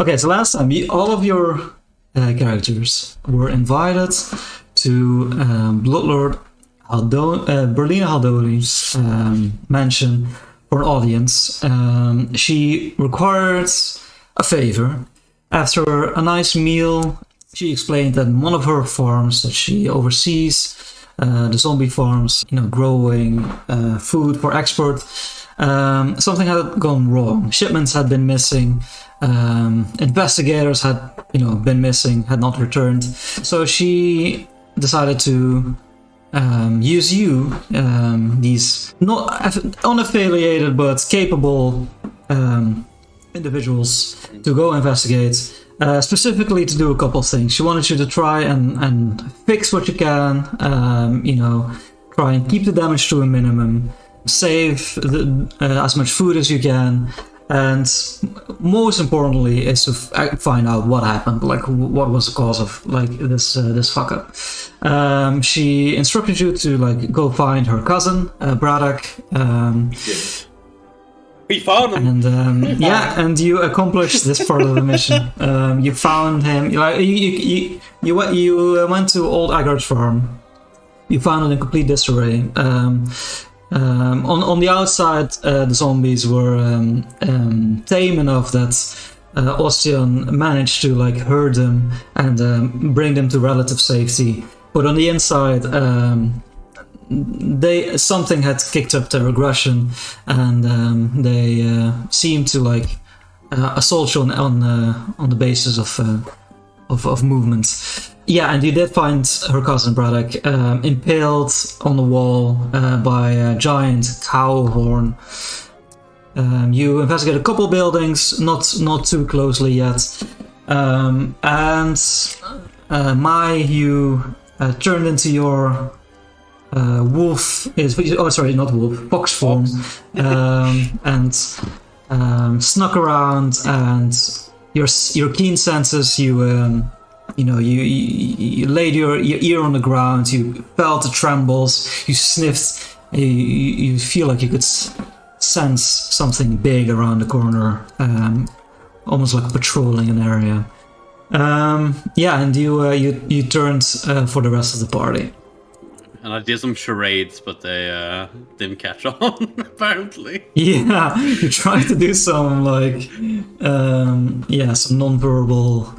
Okay, so last time all of your characters were invited to Bloodlord Berlina Haldoli's mansion for an audience. She required a favor. After a nice meal, she explained that one of her farms that she oversees, the zombie farms, growing food for export, something had gone wrong. Shipments had been missing. Investigators had, been missing, had not returned. So she decided to use you, these not unaffiliated but capable individuals, to go investigate. Specifically to do a couple of things. She wanted you to try and fix what you can, try and keep the damage to a minimum, save as much food as you can, and most importantly is to find out what happened, like what was the cause of this fuck up. She instructed you to go find her cousin, Braddock. We found him. And and you accomplished this part of the mission. You found him. You went to Old Agard's farm. You found it in complete disarray. On the outside, the zombies were tame enough that Ostian managed to herd them and bring them to relative safety. But on the inside, something had kicked up their aggression, and they seemed to assault you on the basis of movement. Yeah, and you did find her cousin Braddock impaled on the wall by a giant cow horn. You investigated a couple buildings, not too closely yet, and you turned into your wolf not wolf, fox form, and snuck around, and your keen senses, you laid your ear on the ground, you felt the trembles, you sniffed, you feel like you could sense something big around the corner, almost like patrolling an area. And you turned for the rest of the party. And I did some charades, but they didn't catch on, apparently. Yeah, you tried to do some some non-verbal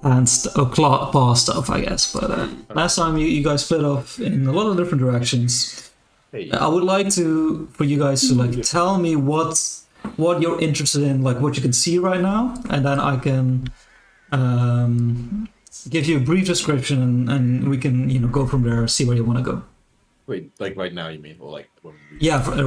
paw stuff, I guess. But last time you guys split off in a lot of different directions. Hey. I would like for you guys to tell me what you're interested in, what you can see right now, and then I can give you a brief description, and we can go from there, see where you want to go. Wait, right now you mean, or when we... Yeah, right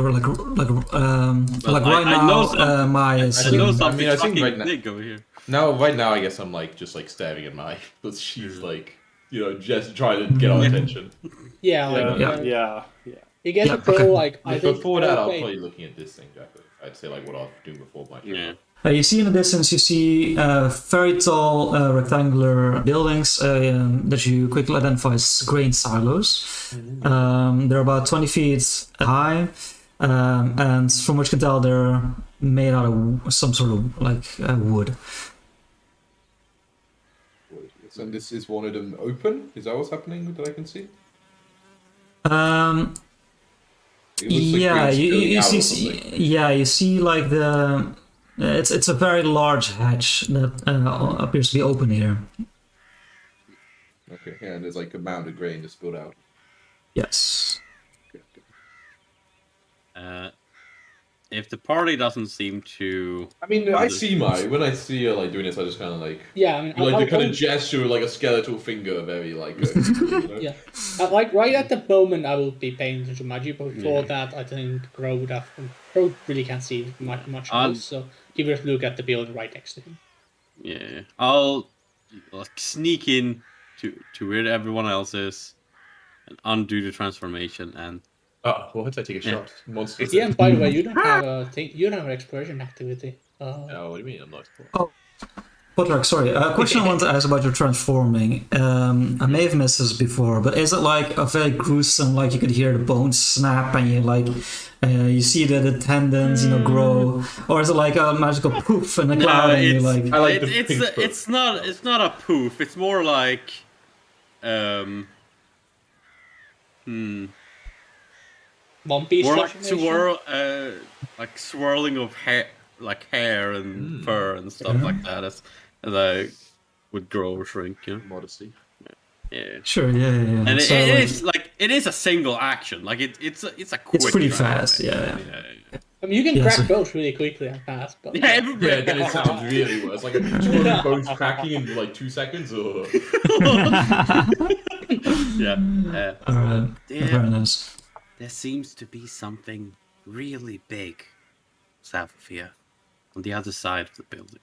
now. Maya is. I know something I think fucking right now... big over here. No, right now I guess I'm just staring at Maya, but she's just trying to get our attention. Yeah. You get Yeah, to go I think Before that, I'll probably looking at this thing. I'd say what I was doing before my show. Yeah. You see in the distance, you see very tall rectangular buildings that you quickly identify as grain silos. They're about 20 feet high, and from what you can tell, they're made out of some sort of wood. So this is one of them open? Is that what's happening that I can see? You see the... It's a very large hatch that appears to be open here. Okay, yeah, and there's a mound of grain just spilled out. Yes. If the party doesn't seem to... I mean, I see Maya. When I see her doing this, I just kind of Yeah, I mean... the kind of gesture with a skeletal finger, very Yeah. Right at the moment, I will be paying attention to magic, but before that, I think Crow really can't see much else, so give it a look at the building right next to him. Yeah, I'll sneak in to where everyone else is and undo the transformation and... Oh, what? I take a shot. Monster. Yeah, and by the way, you don't have an exploration activity. Oh, what do you mean? I'm not. Oh, Potluck, sorry. A question I want to ask about your transforming. I may have missed this before, but is it like a very gruesome, like you could hear the bones snap and you see the tendons, grow, or is it like a magical poof in the cloud and you like? I like the it's pink it's not a poof. It's more like One Piece more like transformation? like swirling of hair and fur and stuff like that as I would grow or shrink. modesty. Yeah. Sure, yeah. And it So, is like it is a single action. Like it's a quick. it's pretty transformation. fast, yeah. I mean, you can Yeah, crack so- boats really quickly and fast, but Yeah, Yeah, then it sounds really worse. Like two bones cracking in like 2 seconds. Or yeah. Alright, Yeah. very nice. There seems to be something really big south of here, on the other side of the building.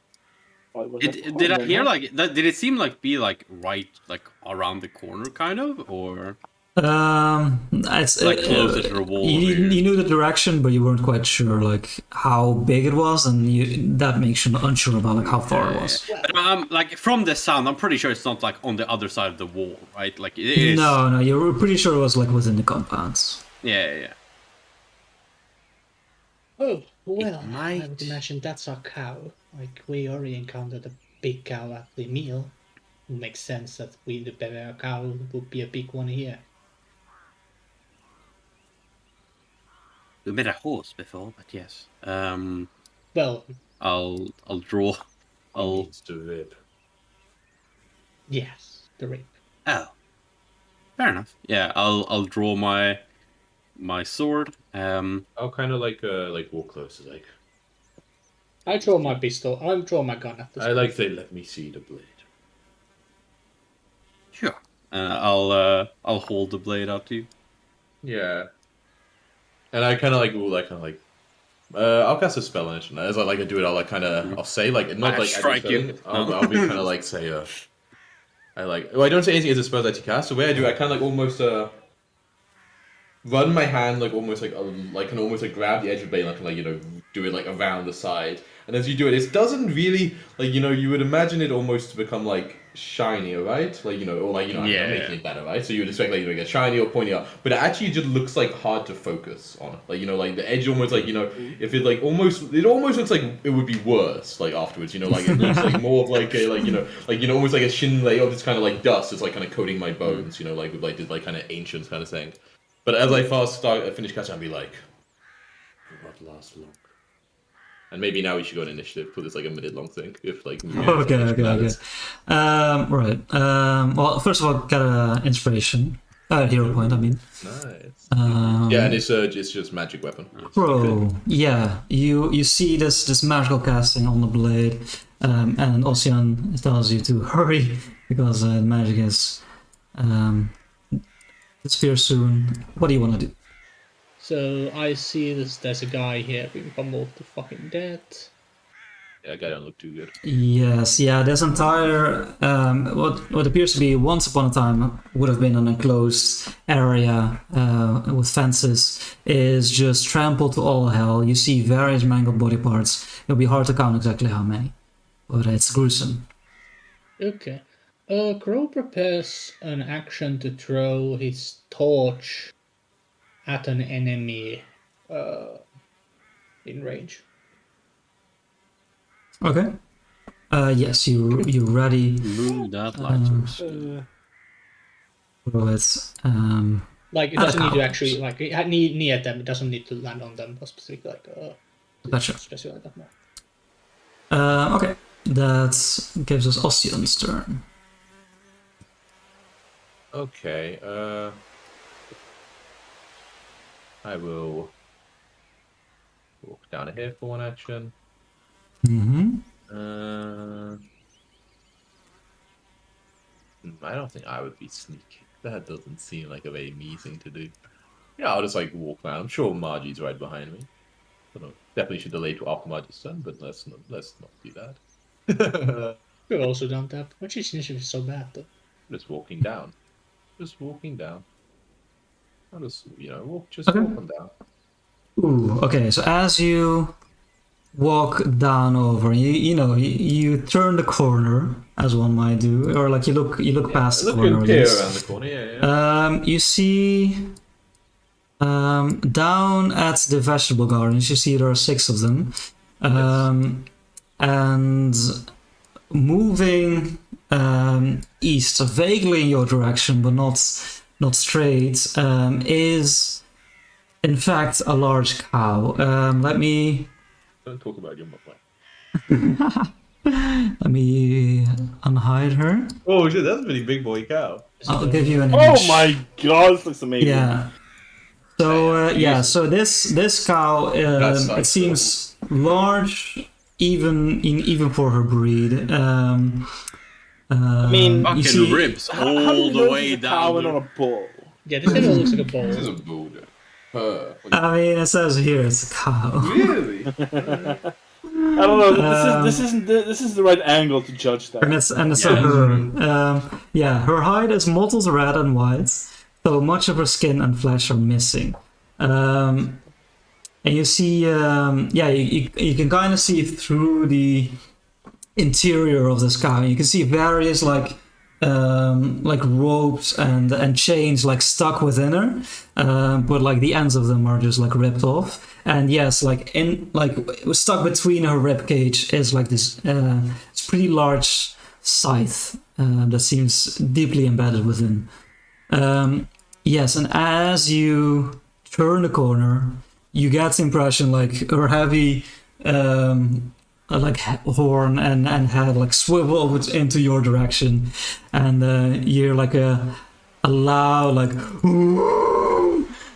Did I hear like that? Did it seem like be like right like around the corner, kind of, or It's like closer to the wall? You knew the direction, but you weren't quite sure like how big it was, and that makes you unsure about like how far it was. But, like from the sound, I'm pretty sure it's not like on the other side of the wall, right? Like it is. No, you were pretty sure it was like within the compounds. Yeah. oh well, I might- would imagine that's our cow. Like we already encountered a big cow at the meal. It makes sense that the better cow would be a big one here. We met a horse before, but yes. Well, I'll draw. needs to rib. yes, the rape. Oh, fair enough. Yeah, I'll draw my sword. I'll kind of like walk closer. Like I draw my pistol. I'll draw my gun at this. I like to let me see the blade. Sure. I'll hold the blade out to you. Yeah. And I kind of like, I'll cast a spell on it, and as I like to do it, I'll say like not I like strike actually you. spelling, I'll be kind of like say I don't say anything as a spell that you cast. The way I do, I kind of like almost run my hand like almost like can almost like grab the edge of the blade and like do it like around the side. And as you do it, it doesn't really like you would imagine it almost to become like shinier, right? Like or like I'm making it better, right? So you would expect like get shiny or pointy out, but it actually just looks like hard to focus on. Like like the edge almost like if it like almost looks like it would be worse like afterwards. Like it looks like more of like a almost like a shin layer of this kind of like dust. It's like kind of coating my bones. Like with like this like kind of ancient kind of thing. But as I finish casting, I'll be like, "Will not last long." And maybe now we should go on initiative for this like a minute-long thing. If like Okay. Right. Well, first of all, get an inspiration. Hero point, I mean. Nice. Um, Yeah, and it's just magic weapon. Bro, yeah, you see this magical casting on the blade, and Ocean tells you to hurry because the magic is disappear soon. What do you want to do? So I see there's a guy here being pummeled to fucking death. Yeah, that guy don't look too good. Yes, yeah, this entire what appears to be once upon a time would have been an enclosed area with fences is just trampled to all hell. You see various mangled body parts. It'll be hard to count exactly how many, but it's gruesome. Okay. Crow prepares an action to throw his torch at an enemy in range. Okay. Yes, you ready. Move that light source. Throw it. Like it doesn't need to actually like near them. It doesn't need to land on them. But specifically Gotcha. specify that more. Okay, that gives us Ossian's turn. Okay. I will walk down here for one action. Mm-hmm. I don't think I would be sneaky. That doesn't seem like a very me thing to do. Yeah, I'll just like walk around. I'm sure Margie's right behind me. I don't know. Definitely should delay to after Margie's turn, but let's not do that. We've also done that. Which initiative is so bad though. Just walking down. Just walking down. I'll just walk Okay. on down. Ooh, okay, so as you walk down over. You turn the corner as one might do, or like you look past the Look corner. and at peer least. around the corner. Yeah. You see down at the vegetable gardens. You see there are 6 of them, and moving east, vaguely in your direction, but not straight, is in fact a large cow. Let me Don't talk about your mother. unhide her. Oh shit, that's a really big boy cow. I'll give you an Oh image. my god, this looks amazing. Yeah. So so this cow it seems large even for her breed. I mean, Fucking you see, ribs how do all you the know way this is a cow and down. on a bull? Yeah, this thing looks like a bowl. This is a boulder. I mean, it says here it's a cow. Really? I don't know. This is the right angle to judge that. And it's her. Her hide is mottled red and white, though much of her skin and flesh are missing. And you see, you can kind of see through the interior of this cow. You can see various like ropes and chains like stuck within her, but like the ends of them are just like ripped off. And yes, stuck between her rib cage is like this it's pretty large scythe that seems deeply embedded within. Yes, and as you turn the corner, you get the impression like her heavy horn and head like swivel into your direction, and you hear like a loud like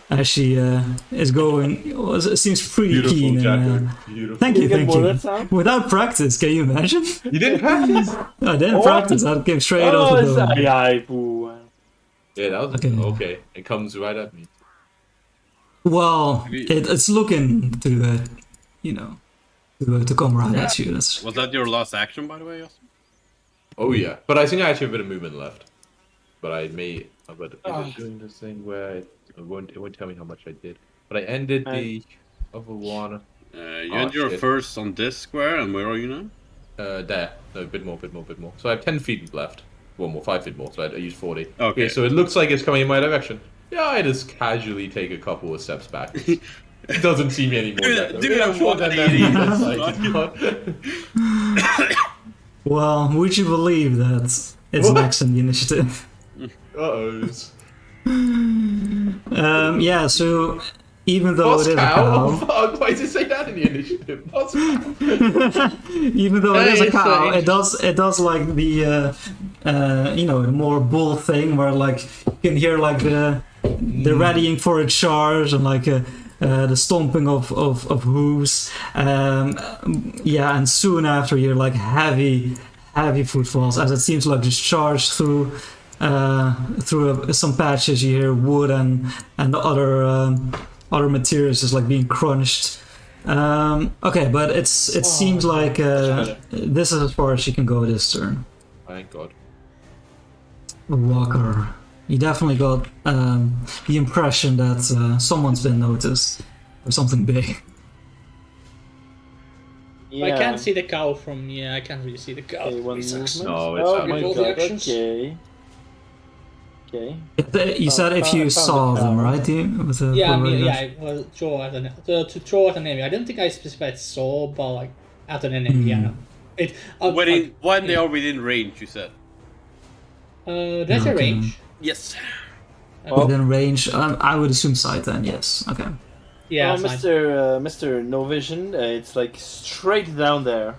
as she is going. It seems pretty Beautiful, keen. Jacker. Beautiful. Thank you, Get thank more of you. that sound? Without practice, can you imagine? You didn't practice? I didn't What? practice. I came straight Oh, off the it's dome. yeah, boo. Yeah, that was Okay. okay. It comes right at me. Well, it's looking to to come right at you. That's Was that your last action, by the way, Justin? Oh yeah, but I think I actually have a bit of movement left. But I may. But I'm doing this thing where it won't tell me how much I did. But I ended the other one. You end your shit. first on this square, and where are you now? There. No, a bit more. So I have 10 feet left. 5 feet more. So I used 40. Okay. So it looks like it's coming in my direction. Yeah, I just casually take a couple of steps back. It doesn't see me anymore. Do a 180. well. Would you believe that it's What? next in the initiative? Uh-oh. Yeah. So even though Boss it is cow? a Oh, cow, fuck. Why does it say that in the initiative? Boss cow. even though it is a It's, cow, it does like the the more bull thing where like you can hear like the readying for a charge and like the stomping of hooves. And soon after you're like heavy footfalls as it seems like just charged through some patches. You hear wood and the other materials just like being crunched. Okay, but it seems like this is as far as you can go this turn. Thank God. Walker, you definitely got the impression that someone's been noticed or something big. Yeah. I can't see the cow from. Yeah, I can't really see the cow. Okay, one Sucks. movement. No, it's oh not my all god. the actions. Okay. Okay. You said if I you found saw the them, cow. right? Yeah, I mean, well, draw at an to draw at an enemy. I don't think I specified saw, but like at an enemy. Yeah, no. It. When they are within range, you said. That's a Okay. range. Yes. Within range, I would assume sight then. Yes. Okay. Yeah, Oh, it's fine. Mr. No Vision, it's like straight down there.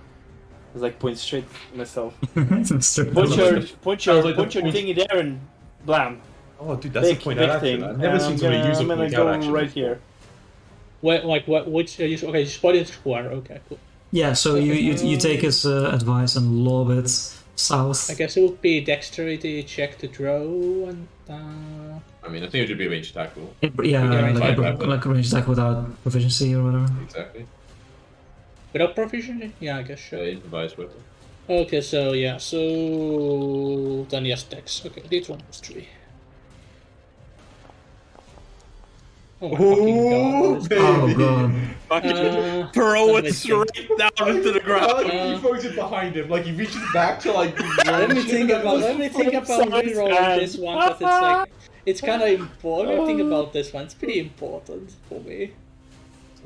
It's like point straight myself. Mr. Point your Sounds like the point- thingy there and blam. Oh, dude, that's Big, a point big out thing. action. I've never seen somebody use a I'm gonna point go out action. right here. What? Which? Okay, you spotted square. Okay, cool. Yeah. So you take his advice and lob it south. I guess it would be dexterity check to draw and. I mean, I think it should be a range attack rule. Yeah, Five like a range attack without proficiency or whatever. Exactly. Without proficiency? Yeah, I guess Yeah, sure. improvise with it. Okay, so yeah, so then yes, dex. Okay, this one was 3. Oh my fucking god. What is baby. Oh god. Fucking throw let it me straight down into the I ground. like he throws it behind him, like he reaches back to like. Let me think about rerolling this one because it's like it's kind of important. Let me think about this one. It's pretty important for me.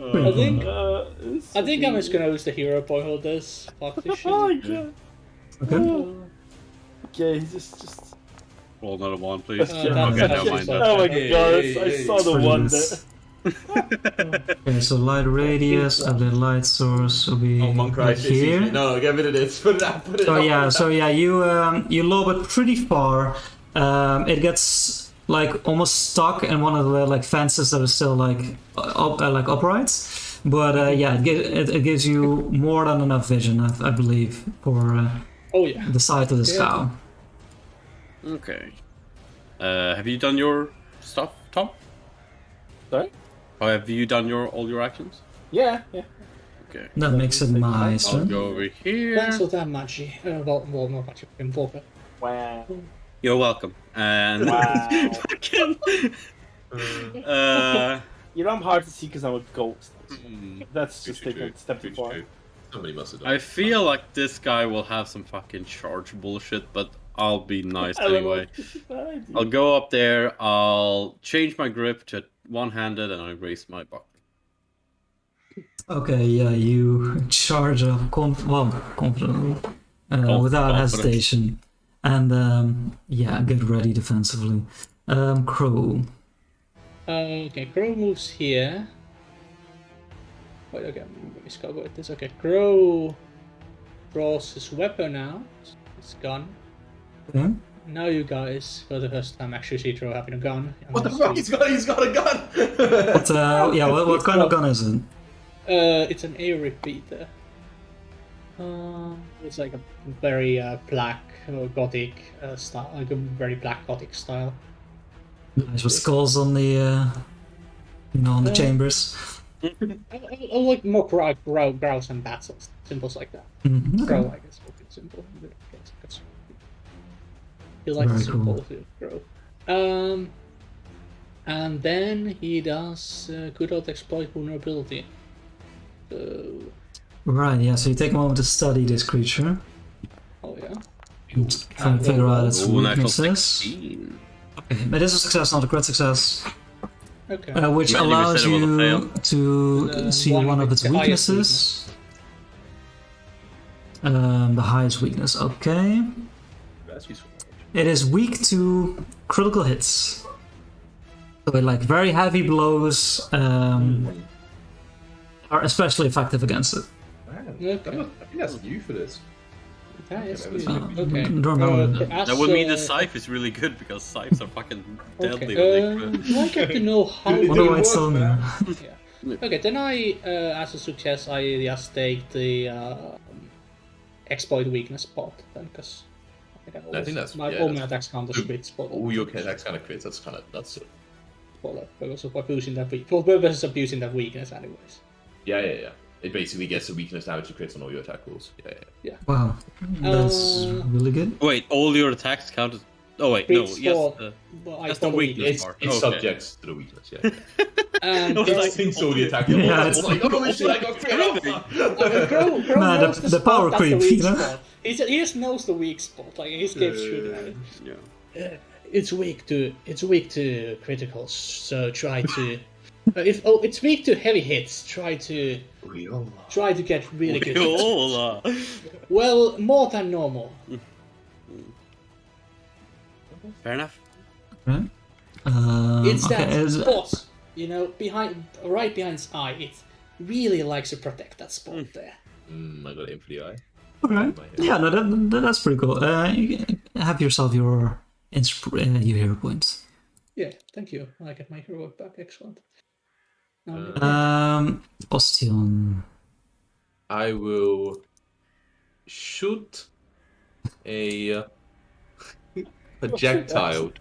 I think I'm just gonna use the hero point for this. Fuck this shit. Oh my god. Okay. Okay, just. Roll another one, please. That's Okay, never actually mind. so- Oh my Hey, god, hey, I hey, saw the pretty one nice. there. Okay, so light radius of the light source will be Oh, monk like right, it's easy. here. No, get rid of this. Put it out. Put it So out. yeah, you lob it pretty far. It gets like almost stuck in one of the like fences that are still like upright. But yeah, it gives you more than enough vision, I believe, for Oh yeah. the side of the skull. Okay. Have you done your stuff, Tom? Sorry? Or have you done all your actions? Yeah. Okay. That makes it my I'll turn. go over here. Cancel that Magi. Well, not Magi. Invoker. Wow. You're welcome. And Wow. fucking. You know I'm hard to see because I'm a ghost. Hmm. That's just taking a step too far. Somebody must have done. I feel like this guy will have some fucking charge bullshit, but I'll be nice I don't know anyway. if this is a bad idea. I'll go up there, I'll change my grip to one-handed, and I'll raise my buck. Okay, yeah, you charge up confidently, without confidence. hesitation, and yeah, get ready defensively. Crow. Okay, Crow moves here. Wait, okay, let me go with this. Okay, Crow draws his weapon out, his gun. Okay. Now you guys, for the first time, actually see Crow having a gun. What the fuck? He's got a gun. But yeah, what kind of gun is it? It's an air repeater. It's like a very black gothic style, like a very black gothic style. Nice with skulls on the, on the chambers. I like more grouse and bats, symbols like that. Mhm, Crow, okay. I guess, would be simple. He likes Very the cool. symbol of Crow. And then he does good old exploit vulnerability. So, Right, yeah. So you take a moment to study this creature, oh yeah. and try and figure out its Ooh, natural weaknesses. 16. Okay, it is a success, not a crit success, Okay. which Imagine we allows said it was a you fail. to The see one one of with its the highest weaknesses. The highest weakness. Okay. That's useful. It is weak to critical hits. So like very heavy blows are especially effective against it. Man, Okay. I think that's new for this. That is Okay, good. Okay. don't know. That would mean the scythe is really good because scythes are fucking deadly Okay. when they crit. Do I get to know how? Wonder why it's still in there. Yeah. Okay, then I, as a success, I just take the exploit weakness spot then, because I think that's- my yeah, all my that's- attacks count as crit spot. Oh, your attacks kind of crits. That's it. Because of abusing that weak. For purposes of abusing that weakness, anyways. Yeah. It basically gets a weakness damage to crits on all your attack rolls. Yeah. Wow, that's really good. Wait, all your attacks counted. Oh wait, Crit no, yes. spot. Well, I that's the follow weakness It's part. it's Okay. subjects to the weakness. Yeah. And It was I like- think so. The attack. Yeah, Yeah, it's it's like oh shit, I got crit off. Crow Nah, knows the spot power that's the creep, weak you know? spot. He just knows the weak spot. Like he escapes through that. Yeah. It's weak to criticals, so try to. It's weak to heavy hits. Try to get really good. hits. Viola. Well, more than normal. Fair enough. Right. It's okay, that is- spot, right behind his eye. It really likes to protect that spot there. I got aim for the eye. Alright. Yeah, no, that's pretty cool. You can have yourself your hero points. Yeah, thank you. I get my hero back. Excellent. Ostion. I will shoot a projectile.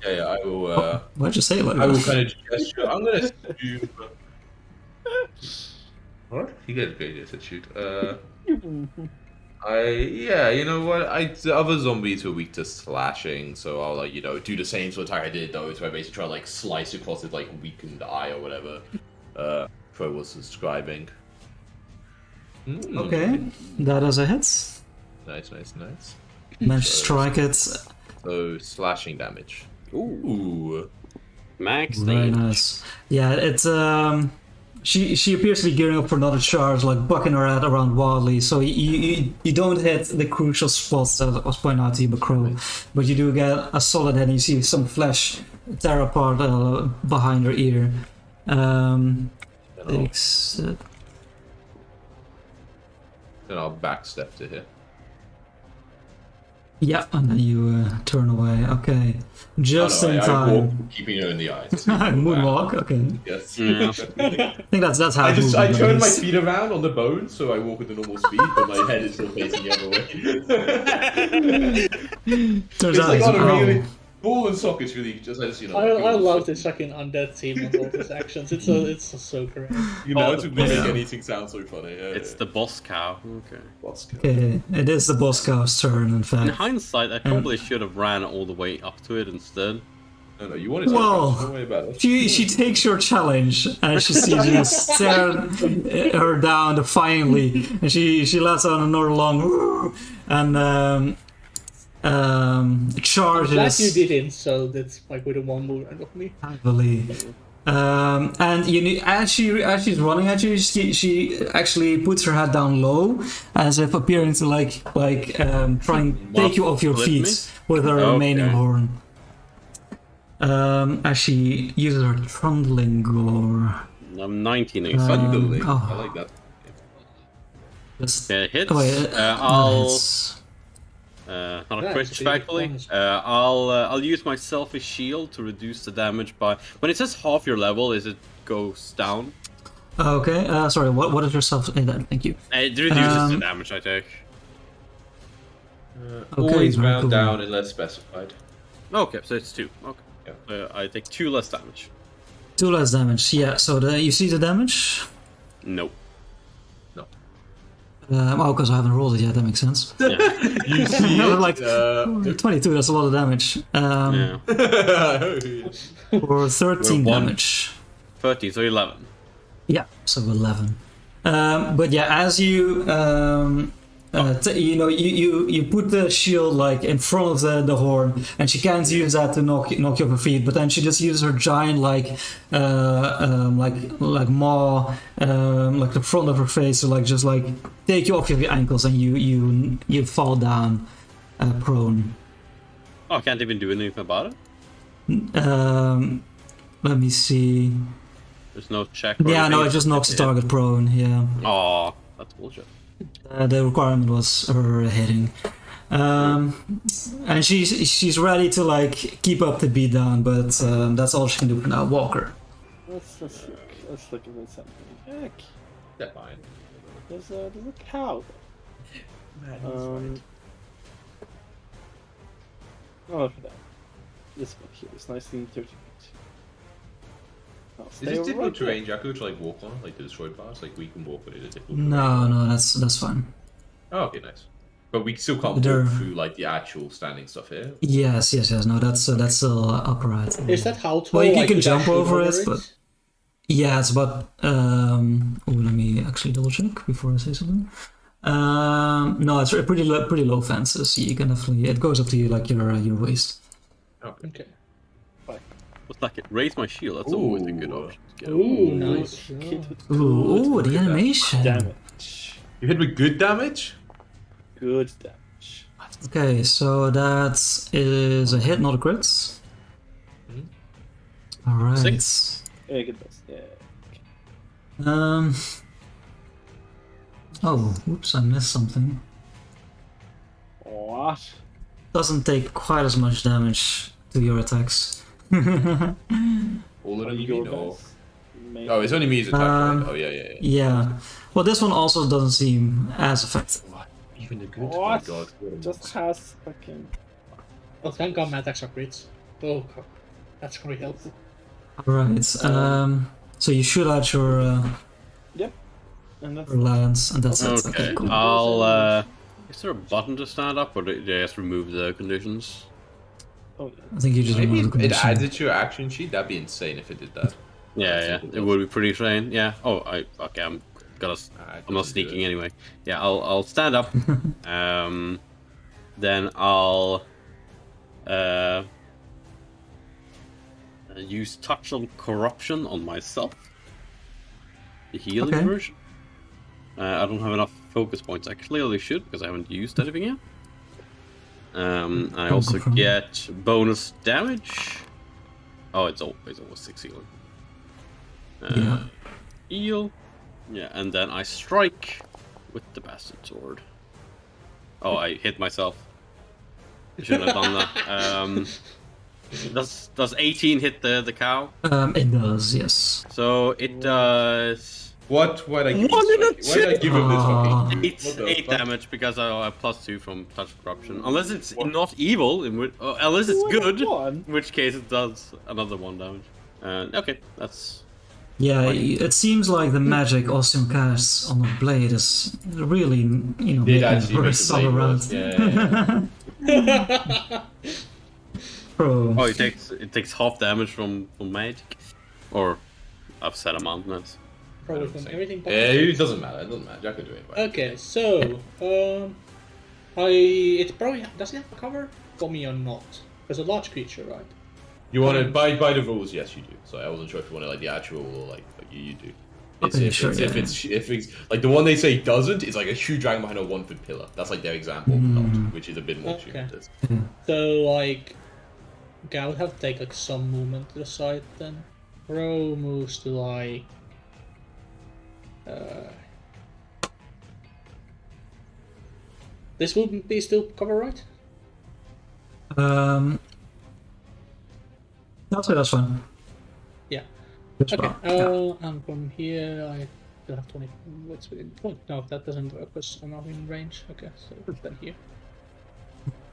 Yeah, I will. Why'd you say it like I will that? kind of gesture. I'm gonna shoot. What? You guys great at shoot. Yeah, you know what? The other zombies were weak to slashing, so I'll like do the same sort of attack I did those, where I basically try to like slice across his like weakened eye or whatever. Pro was describing. Okay, that is a hit. Nice. Managed to strike it. So slashing damage. Ooh. Max Very damage. nice. Yeah, it's she appears to be gearing up for another charge, like bucking her head around wildly. So you don't hit the crucial spots that was pointed out to you by Crow, but you do get a solid hit. And you see some flesh tear apart behind her ear. Takes. Then I'll backstep to here. Yeah, and then you turn away. Okay, just in I time. walk, keeping her in the eyes. Moonwalk. Okay, Yes. Yeah. I think that's how. I movement turn my is. feet around on the bone, so I walk at the normal speed, but my head is still facing the other way. Turns It's out like it's on a Crow. really ball and sockets really just as I love this fucking undead team and all these actions. It's so great. You know, Oh, to make yeah. anything sound so funny. It's the boss cow. Okay. Okay, it is the boss cow's turn, in In fact. hindsight, I probably should have ran all the way up to it instead. No, you wanted to. Well, don't worry about it. She takes your challenge and she sees you stare her down defiantly, and she lets out another long and Glad you charges didn't, so that's like with a one movement of me. heavily. And as she's running at you, she actually puts her head down low, as if appearing to try and take you off your Flip me? feet with her Okay. remaining horn. As she uses her trundling gore. I'm 19 Funny exactly. building. oh. I like that. Just, Yeah, hits. oh, wait, I'll nice. not a Yeah, crit, it's a big respectfully. bonus. I'll use my selfish shield to reduce the damage by. When it says half your level, is it goes down? Okay, sorry, what is your self? Thank you. It reduces the Um, damage I take. Always very round cool. down unless specified. Okay, so it's 2. Okay. Yeah. I take 2 less damage. 2 less damage. Yeah. So you see the damage. Nope. Because I haven't rolled it yet. That makes sense. Yeah. You see I was it? like, 22. That's a lot of damage. Yeah. For 13 Well, one. damage. 13, so 11. Yeah, so 11. But yeah, as you you put the shield like in front of the horn, and she can't use that to knock you off her feet. But then she just uses her giant like maw, like the front of her face to just take you off your ankles, and you fall down prone. Oh, I can't even do anything about it? Let me see. There's no check or Yeah, no, anything? it just knocks the target prone. Yeah. Aw, that's bullshit. The requirement was her hitting, and she's ready to keep up the beat down, but that's all she can do for now. Walker. Let's look at something. Heck, That's fine. there's a cow. Oh, look at that. This one here is nicely 30 feet. I'll Is stay this difficult right there. terrain, Jacko, to walk on, like the destroyed parts? Like we can walk on it in difficult No, that's fine. Oh, okay, nice. But we still can't There- walk through the actual standing stuff here. Yes. No, that's still upright. Is that how tall? Well, you I can could jump actually over it, hover but yeah, it's about. Let me actually double check before I say something. No, it's pretty low fences. You can definitely. It goes up to your waist. Okay. Okay. What's like it? Raise my shield. That's always a good option to get. Ooh, nice. Kid with Ooh, the at that. animation. damage. You hit with good damage? Good damage. Okay, so that is a hit, not a crit. All right. 6. Yeah, good best. Yeah. Oh, oops! I missed something. What? Doesn't take quite as much damage to your attacks. All of them, you Your mean? Or... best. May- Oh, it's only me as attack, Um, right? Oh, yeah. Yeah. Well, this one also doesn't seem as effective. Even the good? What? My god. Just has fucking. Oh, thank God my attacks are crits. Oh, God. That's gonna be helpful. Right. So you shoot out your Yep. And that's. lance, and that's it. Okay. Okay, cool. I'll Is there a button to stand up, or do they just remove the conditions? Oh, I think you just Maybe remove the it condition. adds it to your action sheet. That'd be insane if it did that. Yeah, it would be pretty insane. Yeah. Oh, okay. I'm not sneaking anyway. Yeah, I'll stand up. Then I'll use touch on corruption on myself. The healing Okay. version. I don't have enough focus points. I clearly should because I haven't used anything yet. I also confirm. get bonus damage. Oh, it's always 6 healing. Yeah. Heal. Yeah, and then I strike with the bastard sword. Oh, I hit myself. I shouldn't have done that. Does 18 hit the cow? It does, yes. So it does Why did I give him this fucking... 8 damage because I have +2 from touch corruption. Unless it's not evil, unless it's good, in which case it does another 1 damage. Okay, that's... Yeah, it seems like the magic Ossium casts on the blade is really, Did making actually it make worse the all blade around. worse. Yeah. Bro. Oh, it takes half damage from magic, or upset amount. That's Probably from everything. It doesn't matter. It doesn't matter. Jack can do it. Okay, so it probably does it have a cover for me or not? There's a large creature, right? You want it by the rules? Yes, you do. So I wasn't sure if you wanted like the actual or like you do. Okay, sure, if it's like the one they say doesn't, it's like a huge dragon behind a 1-foot pillar. That's like their example, which is a bit more Okay. tuned. So like, okay, I would have to take like some movement to the side then. Crow moves to like. This will be still cover, right? That's fine. Yeah. Good Okay. spot. Yeah. And from here I still have 20. What's within? Oh no, that doesn't work because I'm not in range. Okay, so then here.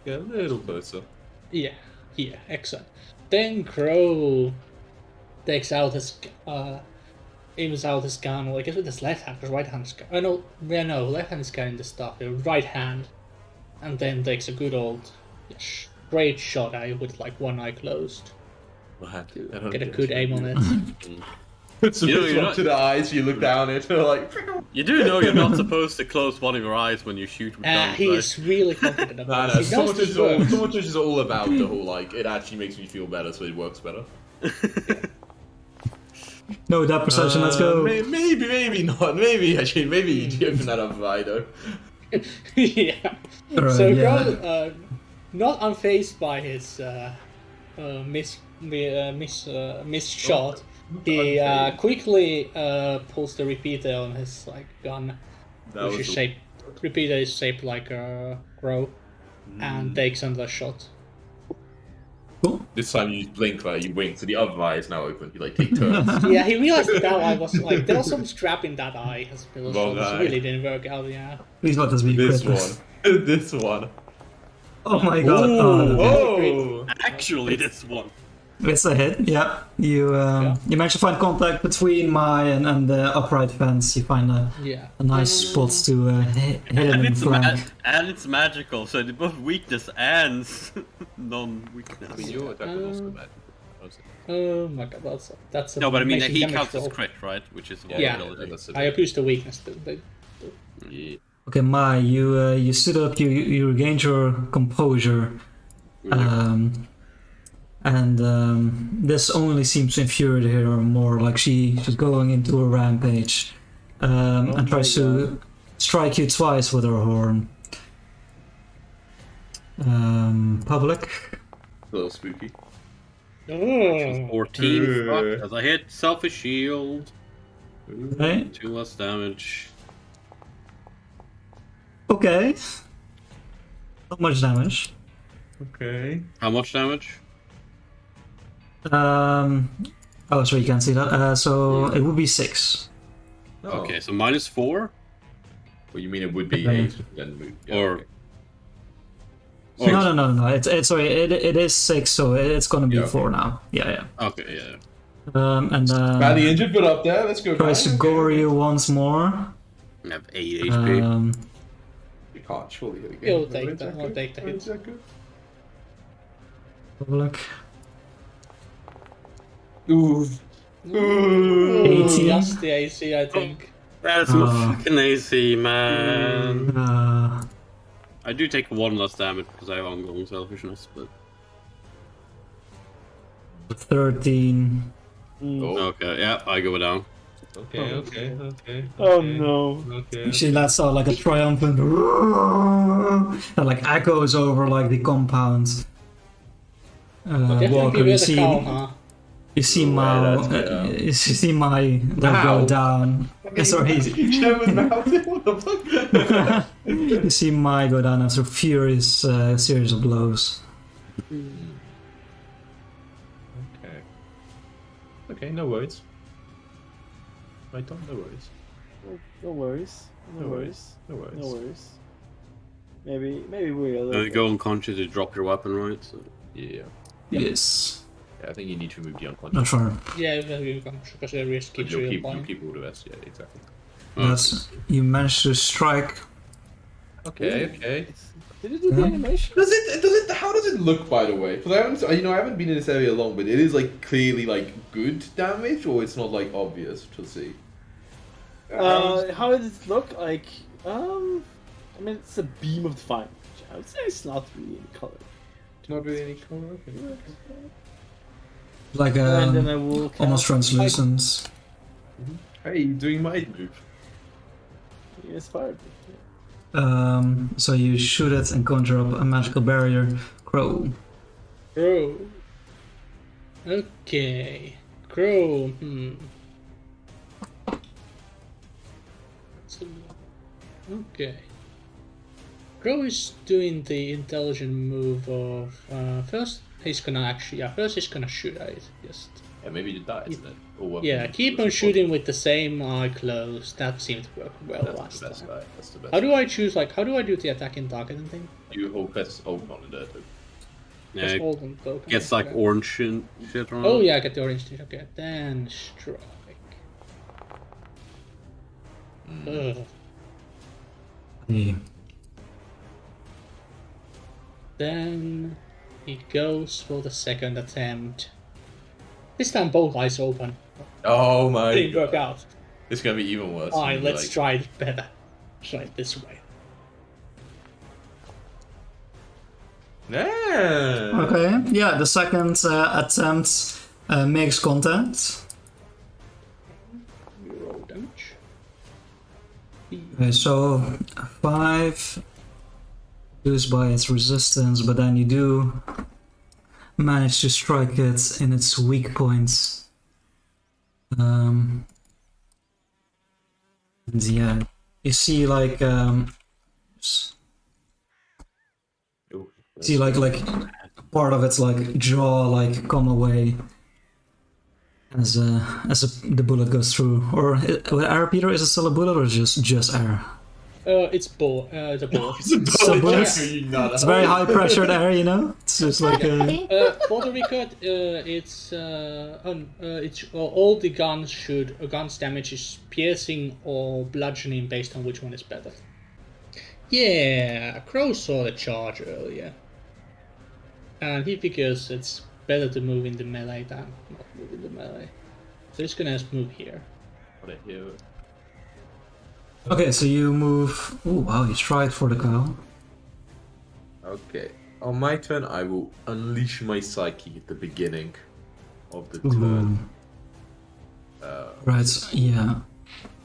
Yeah, a little closer. Yeah, excellent. Then Crow takes out his aims out his gun, well, I guess with his left hand, because right hand is no, left hand is carrying the stuff, the right hand, and then takes a good old straight shot at you with like one eye closed. Get a good aim on it. Put some You're not- to the eyes, you look down it, like... You do know you're not supposed to close one of your eyes when you shoot with guns, He right? is really confident about it. He so knows much this works. is all about the whole, like, it actually makes me feel better, so it works better. No, that perception, let's go. Maybe not. Maybe you open that up wide, though. Yeah. Alright, So yeah. Crow, not unfazed by his missed shot, he quickly pulls the repeater on his like gun, which is shaped. Repeater is shaped like a crow, and takes another shot. Cool. This time you blink, like, you wink, so the other eye is now open. You, like, take turns. Yeah, he realized that eye was like there was some scrap in that eye. As well, so Wrong this eye. really didn't work out. Yeah. Please let this be This crit. one. This one. Oh my god. Ooh. Oh! Actually, this one. It's a hit, yeah. You managed to find contact between my and the upright fence. You find a nice spot to hit him in the flank. And it's magical, so it's both weakness and non-weakness. I mean, your attack was also bad. Oh my god, that's. No, but I mean, amazing he damage counts as roll. crit, right? Which is Yeah, vulnerability. that's I abused the weakness. Yeah. Okay, Mai, you stood up. You regained your composure, and this only seems to infuriate her more. Like she's going into a rampage, and tries to strike you twice with her horn. Public. A little spooky. Oh. 14, fuck, as I hit selfish shield. Okay. 2 less damage. Okay. Not much damage. Okay. How much damage? Oh, sorry, you can't see that. So it would be 6. Oh. Okay, so -4? Well, you mean it would be Okay. 8, then move. Yeah, Or... okay. No. It's sorry. It is 6, so it's gonna be Yeah, okay. 4 now. Yeah. Okay, yeah. And Badly injured, but up there. Let's go. tries to back. gore you once more. I have 8 HP. it can't surely hit again. You'll take that. I'll take the hit. Look. Ooh. Ooh, 18. just the AC, I think. That's my fucking AC, man. I do take 1 less damage because I have ongoing selfishness, but 13. Oh. okay, yeah, I go down. Okay. Oh no. Okay. You see that's like a triumphant that like echoes over like the compound. Walker, you see, you see Mao, you see Mai like go down. Sorry, What the fuck? you see Mai go down after a furious series of blows. Okay, no worries. Right on, no worries. No worries. No worries. No worries. No worries. Maybe we'll. Go unconscious to drop your weapon, right? So. Yeah. Yes. Yeah, I think you need to remove the unconscious. Not sure. Yeah, because the risk keeps You'll you keep all the rest. Yeah, exactly. Yes, you managed to strike. Okay. Did it do the animation? Does it? How does it look, by the way? Because I haven't been in this area long, but it is like clearly like good damage, or it's not like obvious to see. How does it look like? I mean, it's a beam of divine. I would say it's not really any color. Not really any color. Okay. Like And then I will almost translucent. Hey, doing my move. You inspired me. So you shoot it and conjure up a magical barrier. Crow. Crow. Okay. Crow. Okay. Crow is doing the intelligent move of first he's gonna shoot at it. Just Yeah, maybe you die, isn't it? Or what? yeah, keep on shooting with the same eye closed. That seemed to work well That's last the best time. guy. That's the best. How do I choose? Like, how do I do the attacking targeting thing? You press open on the dirt. Just Yeah, hold on token. gets like Okay. orange shit on Oh it. yeah, I get the orange thing. Okay, then strike. Ugh. Yeah. Then he goes for the second attempt. This time both eyes open. Oh my Didn't work god. out. It's gonna be even worse. Alright, You'll be let's try it better. Try it this way. Yeah. Okay. Yeah, the second attempt makes contact. We roll damage. Okay, so 5 used by its resistance, but then you do manage to strike it in its weak points. And yeah, you see like see like part of its like jaw like come away as the bullet goes through. Or with air, Peter, is it still a bullet or just air? It's bullet. It's a bullet. It's a bullet. It's It's very high pressured air, you know. It's just like For the record, it's all the guns damage is piercing or bludgeoning based on which one is better. Yeah, Crow saw the charge earlier, and he figures it's better to move in the melee than not move in the melee. So he's gonna move here. What a hero. Okay, so you move. Oh wow, you strike for the cow. Okay. On my turn, I will unleash my psyche at the beginning of the turn. Right. Yeah.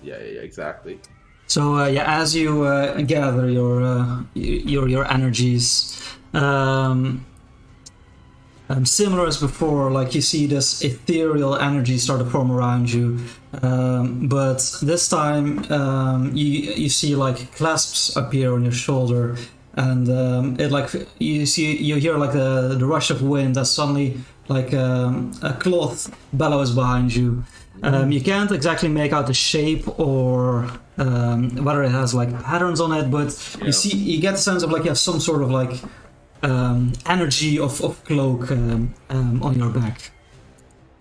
Yeah, exactly. So yeah, as you gather your energies, similar as before, like you see this ethereal energy start to form around you, but this time you see like clasps appear on your shoulder, and it like you hear like the rush of wind as suddenly like a cloth bellows behind you. You can't exactly make out the shape or whether it has like patterns on it, but you get the sense of like you have some sort of like energy of cloak on your back.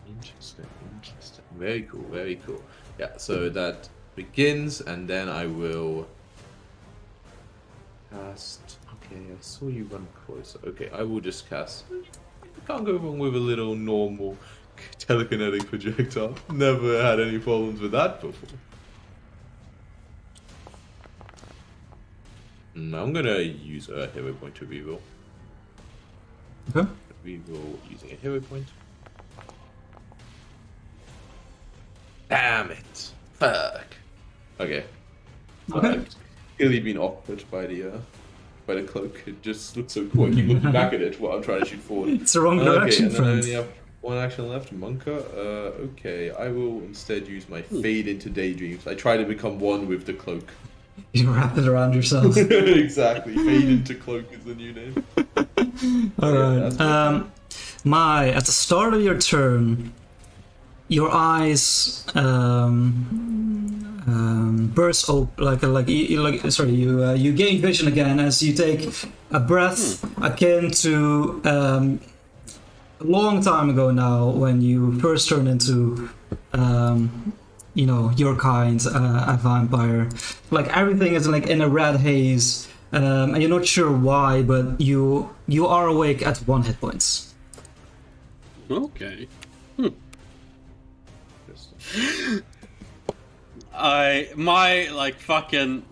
Interesting. Very cool. Yeah, so that begins, and then I will cast. Okay, I saw you run closer. Okay, I will just cast. Can't go wrong with a little normal telekinetic projectile. Never had any problems with that before. I'm gonna use a hero point to reroll. Okay. Reroll using a hero point. Damn it! Fuck. Okay. Okay. I've clearly been awkward by the cloak. It just looks so cool. I keep looking back at it while I'm trying to shoot forward. It's the wrong direction, and then I friend. only have one action left, Monka. Okay, I will instead use my fade into daydreams. I try to become one with the cloak. You wrap it around yourself. Exactly. Fade into cloak is the new name. Alright. That's At the start of your turn, your eyes burst open, you gain vision again as you take a breath akin to a long time ago now when you first turned into your kind, a vampire. Like everything is like in a red haze, and you're not sure why, but you are awake at 1 hit points. Okay. Fucking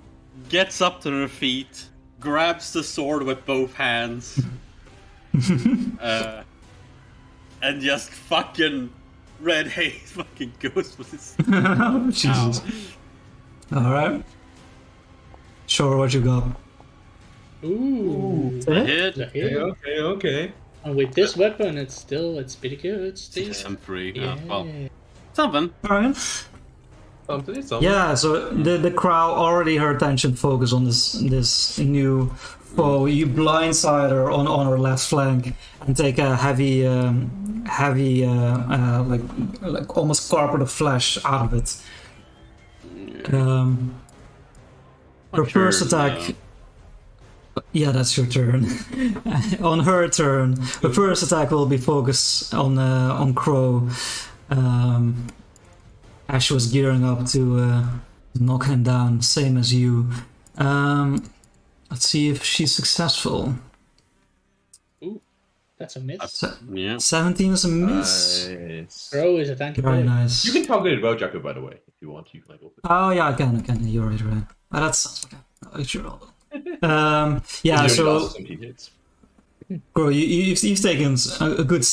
gets up to her feet, grabs the sword with both hands, and just fucking red haze fucking goes with his. Oh, Jesus. Alright. Sure, what you got? Ooh. A hit. A hit. Okay. And with this weapon, it's pretty good. Still. I'm free. Yeah. Well, something. Alright. Something. Yeah, so the crowd already her attention focused on this new foe. You blindside her on her left flank and take a heavy like almost carpet of flesh out of it. Her first attack. Yeah, that's your turn. On her turn, the first attack will be focused on Crow. As she was gearing up to knock him down, same as you. Let's see if she's successful. Ooh, that's a miss. Yeah. 17 is a miss. Nice. Crow is a tanky Very boy. nice. You can target it well, Jaco, by the way, if you want. You can like. Oh yeah, I can. You're right. Oh, that's okay. Oh, sure. Yeah. You only So, lost 17 hits. Bro, you've taken a good,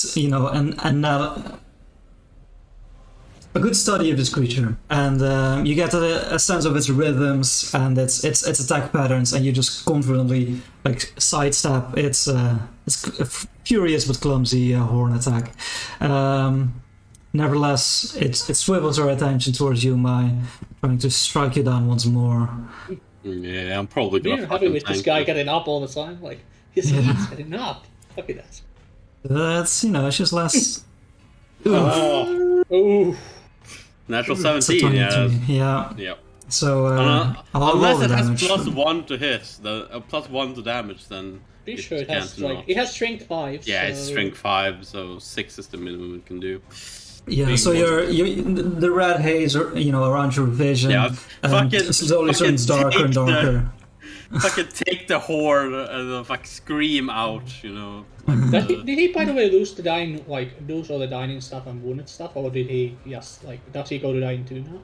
a good study of this creature, and you get a sense of its rhythms and its attack patterns, and you just confidently like sidestep its furious but clumsy horn attack. Nevertheless, it swivels her attention towards you, Mai, trying to strike you down once more. Yeah, I'm probably We're gonna happy fucking with this tank guy it. getting up all the time. Like, he's getting up. Happy that. That's it's just less. Oh. Natural It's a 17, 23. yeah. Yeah. Yeah. So I'll roll Unless the it has damage. +1 to hit, +1 to damage, then Pretty it sure it can't has do like not. it has strength 5. Yeah, so... it's strength 5, so 6 is the minimum it can do. Yeah, Being so the red haze, around your vision, Yeah, slowly turns darker and darker. Fucking take the horn and scream out, Did he, by the way, lose all the dining stuff and wounded stuff, or did he does he go to dying 2 now?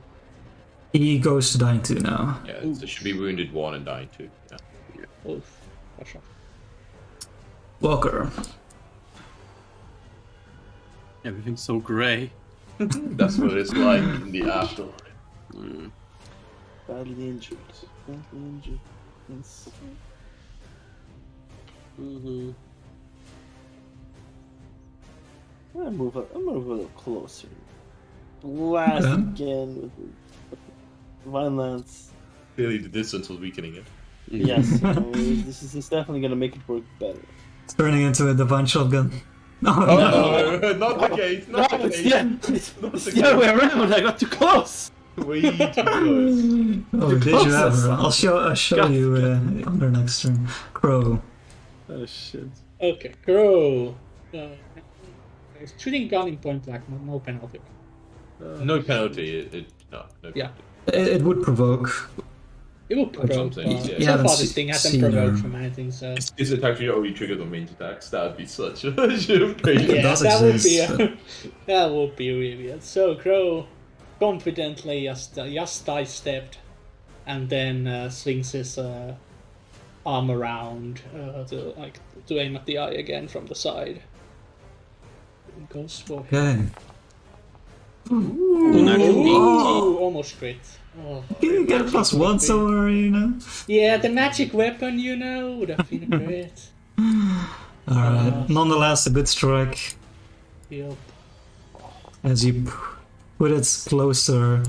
He goes to dying 2 now. Yeah, so it should be wounded 1 and dying 2. Yeah. Oof. That's right. Walker. Everything's so grey. That's what it's like in the afterlife. Badly injured. Yes. Mm-hmm. I'm gonna move a little closer. Blast Okay. again with violence. Clearly, the distance was weakening it. Yes, this is definitely gonna make it work better. It's turning into a divine shotgun. No, Oh no, not the case, not the case. It's the other way around. I got too close. Way too close. Oh, did you close, ever? that's- I'll show God. you on the next turn. Crow. Oh shit. Okay, Crow. Shooting gun in point blank, no penalty. No penalty. No Yeah. penalty. It would provoke. It will provoke, something, but yeah. so Yeah, far I've this thing hasn't seen provoked her. from anything, so... It's attacks you only triggered on range attacks. That would be such a pain. It does that would be exist. that would be really weird. So Crow confidently just sidestepped, and then swings his arm around to aim at the eye again from the side. And goes for him. Okay. Ooh, almost crit. Oh, You get magic +1 weapon. somewhere, you know? Yeah, the magic weapon, you know, would have been a crit. Alright. Nonetheless, a good strike Yup. as you put it closer.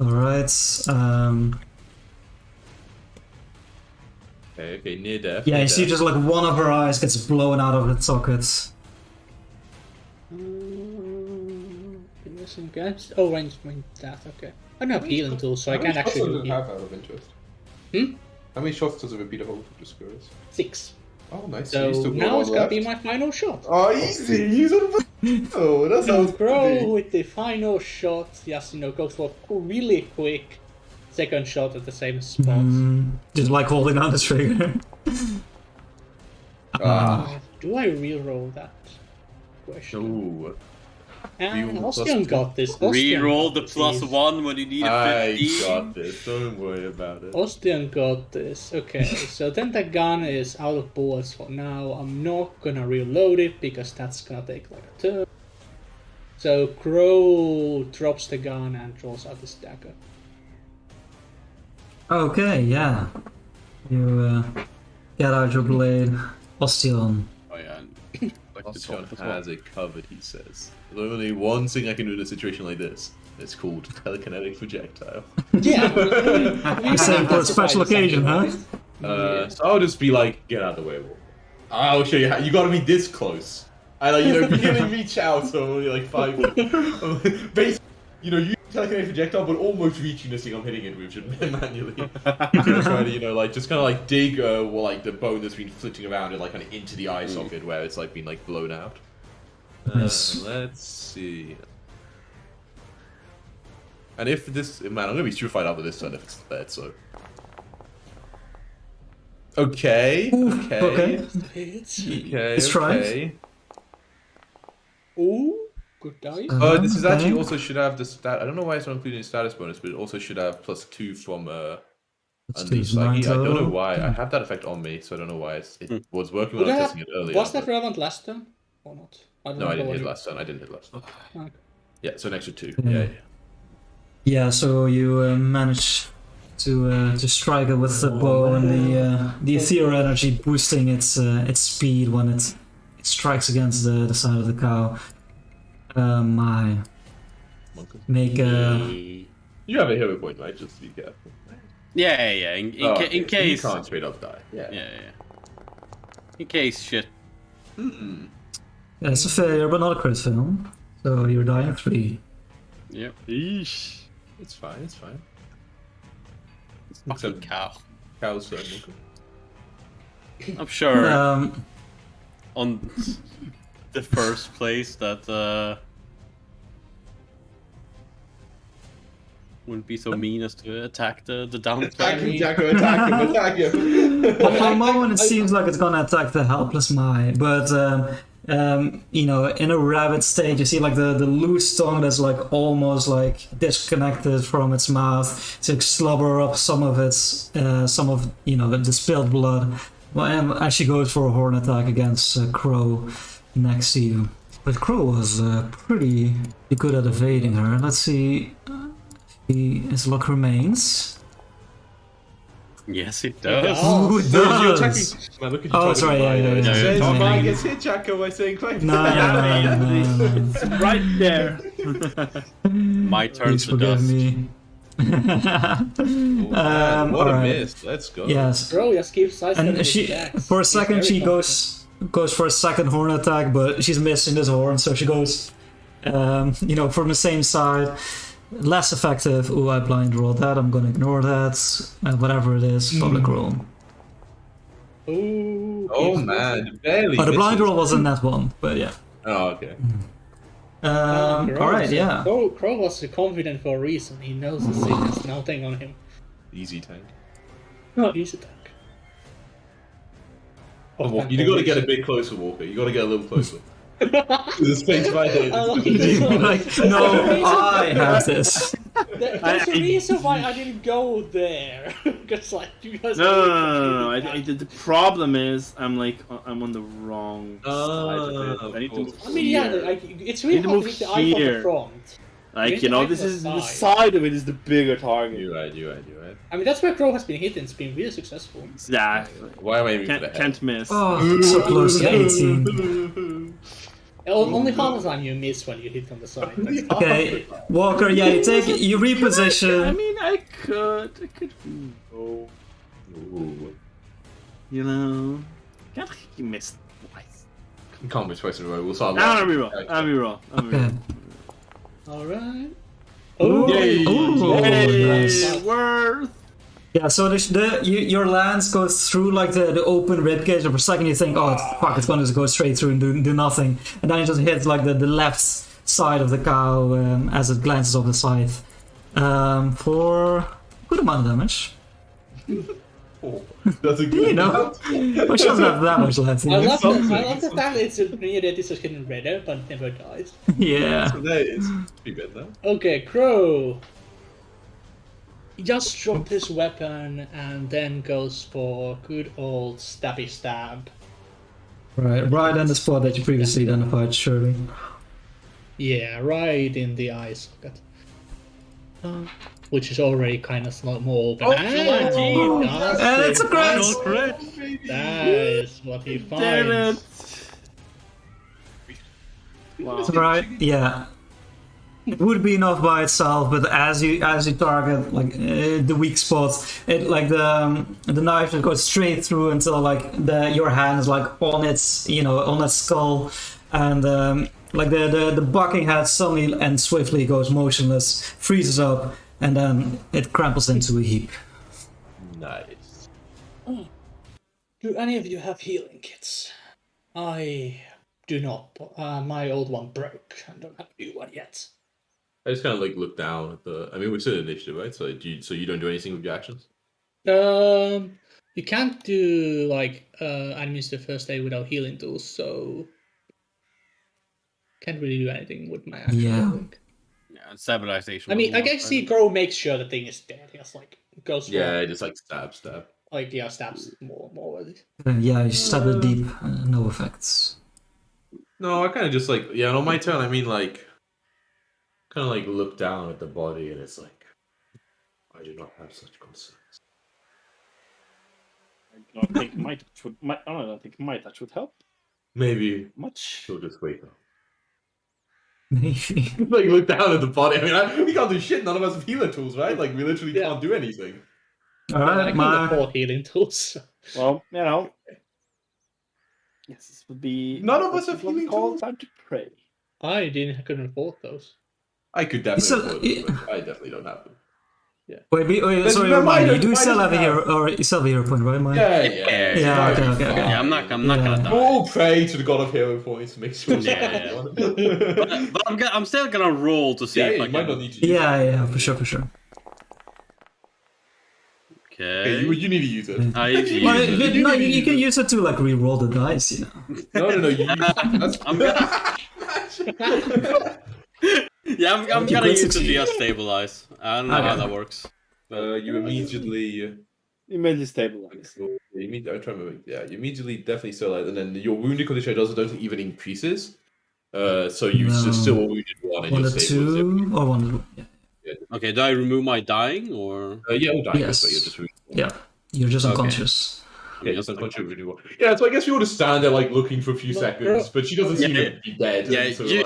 Alright. Okay, near death. Yeah, near you see death. just like one of her eyes gets blown out of its socket. Against? Oh, range that, okay. I don't have healing tools, so I How many can't shots actually does do it heal. have out of interest? Hmm? How many shots does a repeater hold? Just curious. 6. Oh, nice. So you still got now one it's gonna left. be my final shot. Oh, easy. Use it. Oh, that So sounds Crow pretty. with the final shot, just goes for a really quick second shot at the same spot. Just like holding on the trigger. Do I reroll that question? Ooh. And Reroll plus Ostian two. got this. Ostian Reroll got the this. +1 when you need a I 15. got this. Don't worry about it. Ostian got this. Okay, so then the gun is out of bullets for now. I'm not gonna reload it because that's gonna take like a turn. So Crow drops the gun and draws out his dagger. Okay, yeah. You get out your blade. Ostion. Oh yeah. Like the Oscar top as well. has it covered, he says. There's only one thing I can do in a situation like this. It's called telekinetic projectile. Yeah, Saying for a special occasion, huh? So I'll just be like, get out of the way, Wolf. I'll show you how. You gotta be this close. I like, really reach out, so I'm only like 5 feet. Basically, you telekinetic projectile, but almost reaching this thing I'm hitting it with just manually. Try to, just kind of like dig, like the bone that's been flitting around and like kind of into the eye socket where it's like been like blown out. Nice. Let's see. And if this, man, I'm gonna be terrified after this turn if it's dead. So. Okay. Okay. It's try. Ooh, good dice. This is actually Okay. also should have the stat. I don't know why it's not including status bonus, but it also should have +2 from Let's do unleash. 9 I don't know total. why. I have that effect on me, so I don't know why it was working when Would I was that- testing it earlier. Was that but- relevant last turn or not? No, I didn't hit last turn. I didn't hit last turn. Okay. Yeah, so an extra 2. Yeah. Yeah. Yeah, so you manage to strike it with the bow and the ethereal energy boosting its speed when it strikes against the side of the cow. I make a You have a hero point, right? Just be careful. Yeah. In Okay, in so case. you can't straight up die. Yeah. Yeah. In case shit. yeah, it's a failure, but not a crit fail. So you're dying 3. Yep. Eesh. It's fine. It's fine. Fucking cow. Cow's I'm sure Um, on the first place that wouldn't be so mean as to attack the down Attack him, player. Jacko! Attack him! for a moment, it seems like it's gonna attack the helpless Mai, but in a rabbit state, you see like the loose tongue that's like almost like disconnected from its mouth to slobber up some of the spilled blood. Well, and actually goes for a horn attack against Crow next to you. But Crow was pretty good at evading her. Let's see. His luck remains. Yes, it does. Ooh, it You're does. attacking. Man, look at you Oh, trying to sorry, buy yeah, those. yeah, Say, yeah. oh, Yeah. man gets hit, Jacko, by saying claim. No. Right there. My turn Please to forgive dust. me. What a alright. miss. Let's go. Yes. Bro, just keep sidestepping And his she, attacks. for a He's second, very she confident. goes for a second horn attack, but she's missing this horn, so she goes, from the same side. Less effective. Ooh, I blind rolled that. I'm gonna ignore that. Whatever it is, public roll. Ooh, Oh keeps- man, barely. Oh, the blind misses. roll wasn't that one, but yeah. Oh, okay. Crow All right, was- yeah. Crow was confident for a reason. He knows the thing has nothing on him. Easy tank. No, he's attack. You gotta get a bit closer, Walker. You gotta get a little closer. The space right there. Like, no, I have this. There's a reason why I didn't go there. Because like you guys. No. The problem is I'm on the wrong side of it. I need to move. I mean, yeah, like, it's really hard to hit the eye from the front. Like, this is the side of it is the bigger target. You're right. I mean, that's where Crow has been hitting. It's been really successful. Exactly. Why am I aiming for the head? Can't miss. Oh, so close to 18. Only half the time you miss when you hit on the side. Okay, Walker, yeah, you reposition. I mean, I could. Oh. You know. Can't you miss twice. You can't miss twice in a row. We'll start. I'll reroll. Okay. Alright. Yay! Nice. Worth. Yeah, so your lance goes through like the open ribcage, and for a second you think, oh fuck, it's gonna just go straight through and do nothing, and then it just hits like the left side of the cow as it glances off the scythe for a good amount of damage. Oh, that's a good. Well, she doesn't have that much left. I love the fact that it's near that it's just getting redder, but never dies. Yeah. So that is pretty bad though. Okay, Crow. He just dropped his weapon and then goes for good old stabby stab. Right on the spot that you previously identified, surely. Yeah, right in the eye socket. Which is already kind of more open. And it's a crit! That is what he finds. Wow. Right, yeah. It would be enough by itself, but as you target like the weak spots, it like the knife just goes straight through until like your hand is like on its on its skull, and like the bucking head suddenly and swiftly goes motionless, freezes up, and then it crumples into a heap. Nice. Do any of you have healing kits? I do not. My old one broke. I don't have a new one yet. I just kind of like look down at the. I mean, we're still in initiative, right? So you don't do anything with your actions. You can't do like administer first aid without healing tools, so can't really do anything with my action. Yeah. Yeah, and stabilization. I mean, I guess see Crow makes sure the thing is dead. He just like goes for Just like stab. like stabs more with it. Yeah, you stab it deep, no effects. No, I kind of just like on my turn. I mean, like, kind of like look down at the body, and it's like, I do not have such concerns. I don't think my touch would help Maybe much. she'll just wake up. Maybe. Like look down at the body. I mean, we can't do shit. None of us have healer tools, right? Like we literally can't do anything. All I right, can afford healing tools. Well, yes, this would be. None of us have healing tools. Time to pray. I couldn't afford those. I could definitely afford them, So- but I definitely don't have them. Wait, sorry, remind me. You do still have a hero, or you still have a hero point, right, Mike? Yeah. Okay. Yeah, I'm not gonna die. We'll pray to the god of hero points to make sure. Yeah. But I'm still gonna roll to see if I you might not can. need to. Use Yeah, for sure. Okay. you need to use it. I need to Well, use it. no, you can use it to like re-roll the dice, you know. No. You use it. I'm gonna. Yeah, I'm gonna use it to just stabilize. I don't know how that works. You immediately. Immediately stabilize. I try to remember. Yeah, you immediately definitely stabilize, and then your wounded condition I don't think even increases. So you still wounded one and One you're to stable. two, or one. Yeah. Okay, do I remove my dying or? Yeah, all dying, Yes. but you're just wounded. Yeah, you're just unconscious. Yeah, just unconscious. Yeah, so I guess you ought to stand there like looking for a few seconds, but she doesn't seem to be dead. Yeah, and sort of,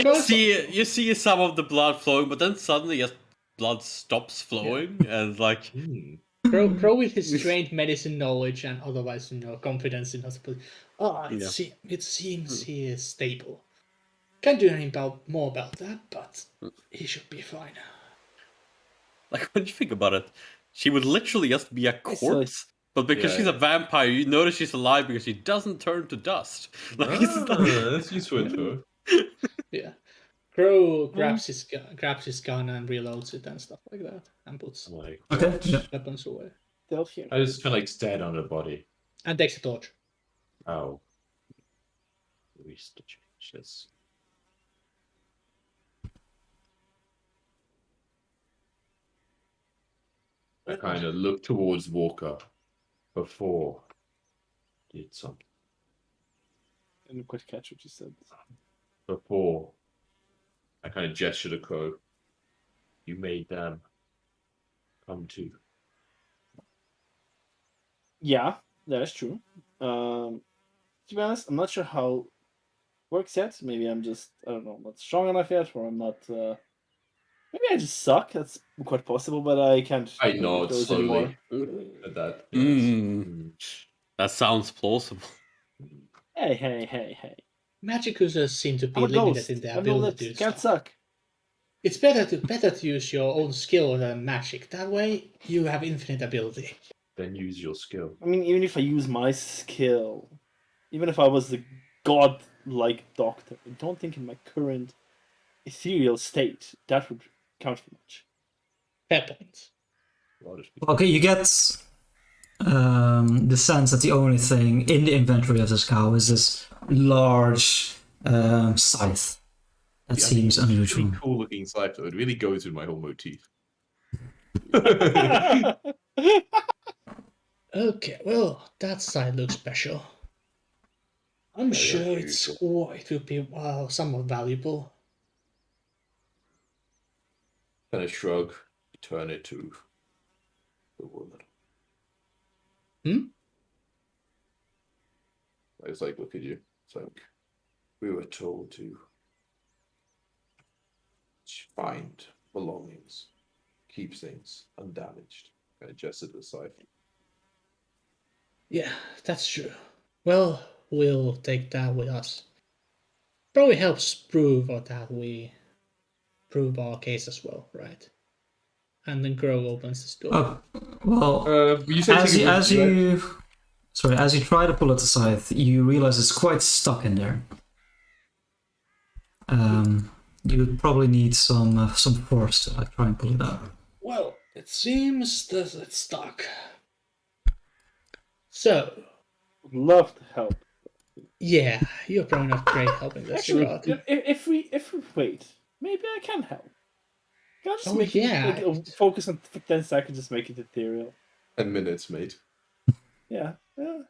like, you see some of the blood flowing, but then suddenly just blood stops flowing, and like. Crow with his trained medicine knowledge and otherwise, confidence in us. It seems he is stable. Can't do anything more about that, but he should be fine. Like when you think about it, she would literally just be a corpse. But because she's a vampire, you notice she's alive because she doesn't turn to dust. Like, that's useful info. Yeah. Crow grabs his gun and reloads it and stuff like that, and puts Okay. Yeah. weapons away. stealth here. I just kind of like stare down the body. And takes a torch. Oh. We used to change this. I kind of look towards Walker before did something. I didn't quite catch what you said. Before I kind of gesture to Crow. You made them come too. Yeah, that is true. To be honest, I'm not sure how it works yet. Maybe I'm just, I don't know, not strong enough yet, or I'm not. Maybe I just suck. That's quite possible, but I can't. I nod those slowly anymore. at that. That sounds plausible. Hey. Magic users seem to be I'm a limited ghost. in their I'm no ability lips. to do Can't stuff. suck. It's better to use your own skill than magic. That way, you have infinite ability. Then use your skill. I mean, even if I use my skill, even if I was the god-like doctor, I don't think in my current ethereal state that would count for much. Fair point. Okay, you get the sense that the only thing in the inventory of this cow is this large scythe. That seems unusual. Really cool looking scythe though. It really goes with my whole motif. Okay, well, that side looks special. I'm sure it would be somewhat valuable. Kind of shrug, turn it to the woman. I just like look at you. It's like we were told to find belongings, keep things undamaged. Kind of gestured aside. Yeah, that's true. Well, we'll take that with us. Probably helps prove that we prove our case as well, right? And then Grog opens this door. Well, you said as you try to pull it aside, you realize it's quite stuck in there. You would probably need some force to try and pull it out. Well, it seems that it's stuck. So, Would love to help. yeah, you're probably not great helping this. Actually, Rod. if we wait, maybe I can help. Can I just make it, focus on for 10 seconds, just make it ethereal? 10 minutes, mate. Yeah.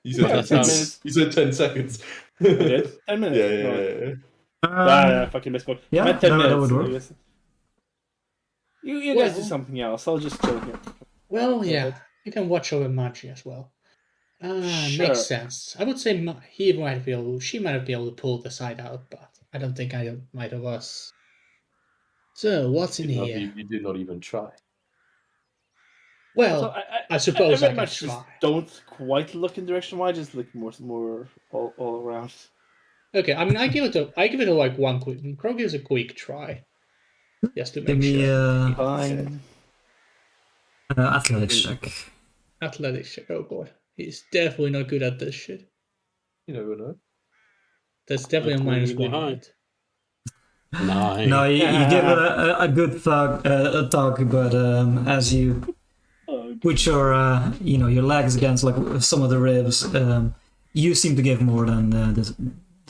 You said 10 10 minutes. You said 10 seconds. I did? 10 minutes. Yeah. I fucking misspoke. Yeah, I meant 10 minutes. that would work. I guess. You guys do something else. I'll just chill here. Well, yeah, you can watch over Margie as well. Sure. Makes sense. I would say she might be able to pull the side out, but I don't think either of us. So what's in here? You did not even try. Well, So I suppose I very can much try. just don't quite look in direction why, just look more all around. Okay, I mean, I give it a like one quick. Crow gives a quick try, just to Give make me sure. Fine. athletics check. Athletics check. Oh boy, he's definitely not good at this shit. You never know. That's definitely a minus really 1. high. Right? 9. No, you give it a good tug, but as you put your your legs against like some of the ribs, you seem to give more than the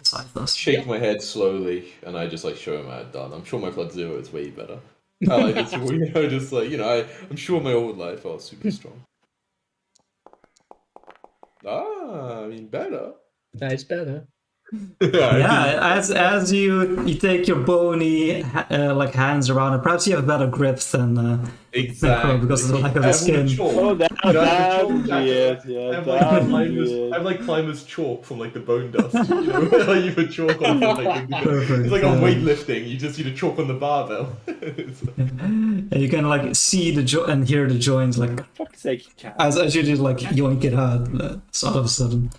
scythe does. Shake my head slowly, and I just like show him how it's done. I'm sure my Flood Zero is way better. I like this, I'm sure my old life I was super strong. I mean better. That's better. Yeah, as you take your bony like hands around it, perhaps you have better grip than Exactly. because of the lack of the skin. Oh, that would be it. Yeah, I have like climber's chalk from like the bone dust. You know, like you put chalk on Perfect. it's like on weightlifting. You just chalk on the barbell. And you can like see and hear the joints like For fuck's sake, you can't. as you just like yoink it out, all of a sudden.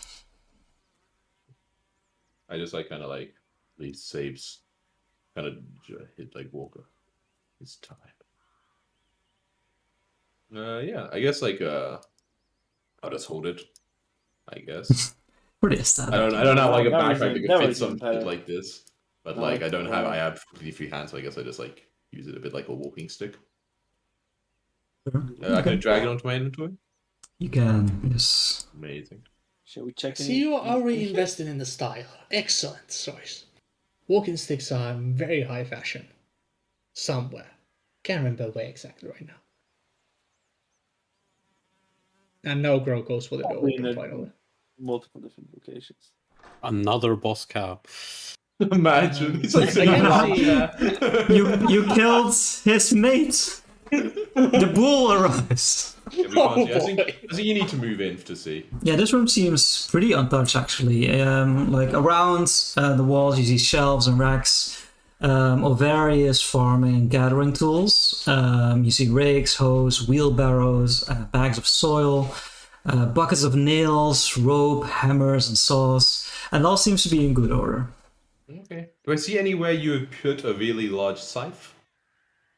I just like kind of like these saves, kind of hit like Walker. It's time. Yeah, I guess like I'll just hold it. I guess. Pretty aesthetic. I don't have like a That was backpack it. that That could fit was some it. shit like this, but No, like I no. have completely free hands, so I guess I just like use it a bit like a walking stick. Sure. I can drag it onto my inventory. You can, yes. Amazing. Shall we check? See, you are already invested in the style. Excellent choice. Walking sticks are very high fashion. Somewhere. Can't remember where exactly right now. And no grow goes for the door Probably in open finally. multiple different locations. Another boss cow. Imagine. It's like I sitting can around see- there. You killed his mate. The bull arrives. Yeah, we can't see. Oh, boy. I think you need to move in to see. Yeah, this room seems pretty untouched actually. Like around the walls, you see shelves and racks of various farming and gathering tools. You see rakes, hoes, wheelbarrows, bags of soil, buckets of nails, rope, hammers, and saws, and it all seems to be in good order. Okay. Do I see anywhere you would put a really large scythe?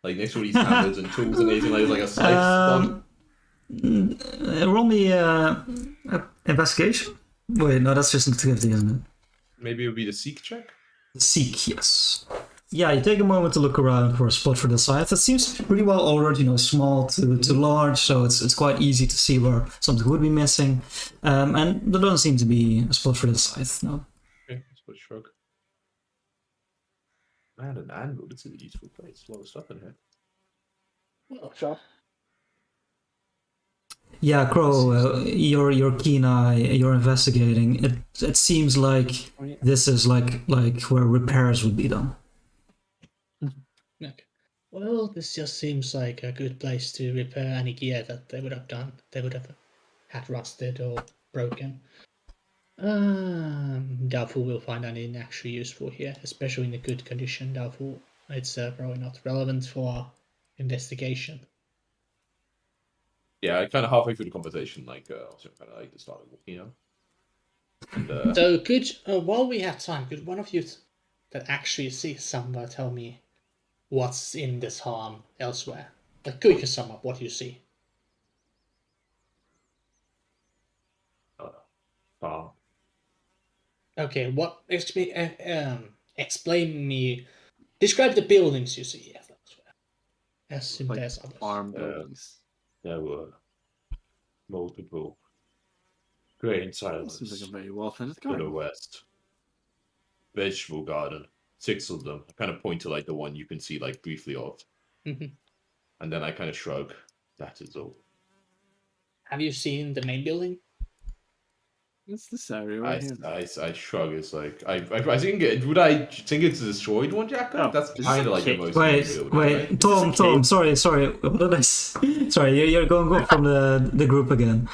Like next to all these hammers and tools and anything like a scythe spot? Roll me investigation. Wait, no, that's just an activity, isn't it? Maybe it would be the seek check? Seek, yes. Yeah, you take a moment to look around for a spot for the scythe. It seems pretty well ordered, small to large, so it's quite easy to see where something would be missing. And there doesn't seem to be a spot for the scythe, no. Okay, let's put a shrug. Man, an anvil, this is a useful place. A lot of stuff in here. Shop. Yeah, Crow, your keen eye, you're investigating. It seems like this is like where repairs would be done. Okay. Well, this just seems like a good place to repair any gear that they would have done. They would have had rusted or broken. Doubtful we'll find anything actually useful here, especially in a good condition. Doubtful it's probably not relevant for our investigation. Yeah, kind of halfway through the conversation, also kind of like the start of walking, And, So could, while we have time, could one of you that actually sees somewhere tell me what's in this harm elsewhere? Like, could you sum up what you see? Okay, what explain me? Describe the buildings you see elsewhere. As in Like there's others. farm buildings. there were multiple grain silos Seems like a very well fed to the garden. west. Vegetable garden, 6 of them. I kind of point to the one you can see briefly of. Mhm. And then I kind of shrug. That is all. Have you seen the main building? It's this area right here. I shrug. It's I think would I think it's a destroyed one, Jack? No, That's this is kind of a like the cave. most. Wait, building, wait, right? Tom, cave. sorry. What did I sorry, you're going from the group again.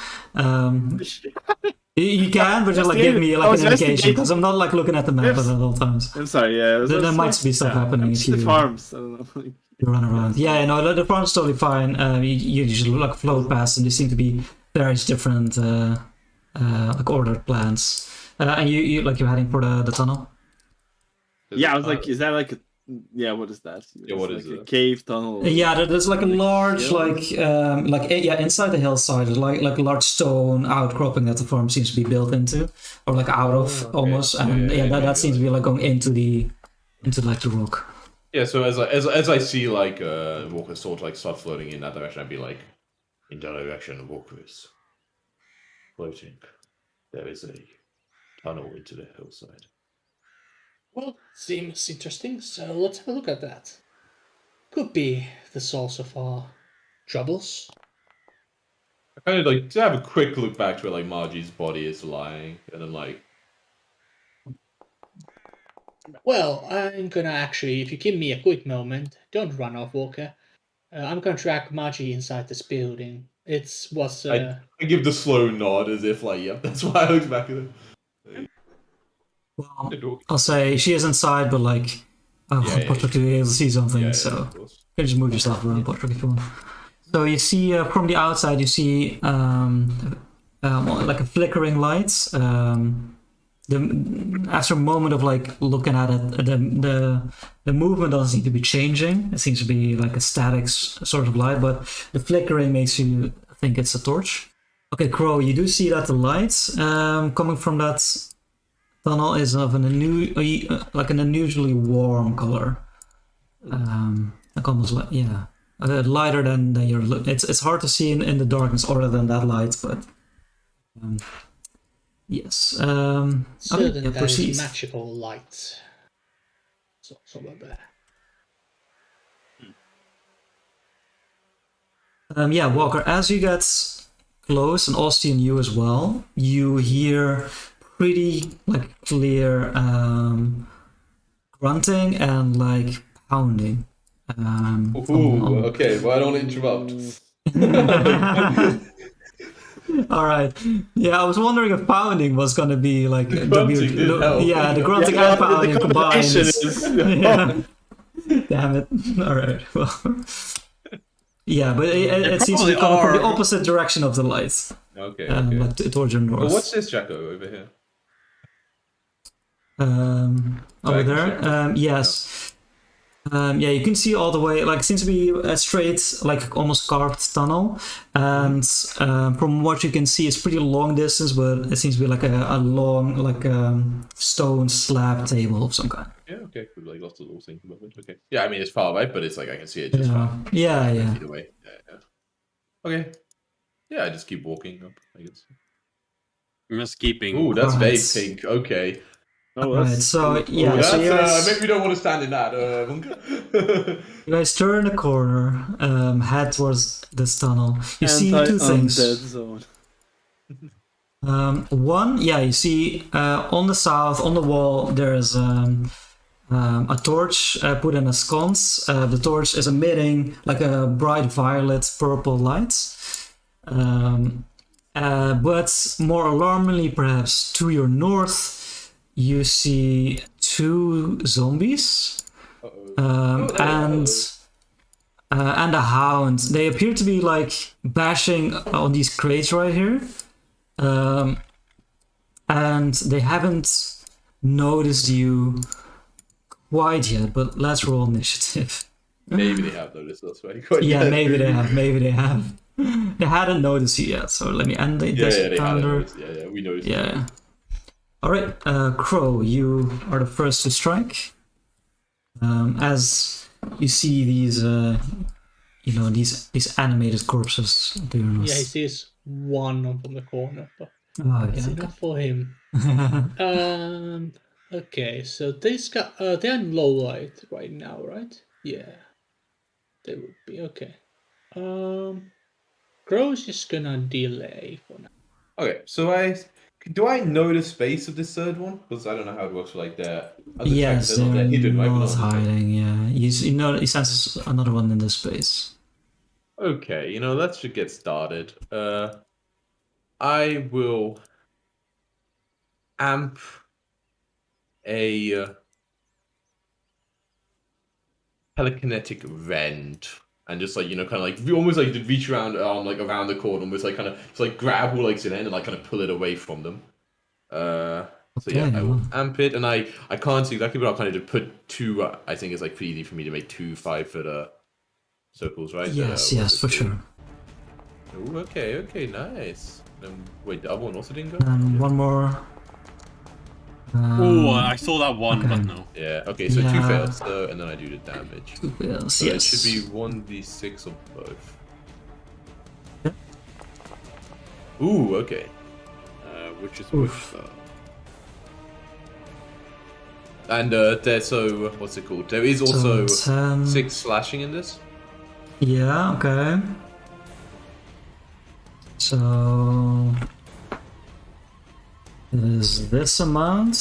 You can, but just give me I was an indication investigating. because I'm not looking at the map Yes. at all times. I'm sorry, yeah. There might be stuff happening I'm if just the you- farms. I don't know. You run around. Yeah, no, the farm's totally fine. You just float past, and there seem to be various different ordered plans. And you're heading for the tunnel. Yeah, I was like, is that like a... Yeah, what is that? Yeah, what It's is like it? a cave tunnel? Yeah, there's a large hill? inside the hillside, there's like a large stone outcropping that the farm seems to be built into, or out of okay. almost, Yeah, and yeah, that seems to be going into the rock. Yeah, so as I see walkers sort of start floating in that direction, I'd be like, in that direction, walkers floating. There is a tunnel into the hillside. Well, seems interesting, so let's have a look at that. Could be the source of our troubles. I kind of to have a quick look back to where Margie's body is lying, and then Well, I'm gonna actually, if you give me a quick moment, don't run off, Walker. I'm gonna track Margie inside this building. I give the slow nod as if yep, that's why I looked back at it. Well, I'll say she is inside, but Patrick to be able to see something, so of course. you can just move yourself around, Patrick, if you want. So you see from the outside, you see like a flickering light. After a moment of looking at it, the movement doesn't seem to be changing. It seems to be like a static sort of light, but the flickering makes you think it's a torch. Okay, Crow, you do see that the light coming from that tunnel is of an unusually warm color. Like almost lighter than your. It's hard to see in the darkness other than that light, but yes. Certain Okay, yeah, there proceed. is magical light. So somewhere there. Yeah, Walker, as you get close, and Austin, you as well, you hear pretty like clear grunting and like pounding. Okay, well, I don't interrupt. All right. Yeah, I was wondering if pounding was gonna be like the grunting did help. yeah, the grunting and pounding combined. Yeah. Damn it. All right. Well. Yeah, but it seems to be coming from the opposite direction of the light. Okay. Like towards your north. Well, what's this, Jacko, over here? Over there? Yes. Yeah, you can see all the way, like, it seems to be a straight, like, almost carved tunnel. And from what you can see, it's pretty long distance, but it seems to be like a long, like, stone slab table of some kind. Yeah, okay. Like lots of little things above it. Okay. Yeah, I mean, it's far away, but it's like I can see it just fine. Yeah. Feet away. Yeah. Okay. Yeah, I just keep walking up, I guess. I'm just keeping. Ooh, that's very pink. Okay. Oh, Right, so yeah, Ooh, so you guys, maybe we don't want to stand in that. you guys turn the corner, head towards this tunnel. You see two things. Zone. One, yeah, you see on the south, on the wall, there's a torch put in a sconce. The torch is emitting like a bright violet purple light. But more alarmingly, perhaps to your north, you see two zombies and a hound. They appear to be like bashing on these crates right here. And they haven't noticed you quite yet, but let's roll initiative. Maybe they have noticed us, right? Yeah, maybe they have. They hadn't noticed you yet, so let me end this they hadn't counter. noticed. Yeah, we noticed. Yeah. Alright, Crow, you are the first to strike. As you see these, these animated corpses. Yeah, he sees one up on the corner, but that's yeah. enough for him. Okay, so they're in low light right now, right? Yeah, they would be okay. Crow's just gonna delay for now. Okay, so do I know the space of this third one? Because I don't know how it works for like the other Yes, tracks. They're hidden, right? not hiding, yeah. He senses another one in this space. Okay, let's just get started. I will amp a telekinetic rend. And just like, kind of like, almost like reach around, like around the cord, almost like kind of, just like grab who likes it in and like kind of pull it away from them. So yeah, I will amp it, and I can't see exactly, but I'll kind of just put two, I think it's like pretty easy for me to make 2 5-foot circles, right? Yes, for sure. Ooh, okay, nice. Wait, the other one also didn't go? And one more. Oh, I saw that one, okay. but no. Yeah, okay, so 2 fails, so, and then I do the damage. 2 fails, so yes. It should be 1d6 of both. Yep. Ooh, okay. Which is Oof. which? And so what's it called? There is also 6 slashing in this. Yeah, okay. So is this amount?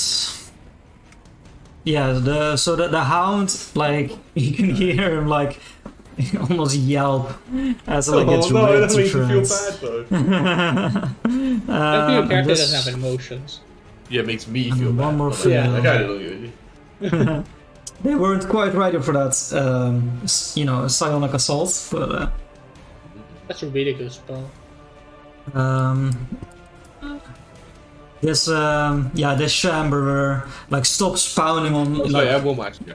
Yeah, the hound, like, you can hear him like almost yelp as like it's ripped to shreds. I think your character doesn't have emotions. Yeah, it makes me feel bad. One more fail. fail. I kind of look at They weren't quite ready for that, psionic assault, but That's a really good spell. this chamberer like stops pounding on. I have one more action.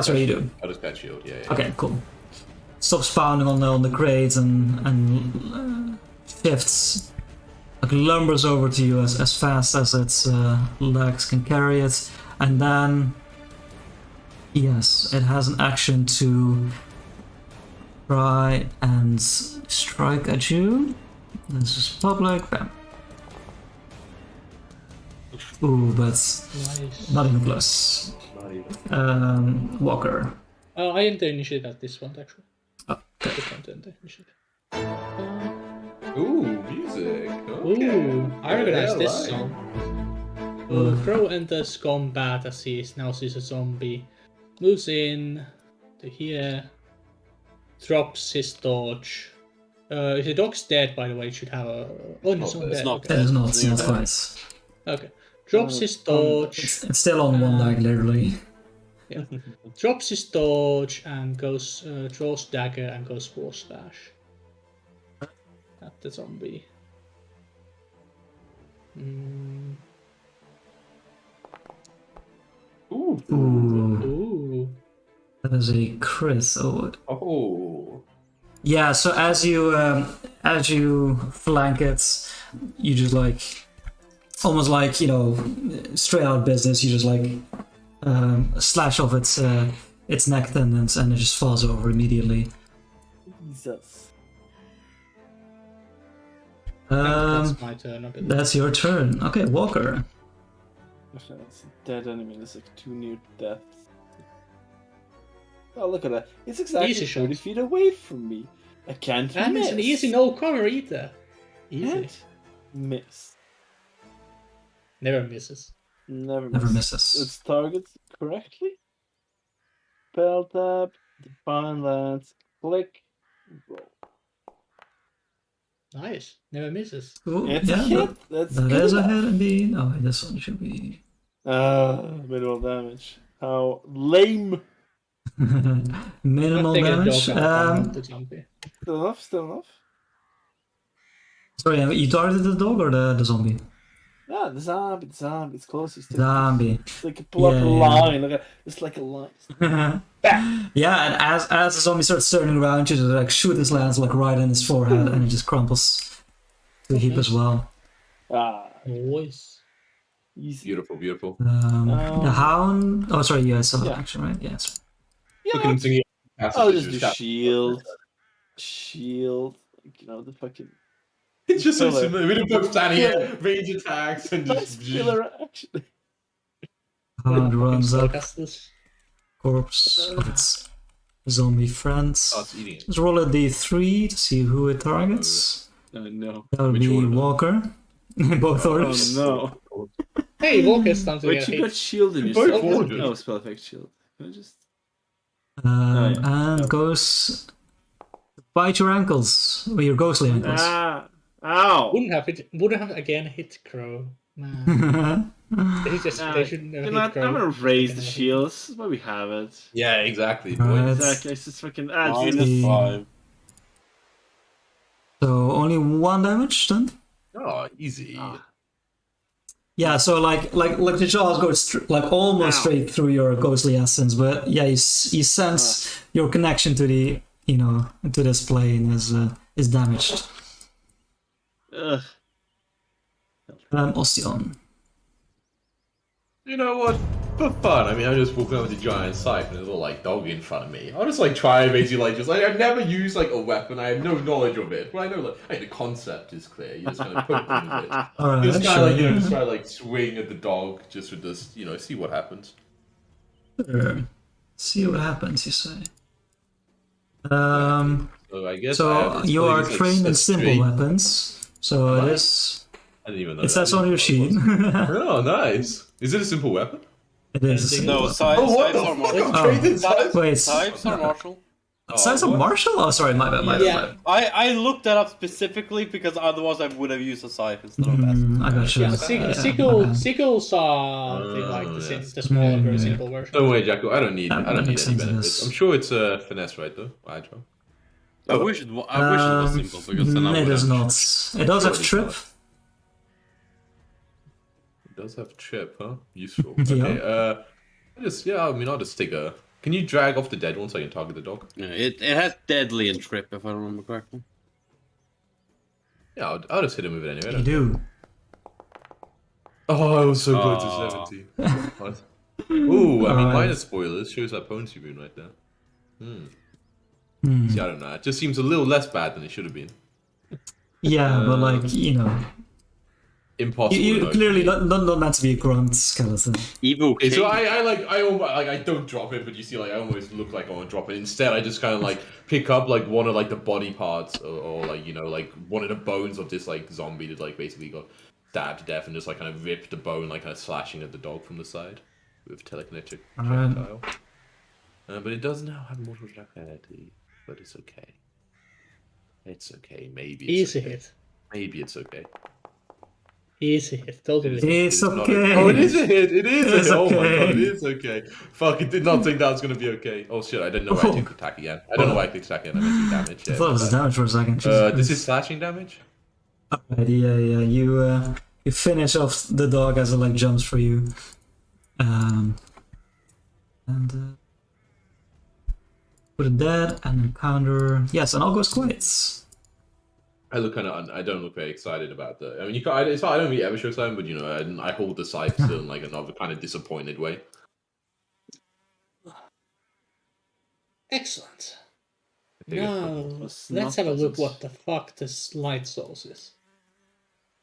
Sorry, you do. I'll just catch shield. Yeah. Okay, cool. Stops pounding on the crates and shifts, like lumbers over to you as fast as its legs can carry it, and then yes, it has an action to try and strike at you. This is public. Bam. Ooh, but Nice. not even close. Not even. Walker. I am the initiative at this one, actually. Oh, okay. This one, the initiative. Ooh, music. Okay. Ooh, I recognize this like. song. The crow enters combat as he now sees a zombie. Moves in to here. Drops his dodge. If the dog's dead, by the way, it should have a. Oh, no, it's not it's dead. not Okay. It is not quite. Okay. Drops his dodge. It's still on one leg, literally. Yeah. Drops his dodge and goes. Draws dagger and goes for slash. At the zombie. Ooh. Ooh, Ooh. that is a crit. Oh, Oh. yeah. So as you flank it, you just like almost like straight out business. You just like slash off its neck tendons, and it just falls over immediately. Jesus. That's my turn. I believe. That's your turn. Okay, Walker. It's a dead enemy. There's like 2 near deaths. Oh, look at that. It's exactly Easy 30 shot. feet away from me. I can't And miss. it's an easy no cover either. Easy. Can't miss. Never misses. Never Never miss. misses. It's targets correctly. Spell tab. Define lands. Click. Roll. Nice. Never misses. Ooh, It's yeah, a hit. That's that good is a enough. hit indeed. Oh, this one should be Minimal damage. How lame. minimal Take a damage. dog out on the zombie. Still enough. Still enough. Sorry, you targeted the dog or the zombie? Ah, the zombie. The zombie. It's closest to. Zombie. It's like a block Yeah, yeah. line. Look at. It's like a line. Yeah, and as the zombie starts turning around, you just like shoot his lance like right in his forehead, and it just crumples to a heap as well. Ah, Nice. easy. Beautiful, beautiful. The hound. Oh, sorry, you guys saw Yeah. that action, right? Yes. Look at him thinking. I'll just do shield. Shield. The fucking. It's just so Killer. similar. We didn't both standing Killer. here, range attacks, and Nice just. killer action. Hound runs up, Spellcasters. corpse of its zombie friends. Oh, it's eating it. Let's roll a d3 to see who it targets. No. That would Which be order? Walker. Both orders. Oh no. Hey, Walker's time to Wait, get you hit. got shield in Both yourself. orders. Oh, spell effect shield. Can I just. And Yeah. goes bite your ankles, or your ghostly ankles. Ow! Wouldn't have again hit Crow. Nah. They shouldn't have I'm hit Crow. gonna raise the shield. This is why we have it. Yeah, exactly. Right. Boys. Exactly. It's just fucking add -5. So only 1 damage then? Oh, easy. Yeah, so like the jaws go almost Ow. straight through your ghostly essence, but yeah, you sense your connection to the to this plane is damaged. Ugh. Ostion. You know what? For fun, I mean, I'm just walking over the giant scythe and there's a little like dog in front of me. I'll just like try and basically like I've never used like a weapon. I have no knowledge of it, but I know the concept is clear. You just kind of poke them with it. Alright, Just kind of sure. just try to like swing at the dog just with this, see what happens. Sure. See what happens, you say. Um, So I guess I so have this you thing, are it's, like, trained in a simple straight- weapons, so Am it I? is. I didn't even know. It says on your sheet. Oh, nice. Is it a simple weapon? It is a simple No, weapon. scythes Oh, what the are fuck? martial. I'm trained in scythe? Wait, Scythes are martial. Scythes of what? martial? Oh, sorry, my bad, my bad. Yeah. I looked that up specifically because otherwise I would have used a scythe instead of a basket. I got you. Yeah, my bad. sickles are like yes. the smaller, very Mm. simple version. Don't worry, Jacko. I don't need. That I don't need makes any sense, it benefits. is. I'm sure it's a finesse, right? Though. I try. I wish it was simple because then I It would is have. not. It does have It's trip. not. It does have trip, huh? Useful. Yeah. Okay. I'll just take a. Can you drag off the dead one so I can target the dog? Yeah, it has deadly and trip if I remember correctly. Yeah, I'll just hit him with it anyway. You do. Oh, I was so close Aw. to 70. What? Ooh, I mean, Alright. minus spoilers shows that potency rune right there. See, I don't know. It just seems a little less bad than it should have been. Yeah, but like, you know, Impossible. you no, clearly for me. not meant to be a grunt skeleton. Evil Okay, king. so I almost, like I don't drop it, but you see, like I almost look like I want to drop it. Instead, I just kind of like pick up like one of like the body parts, or like like one of the bones of this like zombie that like basically got stabbed to death, and just like kind of rip the bone, like kind of slashing at the dog from the side with telekinetic projectile. But it does now have mortal durability, but it's okay. It's okay. Maybe it's Easy okay. hit. Maybe it's okay. Easy hit. Totally. It's not okay. Oh, it is a hit. It is It's a hit. Oh my okay. god, it is okay. Fuck, I did not think that was gonna be okay. Oh shit, I didn't know why I clicked attack again. I don't know why I clicked attack again. I missed the damage. I Yeah, thought it was damage for a second. this Jesus is slashing damage? Christ. Alright, yeah. You finish off the dog as it like jumps for you. Put it dead and encounter. Yes, and all goes quiet. I look kind of. I don't look very excited about that. I mean, you can't. It's not. I don't really ever show excitement, but you know, I hold the scythe still in like another kind of disappointed way. Excellent. I think Now, was let's not have a look pleasant. what the fuck this light source is.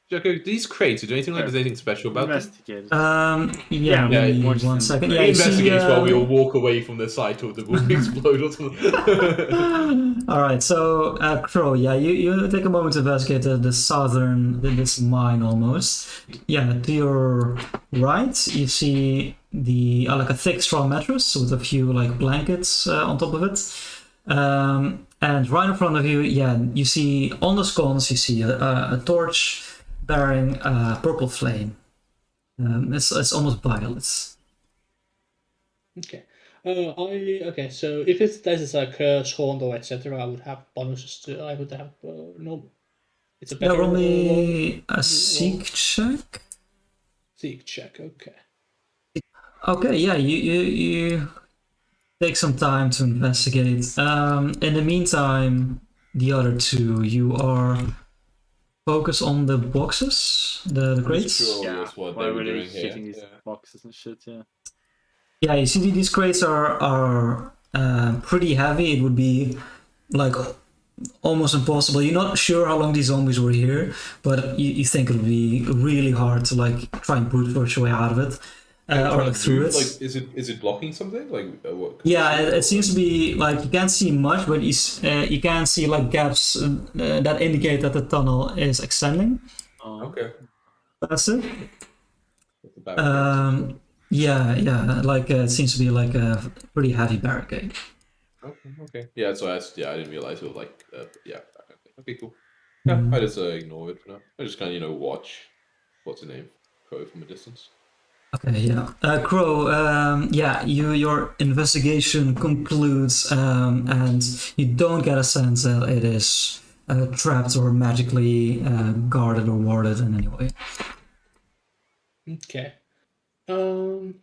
Jocko, these crates. Is there anything like? There's anything special about them? Investigate. Yeah, Yeah, give me watch 1 them. second. Yeah, you Investigate see, while we all walk away from the site or the will explode or something. Alright, so Crow, yeah, you take a moment to investigate the southern, this mine almost. Yeah, to your right, you see the like a thick straw mattress with a few like blankets on top of it. And right in front of you, yeah, you see on the scones, you see a torch bearing purple flame. It's almost violet. Okay. Okay. So if this is a curse, horn, or etc., I would have bonuses to. I would have no. It's a Yeah, better roll me roll. a seek check. Seek check. Okay. Okay, yeah, you take some time to investigate. In the meantime, the other two, you are focused on the boxes, the crates. Sure, Yeah, that's what why they were were they doing here. hitting these Yeah. boxes and shit? Yeah. Yeah, you see these crates are pretty heavy. It would be like almost impossible. You're not sure how long these zombies were here, but you think it would be really hard to like try and brute force your way out of it. Or like through it. Like, is it blocking something? Like what? Yeah, it seems to be like you can't see much, but you can see like gaps that indicate that the tunnel is extending. Okay. That's it. That's about Yeah, like it seems to be like a pretty heavy barricade. Okay. Yeah, so I didn't realize it was like yeah. Okay, cool. Yeah, I just ignore it for now. I just kind of watch. What's the name? Crow from a distance. Okay, yeah. Crow, yeah, your investigation concludes, and you don't get a sense that it is trapped or magically guarded or warded in any way. Okay. Can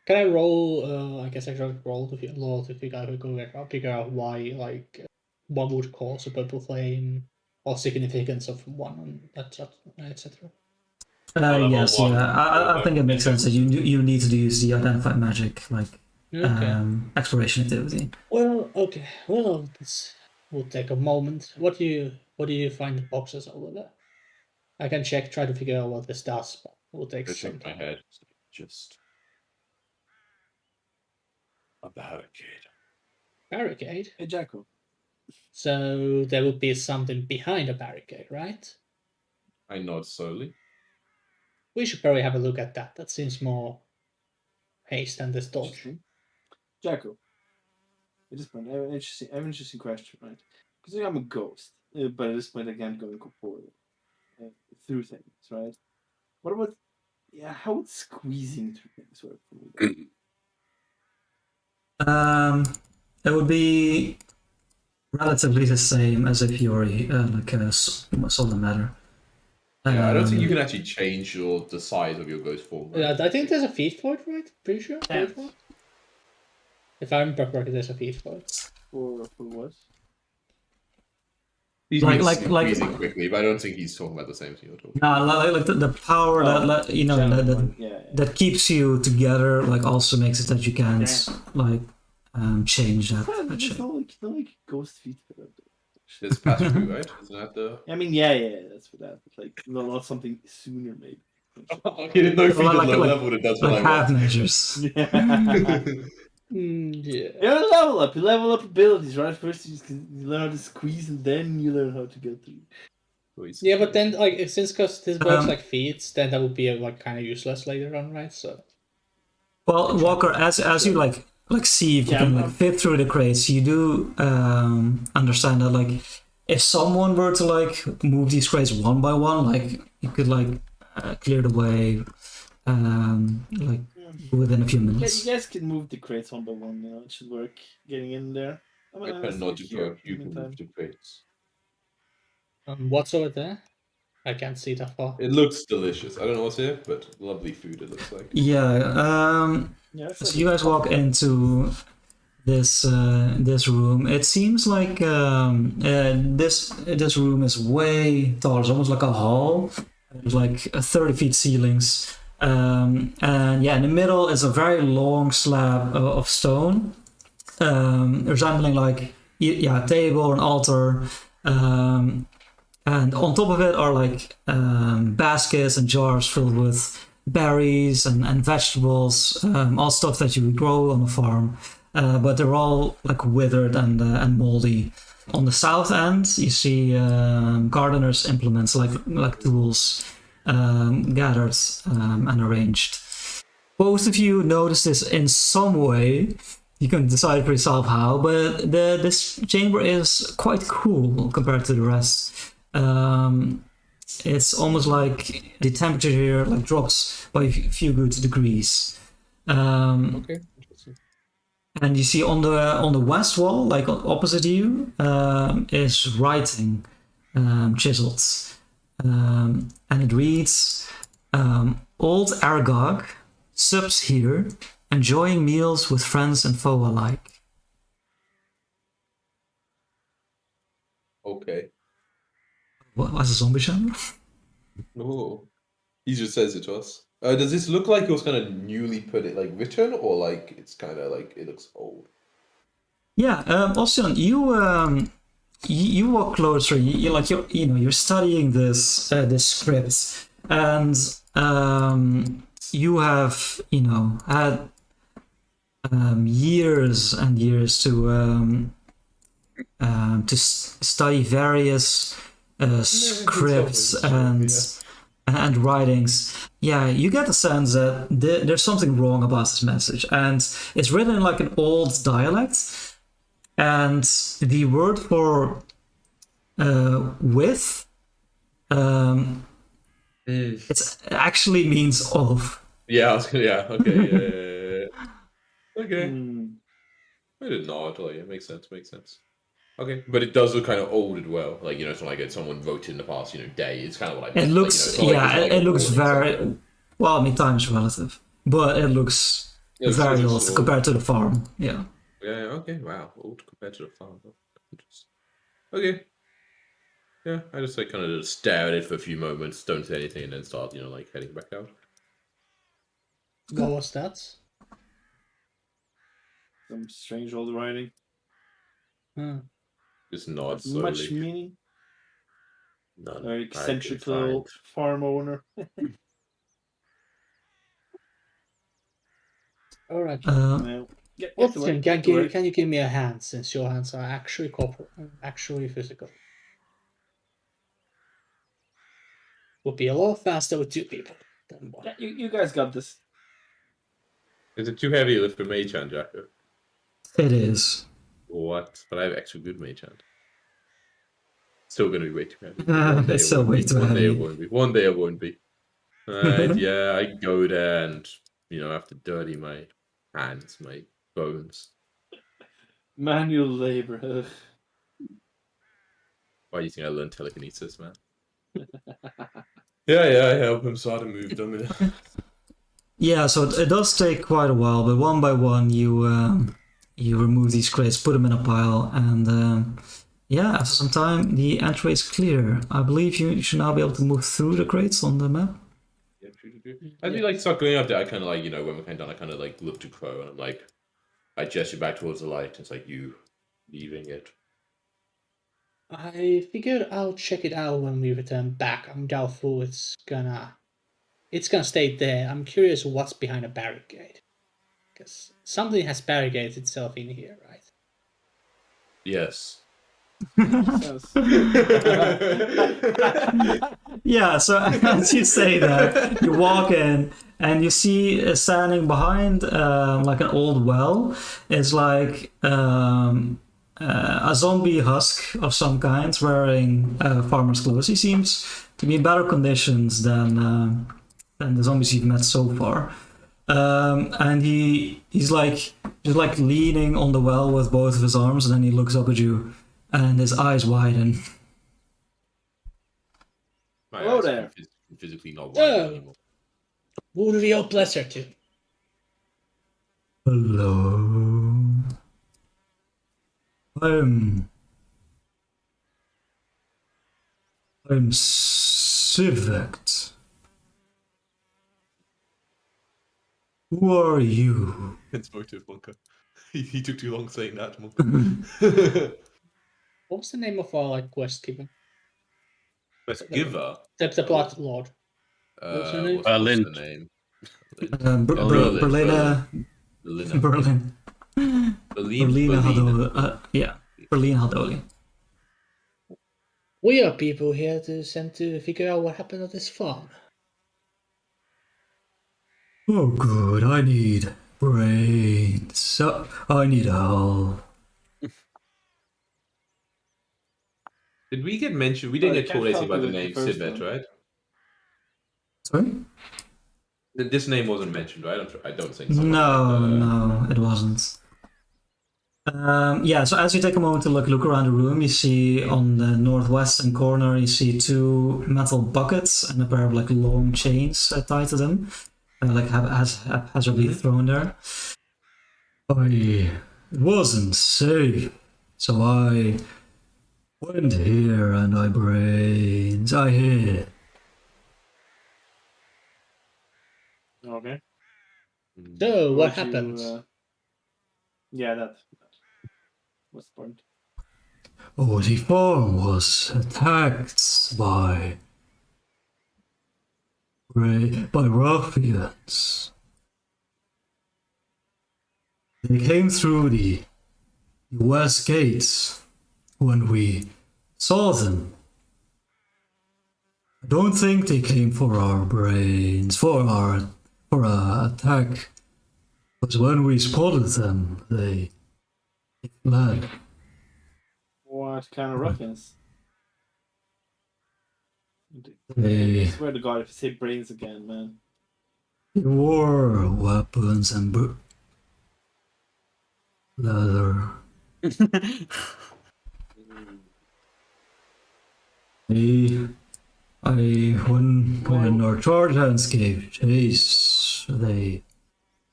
I roll? I guess I should roll to figure out why, like, what would cause a purple flame or significance of one, etc. Yes, one, yeah. I think it makes sense that you need to use the identify magic like Okay. exploration activity. Well, okay. Well, this will take a moment. What do you find the boxes over there? I can try to figure out what this does, but it will take I some shake my time. head. Just a barricade. Barricade. Hey, Jacko. So there would be something behind a barricade, right? I nod slowly. We should probably have a look at that. That seems more haste than this torch. Interesting. Jacko. At this point, I have an interesting question, right? Because I'm a ghost, but at this point, again, going corporeal through things, right? What about, how would squeezing through things work for me? It would be relatively the same as if you were like a solid matter. Yeah, I don't think you can actually change the size of your ghost form. Right? Yeah, I think there's a feat for it, right? Pretty sure. Yeah. Feat for it? If I remember correctly, there's a feat for it. For what? He's Like- squeezing quickly, but I don't think he's talking about the same thing you're talking. No, like the power that you know General that one, yeah. that keeps you together. Like also makes it that you can't like change that. There's no like ghost feet for that. It's pass through, right? Isn't that the? I mean, yeah, that's for that. But like, no, not something sooner, maybe. Okay, no feet Like- at low like- level. That does what Like I half want. measures. Yeah. Yeah. You level up. You level up abilities, right? First, you learn how to squeeze, and then you learn how to go through. Yeah, but then like since because this works Um, like feats, then that would be like kind of useless later on, right? So Well, Walker, as you like see if you can like fit through the crates, you do understand that like if someone were to like move these crates one by one, like you could like clear the way like within a few Yeah, minutes. you guys can move the crates one by one. It should work. Getting in there. I can not to work. You can move the crates. what's over there? I can't see that far. It looks delicious. I don't know what's here, but lovely food. It looks like. Yeah. So you guys walk into this room. It seems like this room is way taller. It's almost like a hall. There's like 30 feet ceilings. And yeah, in the middle is a very long slab of stone, resembling like a table or an altar. And on top of it are like baskets and jars filled with berries and vegetables, all stuff that you would grow on a farm. But they're all like withered and moldy. On the south end, you see gardeners' implements like tools gathered and arranged. Both of you notice this in some way. You can decide for yourself how, but this chamber is quite cool compared to the rest. It's almost like the temperature here like drops by a few good degrees. Okay, interesting. And you see on the west wall, like opposite you, is writing chiseled, and it reads, "Old Aragog subs here, enjoying meals with friends and foe alike." Okay. What was a zombie genre? Oh, he just says it to us. Does this look like it was kind of newly put it like written, or like it's kind of like it looks old? Yeah, Ocean, you walk closer. You're studying this script, and you have had years and years to study various scripts and writings. Yeah, you get the sense that there's something wrong about this message, and it's written in like an old dialect, and the word for with it actually means of. Yeah, yeah, okay, yeah. Okay. I didn't know at all. Yeah, makes sense. Okay, but it does look kind of old as well. Like it's not like someone wrote it in the past, day. It's kind of what I meant. It looks, it looks very well. I mean, time is relative, but it looks very old compared to the farm. Yeah. Yeah. Okay. Wow. Old compared to the farm. Okay. Yeah. I just kind of just stare at it for a few moments, don't say anything, and then start heading back out. What was that? Some strange old writing. Just nod Not slowly. much meaning. None. Very eccentric little farm owner. All right. Austin, can you give me a hand since your hands are actually physical? Would be a lot faster with two people than one. Yeah, you guys got this. Is it too heavy a lift for mage hand, Jacko? It is. What? But I have extra good mage hand. Still gonna be way too heavy. It's still way too heavy. One day it won't be. Alright, yeah, I go there and have to dirty my hands, my bones. Manual labor. Ugh. Why do you think I learned telekinesis, man? Yeah, I help him start to move them. Yeah, so it does take quite a while, but one by one you remove these crates, put them in a pile, and after some time the entryway is clear. I believe you should now be able to move through the crates on the map. Yeah, true. As we start going up there, I kind of when we're kind of done, I kind of look to Crow and I'm like, I gesture back towards the light. It's like you leaving it. I figured I'll check it out when we return back. I'm doubtful it's gonna stay there. I'm curious what's behind a barricade. Because something has barricaded itself in here, right? Yes. Yeah, so as you say that, you walk in and you see standing behind like an old well is like a zombie husk of some kind wearing farmer's clothes. He seems to be in better conditions than the zombies you've met so far. And he's like just like leaning on the well with both of his arms, and then he looks up at you and his eyes widen. My Hello eyes there. Physically not wide anymore. Would be a pleasure to. Hello. I'm Civet. Who are you? It's motive, Monka. He took too long saying that, What was the name of our quest giver? Quest giver. The Blood Lord. What's her name? What's the name? Berlin. Berlina Hadoli. Yeah, Berlin Hadoli. We are people here sent to figure out what happened at this farm. Oh, good. I need brains. I need help. Did we get mentioned? We didn't get told anything about the name Sidvet, right? Sorry? This name wasn't mentioned, right? I don't think so. No, it wasn't. Yeah, so as you take a moment to look around the room, you see on the northwestern corner, you see two metal buckets and a pair of like long chains tied to them, like haphazardly thrown there. It wasn't safe, so I went here and I brains. I hid. Okay. So, what happened? Yeah, that. What's the point? Oh, the farm was attacked by ruffians. They came through the west gates when we saw them. I don't think they came for our brains, for our attack. But when we spotted them, they fled. What kind of ruffians? They I swear to God, if you say brains again, man. wore weapons and leather. When our charge hands gave chase, they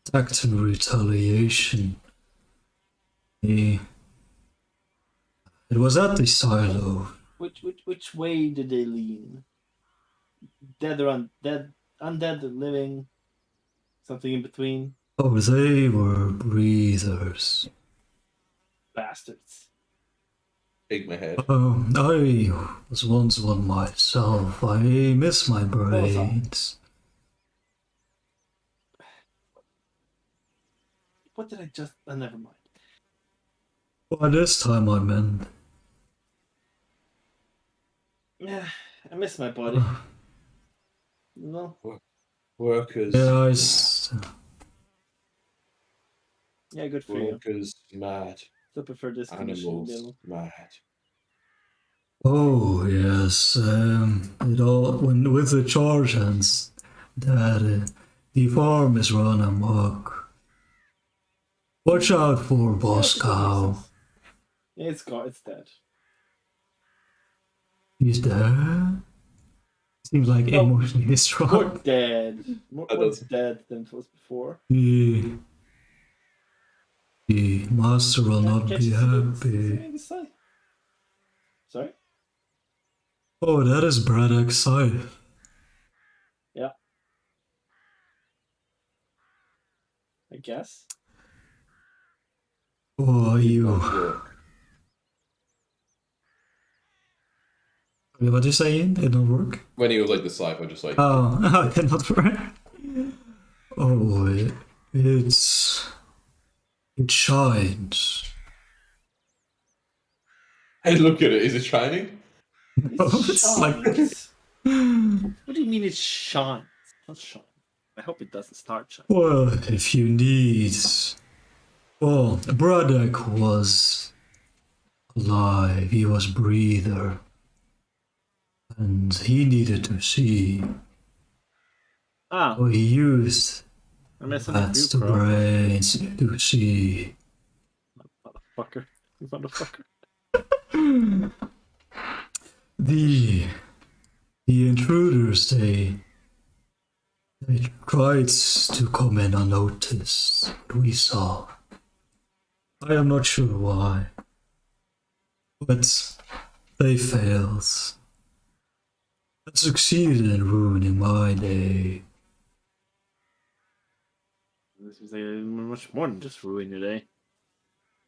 attacked in retaliation. It was at the silo. Which way did they lean? Dead or undead? Undead or living? Something in between? Oh, they were breathers. Bastards. Shake my head. Oh, I was once one myself. I miss my brains. What did I just... never mind. By this time I meant... Yeah, I miss my body. No. Workers. Yeah, Yeah, good for you. Workers mad. Still prefer this Animals condition. mad. Oh yes, it all with the charge hands that the farm is run amok. Watch out for Boss Cow. Yeah, it's dead. He's dead. Seems like No, emotionally More distraught. dead. More dead than it was before. The master will not be happy. Sorry? Oh, that is Braddock's side. Yeah. I guess. you. What you saying? It don't work? When he was like the cipher, just like Oh, it did not work. Oh, it shines. Hey, look at it. Is it shining? It's like What do you mean it shines? Not shine. I hope it doesn't start shining. well, if you need. Well, Braddock was alive. He was breather, and he needed to see. Ah, So he used I'm messing that's with the you, bro. brains to see. Motherfucker. You motherfucker. The intruders, they tried to come in unnoticed, but we saw. I am not sure why, but they failed. They succeeded in ruining my day. This is much more than just ruin your day.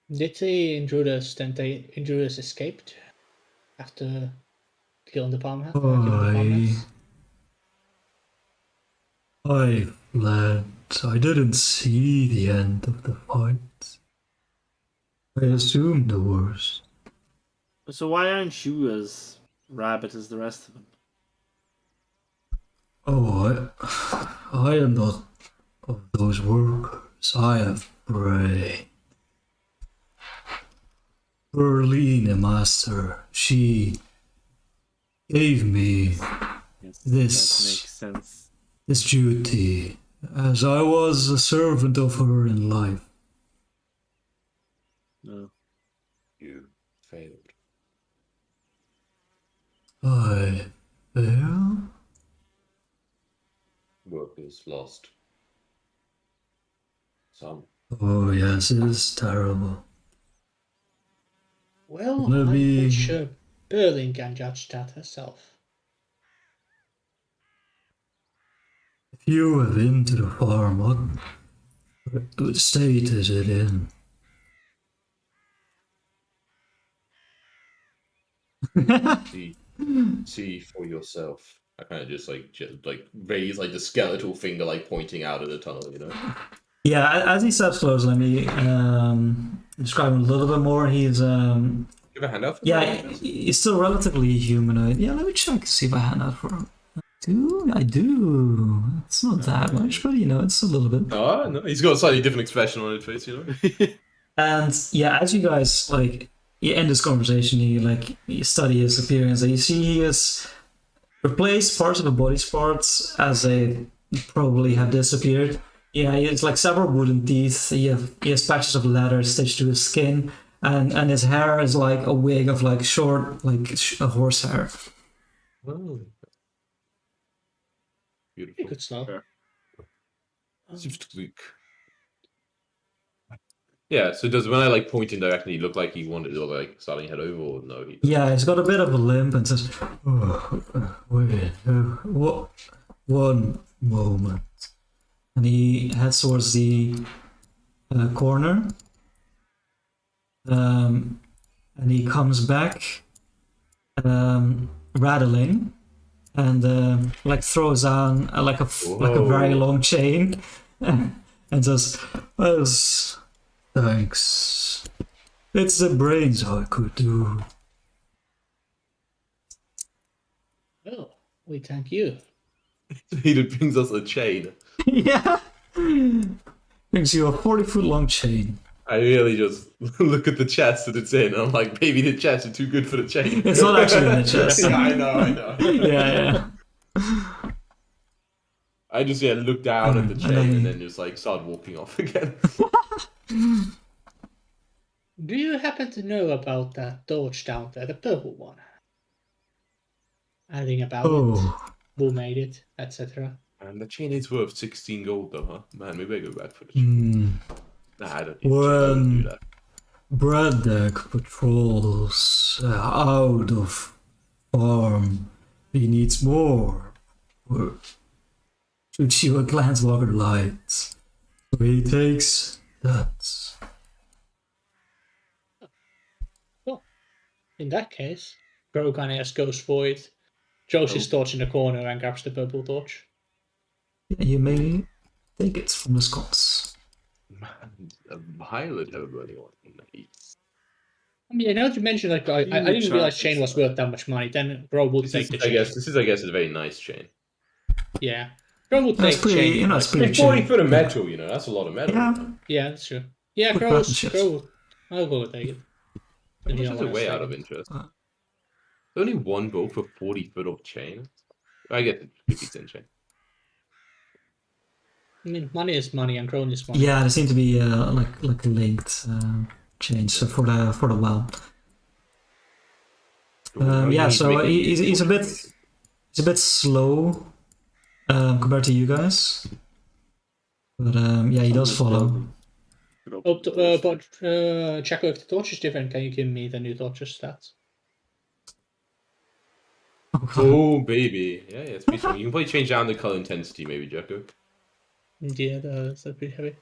Did the intruders escaped after killing the farmhouse? I fled. I didn't see the end of the fight. I assumed the worst. So why aren't you as rabid as the rest of them? Oh, I am not of those workers. I have brain. Berlina Master, she gave me Yes, This- that makes sense. this duty, as I was a servant of her in life. No. you failed. I fail? Workers lost. Some. Oh yes, it is terrible. Well, Maybe- I'm not sure Berlin can judge that herself. If you have been to the farm, what state is it in? See for yourself. I kind of just raise like the skeletal finger, like pointing out of the tunnel, you know. Yeah, as he steps closer, let me describe him a little bit more. He's Give a hand out. he's still relatively humanoid. Yeah, let me check, see if I hand out for him. I do. It's not that much, but you know, it's a little bit. Oh no, he's got a slightly different expression on his face, you know. And yeah, as you guys you end this conversation, you study his appearance, and you see he has replaced parts of the body parts as they probably have disappeared. Yeah, he has like several wooden teeth. He has patches of leather stitched to his skin, and his hair is like a wig of like short, like a horse hair. Oh. Beautiful. Good stuff. Sure. Yeah, so does when I like point in directly, look like he wanted to like starting head over, or no? He doesn't? Yeah, he's got a bit of a limp and says, wait, what? One moment. And he heads towards the corner. And he comes back, rattling, and like throws on like a very long chain, and says, well, thanks. It's the brains I could do. Well, we thank you. He brings us a chain. Yeah. Brings you a 40-foot long chain. I really just look at the chest that it's in. And I'm like, maybe the chest is too good for the chain. It's not actually in the chest. Yeah, I know. Yeah. I just look down at the And chain then- and then just like start walking off again. Do you happen to know about that torch down there, the purple one? Anything about it? Oh, Who made it, etc. And the chain is worth 16 gold though, huh? Man, maybe I go back for the chain. Nah, I don't need Well, to. I don't do that. Braddock patrols out of farm. He needs more. Or shoot you a glancewalker light. So he takes that. In that case, Grow kind of just goes for it, throws his torch in the corner, and grabs the purple torch. Yeah, you may take it from the Scots. A violet over anyone. Nice. I mean, now that you mentioned, like, I didn't realize chain was worth that much money. Then Grow would take the chain. This is, I guess, a very nice chain. Yeah, Grow would That's take the pretty, chain. you know, like, it's pretty It's 40 cheap. foot of metal, you know, that's a lot of metal. Yeah. yeah, that's true. Yeah, Good Grow. partnerships. I'll go and take it. How If you much don't is it wanna way take out of it. interest? Uh. Only one bolt for 40 foot of chain. I get it, 50 chain. I mean, money is money, and Grown is money. Yeah, they seem to be like linked change for the well. Yeah, so he's a bit slow compared to you guys, but yeah, he does follow. But Jacko, if the torch is different, can you give me the new torch's stats? Oh baby, yeah, it's pretty strong. You can probably change down the color intensity, maybe, Jacko. Yeah, that's pretty heavy.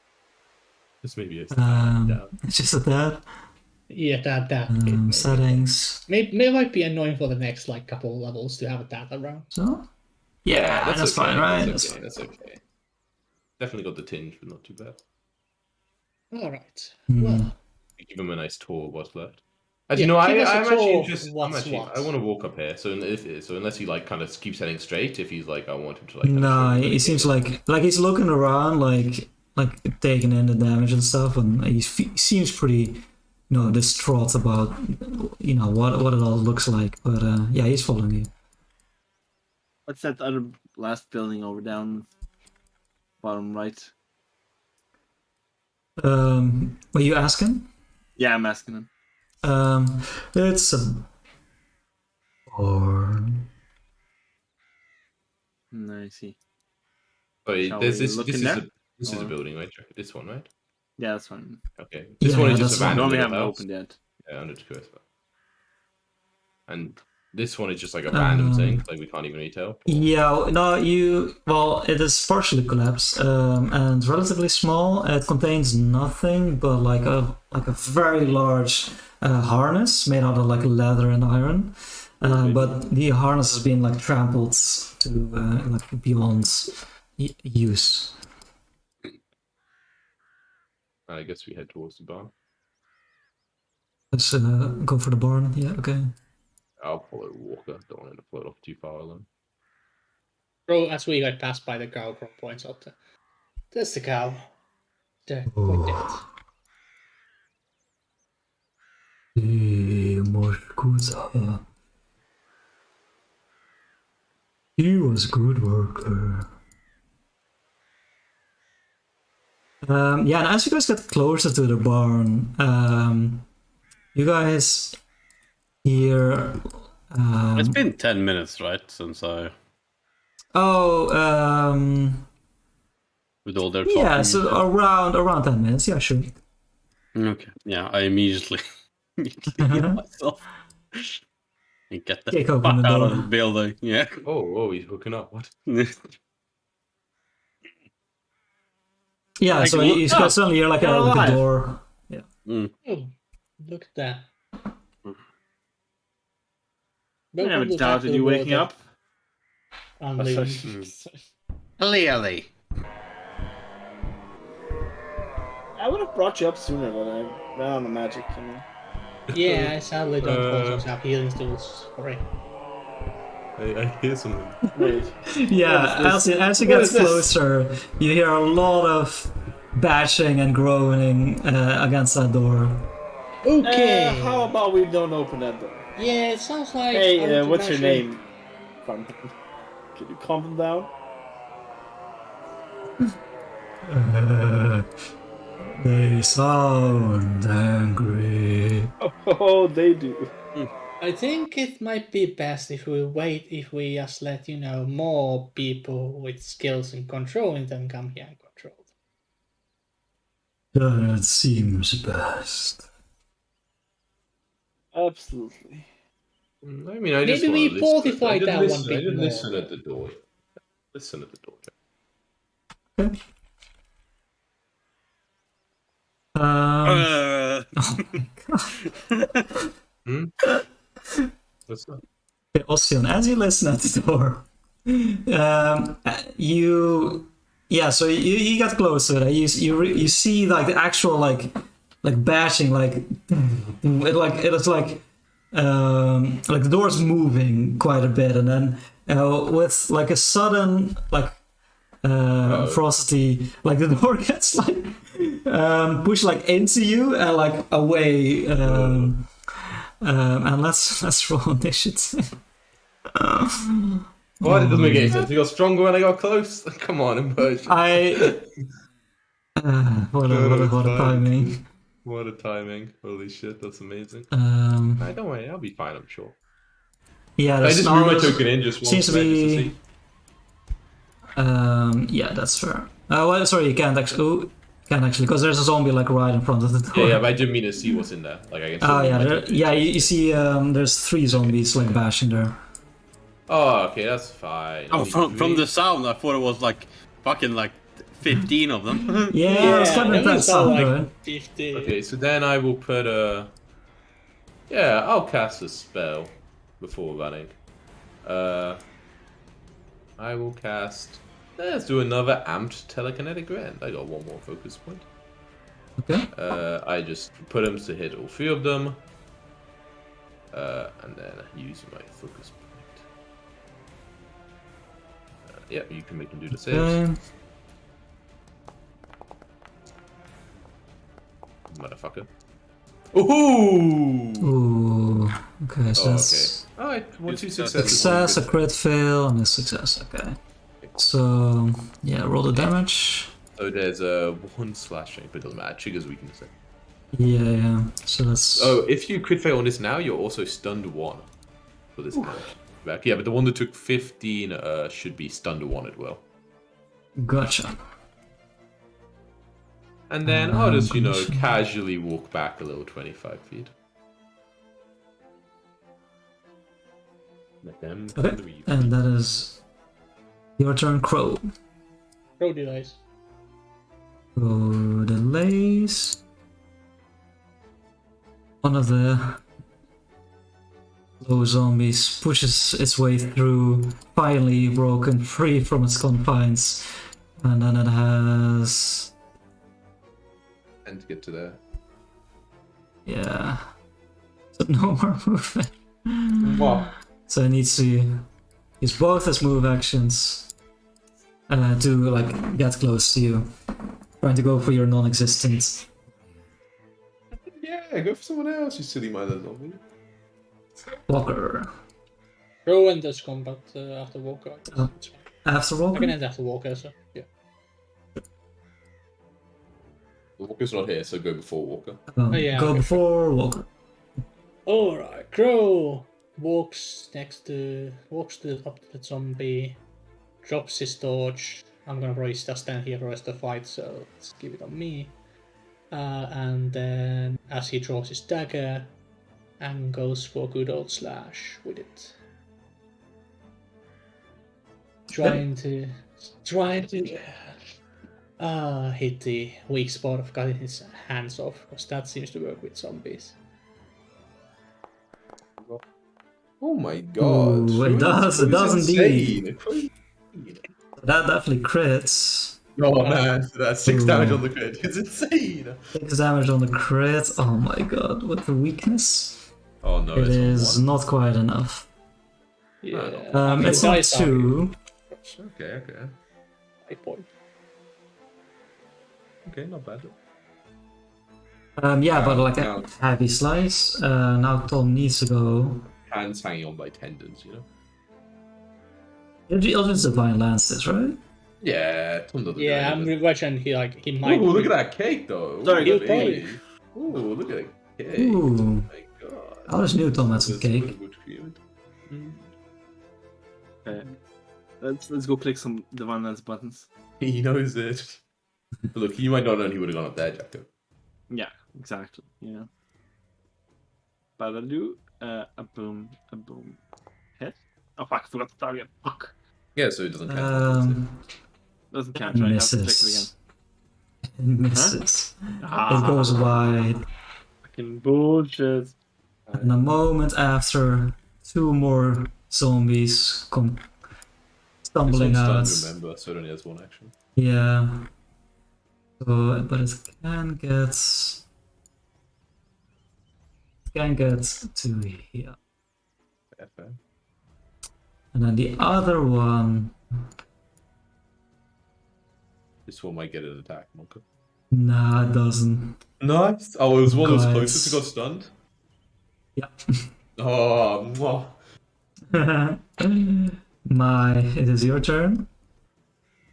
This maybe is It's just a that. Yeah, that. Settings. Maybe it might be annoying for the next like couple levels to have that around. So yeah, that's okay. fine, right? That's okay. Definitely got the tinge, but not too bad. All right. Hmm. Well, Give him a nice tour of what's left. As Yeah, you know, give us a I'm actually tour of interested. what's what. I want to walk up here. So unless he like kind of keeps heading straight, if he's like, I want him to like. No, he seems like he's looking around, like taking in the damage and stuff, and he seems pretty, distraught about, what it all looks like. But yeah, he's following you. What's that other last building over down bottom right? Were you asking? Yeah, I'm asking him. It's a barn. I see. Sorry, Shall this we is look this in is there? a this is a Or- building, right? This one, right? Yeah, that's fine. Okay. This Yeah, one is yeah, just a that's random No, we little haven't house. opened yet. Yeah, under the curse. And this one is just like a random thing, like we can't even really tell. Yeah, no, it is partially collapsed and relatively small. It contains nothing but like a very large harness made out of like leather and iron. But the harness has been like trampled to like beyond use. I guess we head towards the barn. Let's go for the barn. Yeah, okay. I'll follow Walker. Don't want him to float off too far alone. Bro, as we like pass by the cow, Bro points out. There's the cow. They're quite dead. He was a good worker. Yeah, and as you guys get closer to the barn, you guys hear. It's been 10 minutes, right? Since I. With all their talking. Yeah, so around 10 minutes. Yeah, sure. Okay. Yeah, I immediately heal myself. And get the Kick fuck open the out door. of the building. Yeah. Oh, he's hooking up. What? Yeah, Like, so you guys suddenly hear like a door. Yeah. Mm. Oh, look at that. I never doubted you waking up. Unbelievable. Clearly. I would have brought you up sooner, but I ran on the magic. Yeah, I sadly don't also have healing tools. Sorry. I hear something. Wait. Yeah, as you get closer, you hear a lot of bashing and groaning against that door. Okay. How about we don't open that door? Yeah, it sounds like. Hey, what's your name? Can you calm them down? They sound angry. Oh, they do. I think it might be best if we wait, if we just let, more people with skills in controlling them come here and control them. That seems best. Absolutely. I mean, I just Maybe we wanna listen. fortify I didn't that listen- one I bit didn't more. listen at the door. Listen at the door. Okay. Uh, Hmm? What's up? Okay, Ossian, as you listen at the door, so you get close to it. You see like the actual like bashing, like it is like the door's moving quite a bit, and then with like a sudden like ferocity, like the door gets like pushed like into you and like away. And let's roll initiative. What? It doesn't make any sense. You got stronger when I got close. Come on, immersion. What a timing. What a timing. Holy shit, that's amazing. I don't worry, I'll be fine, I'm sure. Yeah, I just move my token in just once. Seems to be. See. Yeah, that's fair. Well, sorry, you can't actually, because there's a zombie like right in front of the door. Yeah, but I didn't mean to see what's in there. Like I can. You see, there's 3 zombies like bashing there. Oh, okay, that's fine. Oh, from the sound, I thought it was like fucking like 15 of them. Yeah, it's kind of that sound, like right? 50. Okay, so then I will put a. Yeah, I'll cast a spell before running. I will cast. Let's do another amped telekinetic rend. I got 1 more focus point. Okay. I just put them to hit all 3 of them. And then use my focus point. Yep, you can make them do the saves. Motherfucker. Ooh! Ooh. Okay, so that's okay. Alright, 1, 2 successes. success, a crit fail, and a success. Okay. So yeah, roll the damage. So there's a 1 slashing, but it doesn't matter. Triggers weakness. Yeah. So that's. Oh, if you crit fail on this now, you're also stunned 1 for this hand. Back. Yeah, but the one that took 15 should be stunned 1 as well. Gotcha. And then I'll just, casually walk back a little 25 feet. Let them Okay. And that is your turn, Crow. Crow delays. Crow delays. One of the low zombies pushes its way through, finally broken free from its confines, and then it has. And to get to there. Yeah. So no more movement. Wow. So it needs to use both its move actions to like get close to you. Trying to go for your non-existent. Yeah, go for someone else, you silly minded zombie. Walker. Crow and does combat after Walker. It's fine. After Walker? I can end after Walker, so yeah. Walker's not here, so go before Walker. Yeah, go okay. before Walker. Alright, Crow walks up to the zombie, drops his torch. I'm gonna probably just stand here for the rest of the fight, so let's give it on me. And then as he draws his dagger and goes for a good old slash with it. Trying to hit the weak spot of cutting his hands off, because that seems to work with zombies. Oh my god. Ooh, it does indeed. Insane. That definitely crits. Oh man, that's 6 damage on the crit. It's insane. 6 damage on the crit. Oh my god, with the weakness. Oh no, It it's is not quite enough. Yeah. It's not 2. Okay. 8 point. Okay, not bad. Yeah, but like a heavy slice. Now Tom needs to go. Hands hanging on by tendons, you know? Eldritch Divine lands this, right? Yeah, Tom doesn't Yeah, I'm watching. He might. Ooh, look at that cake though. Sorry, Look good at point. that. Ooh, look at that cake. Ooh. Oh my god. I always knew Tom had some cake. Okay. Let's go click some Divine Lance buttons. He knows it. But look, you might not know he would have gone up there, Jacko. Yeah, exactly. Yeah. Badaloo, a boom, hit. Oh fuck, I forgot the target. Fuck. Yeah, so it doesn't count. Doesn't count, right? I have to check it again. Misses. It misses. Ah. It goes wide. Fucking bullshit. And a moment after, 2 more zombies come stumbling This out. one's stunned, remember, so it only has 1 action. Yeah. So, but it can get to here. Fair. And then the other one, This one might get an attack, Monka. nah, it doesn't. Nice. Oh, it was one that was Guys. closest to got stunned. Yeah. Oh, mwah. It is your turn.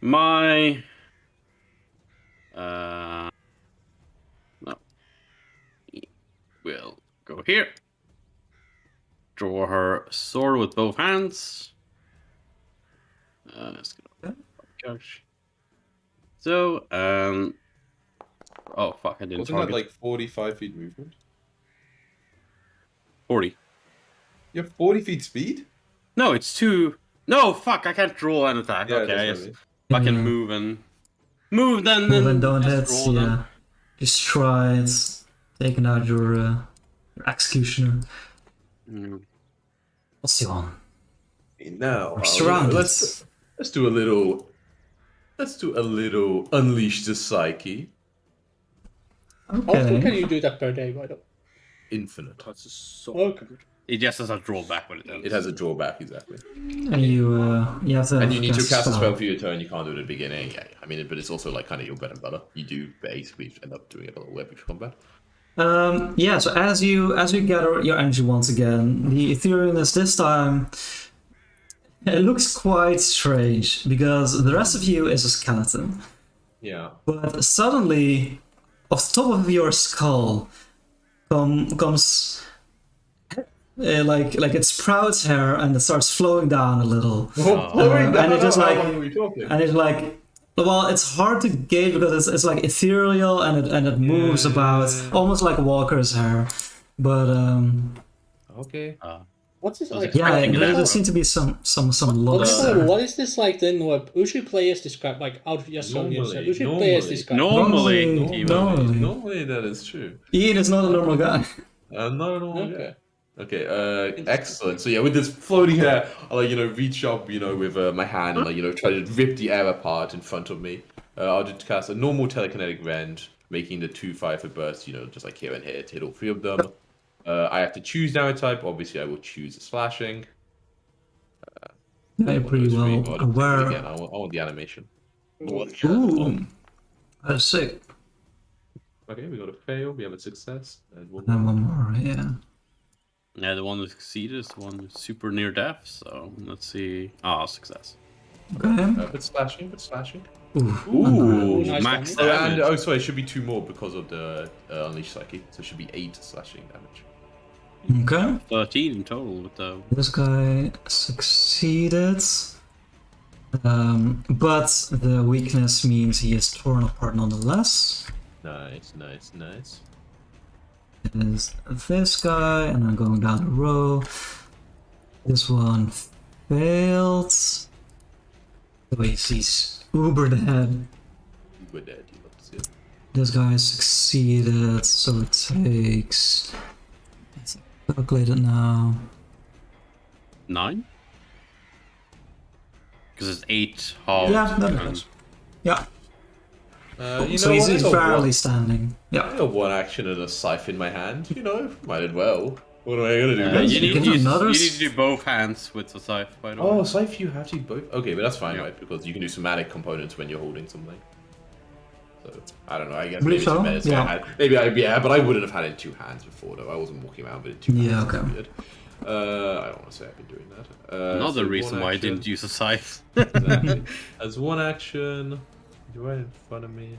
My no. We'll go here. Draw her sword with both hands. Let's go. Gosh. So, oh fuck! I didn't Wasn't target. that like 45 feet movement? 40. You have 40 feet speed? No, it's 2. No, fuck! I can't draw an attack. Yeah, okay, I that's just what fucking Yeah. move then. Move and don't hit, just draw them. yeah. Just try it. Taking out your executioner. Mm. What's the one? Now, We're surrounded. let's do a little. Let's do a little unleash the psyche. How often can Okay. you do that per day, by the way? Infinite. That's just so Okay. good. It just has a drawback when it ends. It has a drawback, exactly. And you have to. And you need to cast a spell spell. for your turn. You can't do it at the beginning. Yeah, I mean, but it's also like kind of your bread and butter. You do basically end up doing it a little bit before combat. Yeah, so as you gather your energy once again, the Etherealness this time, it looks quite strange because the rest of you is a skeleton, Yeah. but suddenly, off the top of your skull, comes like it sprouts hair and it starts flowing down a little, and it just like How long are we talking? and it's like. Well, it's hard to gauge because it's like ethereal and it moves about almost like walker's hair, but Okay. What's this like? yeah, Expecting there that. seem to be some What looks is, there. what is this like then? What usually players describe like out of just on yourself? Usually players normally. describe. Normally, Normally. Normally that is true. Ian is not a normal guy. Not at all. Okay. Okay. Excellent. So yeah, with this floating hair, I'll reach up, with my hand and try to rip the air apart in front of me. I'll just cast a normal telekinetic rend, making the 2/5 for burst, just like here and here to hit all 3 of them. I have to choose damage type. Obviously, I will choose slashing. Yeah, you're pretty well Again, aware. I want the animation. Ooh, that's sick. Okay, we got a fail. We have a success. And one And more. one more, yeah. Yeah, the one that succeeded is the one who's super near death. So let's see. Ah, success. Okay. But slashing. Ooh. Ooh, Nice max damage. damage. and sorry, it should be 2 more because of the Unleash Psyche. So it should be 8 slashing damage. Okay. 13 in total with the. This guy succeeded. But the weakness means he is torn apart nonetheless. Nice. It is this guy, and I'm going down the row. This one failed. So he's uber dead. We're dead. You love to see it. This guy succeeded, so it takes. Let's calculate it now. 9? Because it's 8 halved. Yeah, that and- is. Yeah. So what? he's I got barely one- standing. I Yeah. got 1 action and a scythe in my hand. Might as well. What am I gonna do? Yes, you, you need, can you, do you another need to do both hands with the scythe, by the way. Oh, scythe, you have to both. Okay, but that's fine, Yeah. right? Because you can do somatic components when you're holding something. So I don't know. I guess Believe maybe so, it's better to yeah. have- but I wouldn't have had it in 2 hands before though. I wasn't walking around with it in 2 hands. Yeah, It's okay. weird. I don't want to say I've been doing that. Another so reason 1 why I action. didn't use a scythe. Exactly. As 1 action, you're right in front of me.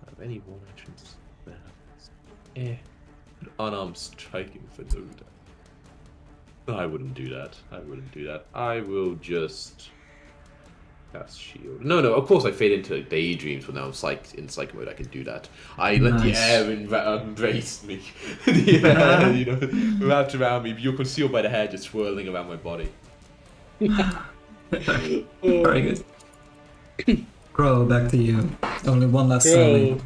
I have any 1 actions? Unarmed striking for no damage. I wouldn't do that. I will just cast shield. No, of course I fade into daydreams when I'm in psych mode. I can do that. I let the Nice. air embrace me. The air, wrapped around me. You're concealed by the hair just swirling around my body. Very good. Crow, back to you. Only one last zombie.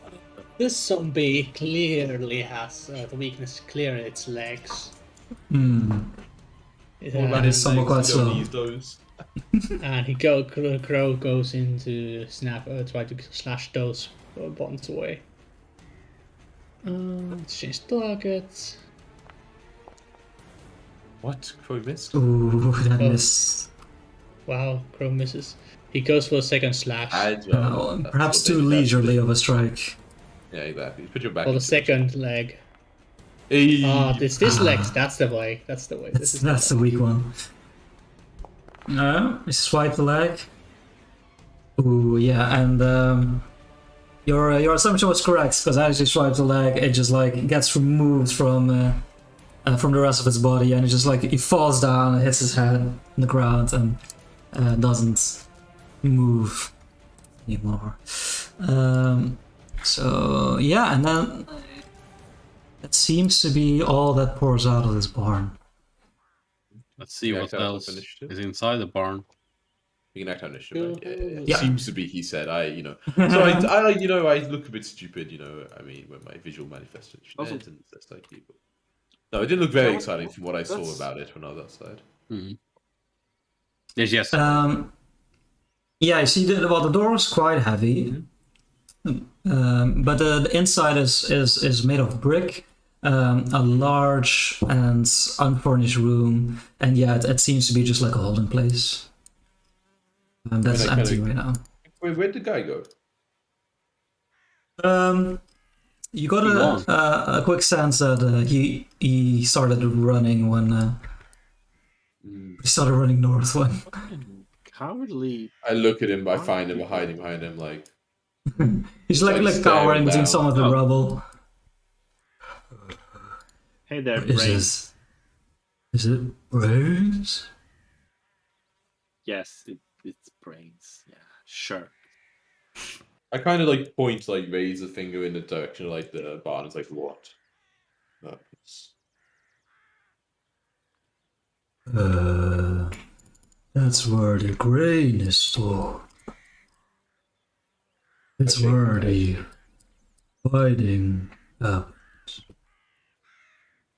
Bro, This zombie clearly has the weakness clear in its legs. It What about has- his somewhat quite legs? You don't slow. need those. And Crow goes into snap, try to slash those buttons away. Let's change target. What? Crow missed? Ooh, that Oh. missed. Wow, Crow misses. He goes for a second slash. Perhaps too leisurely of a strike. Yeah, exactly. Put your back. For the into it. second leg. Hey. It's this legs. That's the way. That's the way. That's the weak one. No, swipe the leg. Ooh, yeah, and your assumption was correct because as you swipe the leg, it just like gets removed from the rest of its body, and it just like he falls down and hits his head on the ground and doesn't move anymore. So yeah, and then that seems to be all that pours out of this barn. Let's see Yeah, what can I else open initiative? is inside the barn. You can act on initiative. Right? Yeah. Yeah. Seems to be. He said. So I look a bit stupid. I mean, when my visual manifestation Also- ends, and that's like people. No, it didn't look very No, exciting from what I saw that's- about it when I was outside. Yes, yes. Yeah, you see, the door was quite heavy, but the inside is made of brick. A large and unfurnished room, and yeah, it seems to be just like a holding place. That's I kinda- empty right now. Wait, where'd the guy go? You got He a quick sense that he started running when he started running north when. Cowardly. I look at him. I find him hiding behind him. Like He's like Like cowering staring between down. some of the Oh. rubble. Hey there, What is brain. this? Is it brains? Yes, it's brains. Yeah, sure. I kind of like point, like raise a finger in the direction of like the barn. It's like what? That's where the grain is stored. It's Okay. where the fighting happens.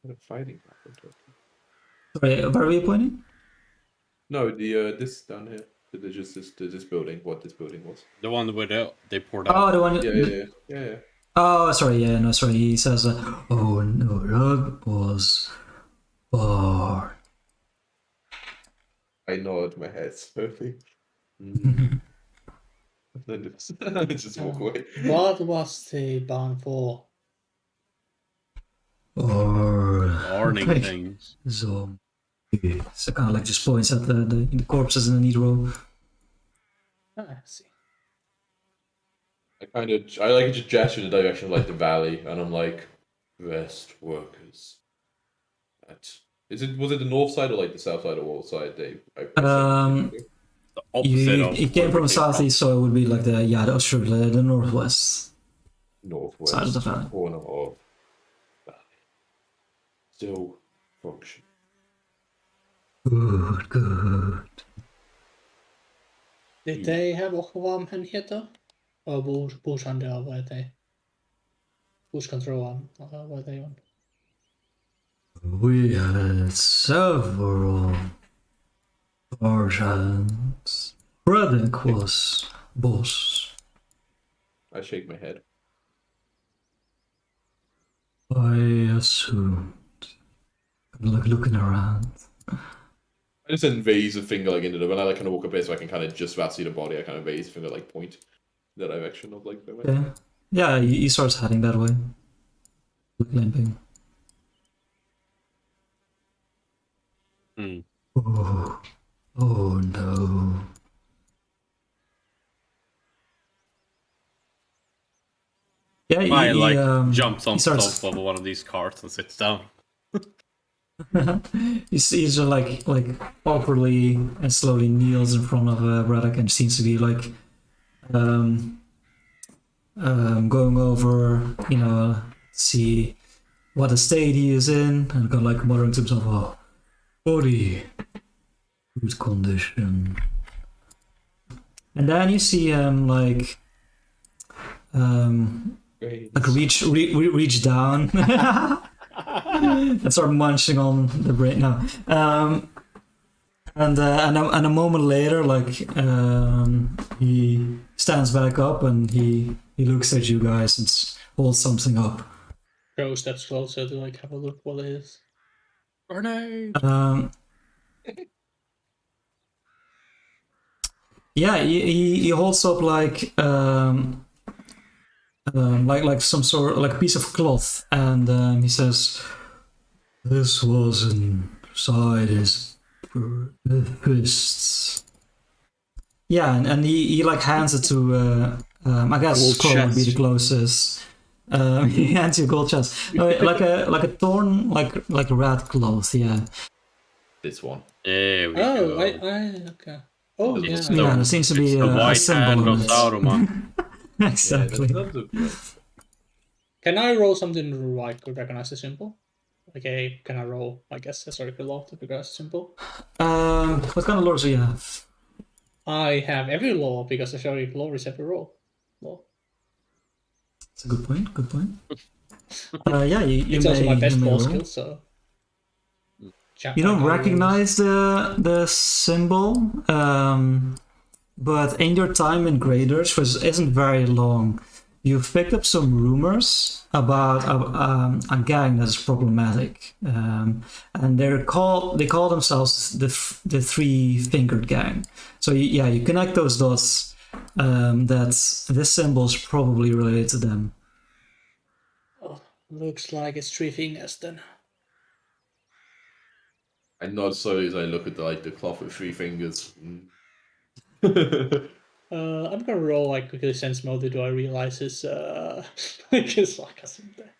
What a fighting happened. Sorry, where are you pointing? No, the this down here. This building. What this building was. The one where they poured Oh, out. the one. Yeah. Oh, sorry. Yeah, no, sorry. He says, "Oh no, that was barn." I nod my head slowly. Then just walk away. What was the barn for? Or Warning like things. zombies. So kind of like just points at the corpses in the neat row. I see. I like just gesture in the direction of like the valley, and I'm like, rest workers. Was it the north side or like the south side or what side, Dave? The opposite of. It came where from we southeast, so it would be like the northwest. Northwest Side of the valley. corner of valley. Still function. Good. Did they have varmhändigheter? Or bordsande av vad heter det? Bordskontrollen, vad heter det? We had several versions. Reddick was boss. I shake my head. I assumed. I'm like looking around. I just then raise a finger like into the when I like kind of walk up here so I can kind of just about see the body. I kind of raise a finger like point the direction of like the way. Okay. Yeah, he starts heading that way. Limping. Oh no. Yeah, I jumps on he starts- top of one of these carts and sits down. he's just like awkwardly and slowly kneels in front of Braddock and seems to be like going over, see what the state he is in, and kind of like muttering to himself, "Oh, body, good condition." And then you see him like Grab Great. like reach down and start munching on the brain. No, and a moment later, like he stands back up and he looks at you guys and holds something up. Crow steps closer to like have a look what it is. Grenade. Yeah, he holds up like some sort like piece of cloth, and he says, "This was inside his fists." Yeah, and he like hands it to I guess Gold Crow would be the chest. closest. He hands you a gold chest, like a torn like a red cloth. Yeah. This one. There we Oh, go. okay. Oh yeah. It's Yeah, there seems to be it's the a white symbol hand on of it. Saruman. Exactly. Yeah, that does look good. Can I roll something to like recognize the symbol? Okay, can I roll, I guess, historical law to recognize the symbol? What kind of lores do you have? I have every law because historical law is every roll. Law. That's a good point. Good point. Yeah, you It's may, also my best you may ball roll. skill, so. You don't recognize the symbol, but in your time in Graders, which isn't very long, you've picked up some rumors about a gang that's problematic, and they call themselves the Three-Fingered Gang. So you connect those dots. That this symbol is probably related to them. Oh, looks like it's 3 fingers then. I nod slowly as I look at the cloth with 3 fingers. I'm gonna roll like quickly sense mode. Do I realize his his sarcasm there?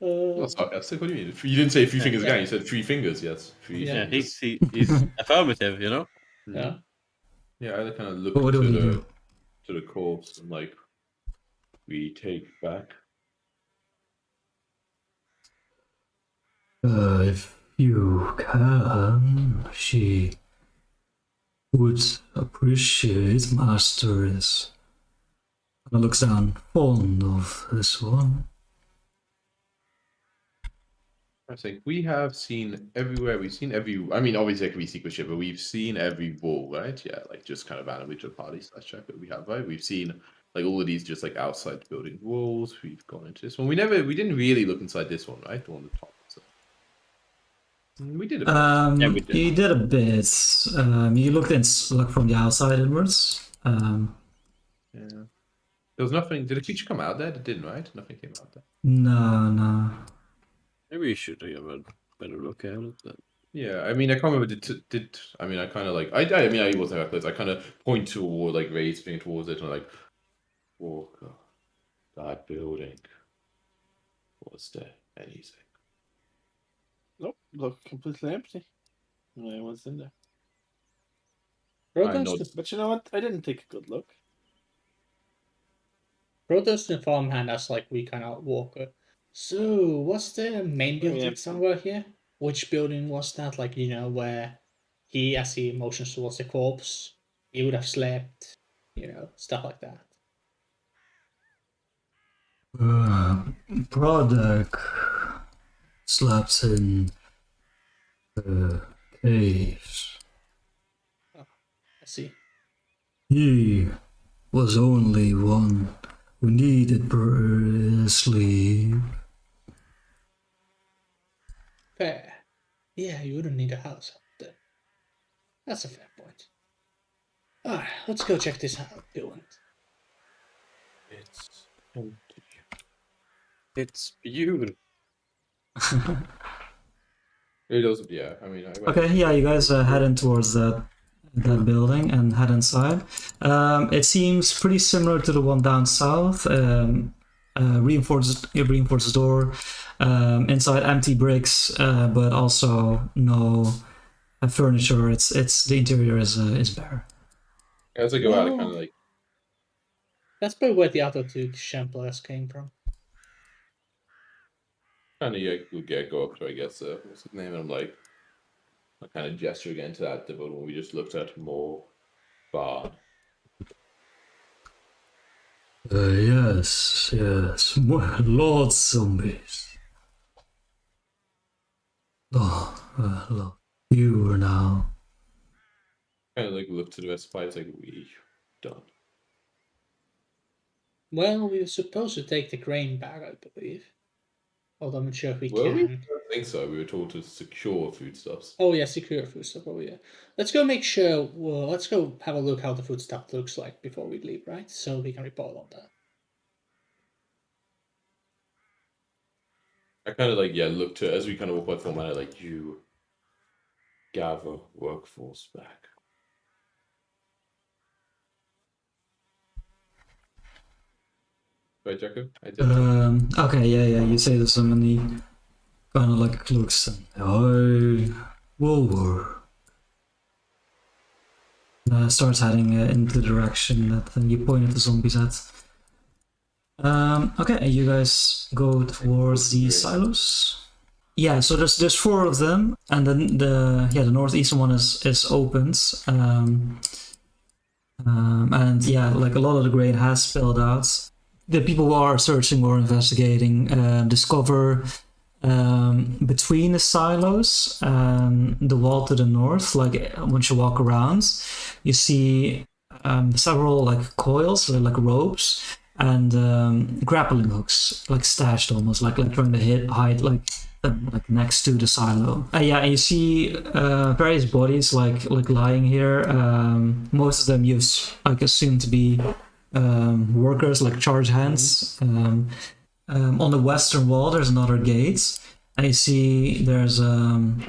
Not sarcastic. What do you mean? You didn't say 3 fingers again. You said 3 fingers. Yes, 3 Yeah. Yeah, fingers. he's affirmative, you know. Yeah. Yeah, I kind of look What do we do? to the corpse and like, we take back. If you can, she would appreciate Masters. And looks down, fond of this one. I think we have seen everywhere. We've seen every. I mean, obviously it can be secret shit, but we've seen every wall, right? Yeah, like just kind of randomly to a party / check that we have, right? We've seen like all of these just like outside the building walls. We've gone into this one. We didn't really look inside this one, right? The one on the top. So. We did a bit. Yeah, we did. You did a bit. You looked in like from the outside inwards. Yeah. There was nothing. Did a creature come out there? It didn't, right? Nothing came out there. No. Maybe you should have a better look at it. But... Yeah, I mean, I can't remember. I mean, I kind of like. I mean, I wasn't that close. I kind of point toward like Ray's being towards it and like, Walker, that building. Was there anything? Nope, look completely empty. No one's in there. Protos But you know what? I didn't take a good look. the farmhand as like we kind of walk. So, what's the main building somewhere here? Which building was that? Like, you know, where he, as he motions towards the corpse, he would have slept, you know, stuff like that. Product slaps in the caves. Oh, I see. He was only one who needed sleep. Fair. Yeah, you wouldn't need a house up there. That's a fair point. Alright, let's go check this out, building. It's empty. It's beautiful. It does. Yeah, I mean. Okay, yeah, you guys head in towards that building and head inside. It seems pretty similar to the one down south. Reinforced door. Inside empty bricks, but also no furniture. It's the interior is bare. As I go out, I kind of like. That's probably where the other two Champlers came from. Kind of go up to, I guess, what's his name? And I'm like, I kind of gesture again to the building we just looked at more barn. Yes. Lord zombies. Lord. You are now. Kind of like look to the rest of the party, it's like, we done. Well, we were supposed to take the grain back, I believe. Although I'm not sure if we Were can. we? I don't think so. We were told to secure foodstuffs. Oh yeah, secure food stuff. Oh yeah. Let's go make sure. Well, let's go have a look how the food stuff looks like before we leave, right? So we can report on that. I kind of like, yeah, look to, as we kind of walk by the format, like, you gather workforce back. Right, Jacob? I did. Okay, yeah, you say this and he kind of like looks and, will work. Starts heading into the direction that you pointed the zombies at. Okay, you guys go towards the silos. Yeah, so there's 4 of them, and then the northeastern one is opened. And yeah, like a lot of the grain has spilled out. The people who are searching or investigating discover between the silos and the wall to the north, like once you walk around, you see several like coils, like ropes, and grappling hooks, like stashed almost, like trying to hide like next to the silo. Yeah, and you see various bodies like lying here. Most of them you assume to be workers, like charge hands. On the western wall, there's another gate, and you see there's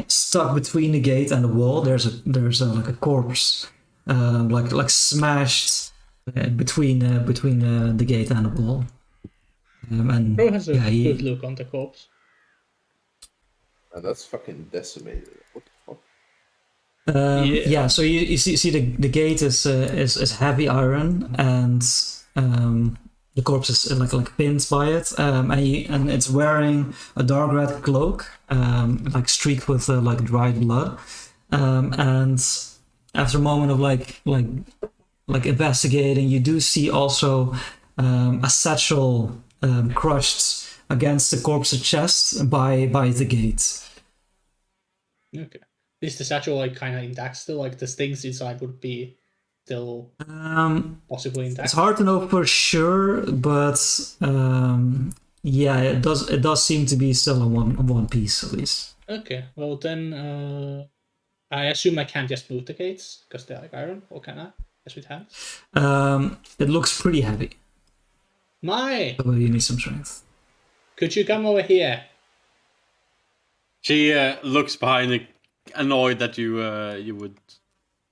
stuck between the gate and the wall. There's like a corpse, like smashed between the gate and the wall. And Bro has a yeah, good look on the corpse. And that's fucking decimated. What the fuck? Yeah, so you see the gate is heavy iron, and the corpse is like pinned by it, and it's wearing a dark red cloak, like streaked with like dried blood, and after a moment of like investigating, you do see also a satchel crushed against the corpse's chest by the gate. Okay. Is the satchel like kind of intact still? Like the things inside would be still possibly intact? It's hard to know for sure, but yeah, it does seem to be still in one piece at least. Okay, well then I assume I can't just move the gates because they're like iron, or can I? Yes, with hands. It looks pretty heavy. So you need some strength. Could you come over here? She looks behind it, annoyed that you would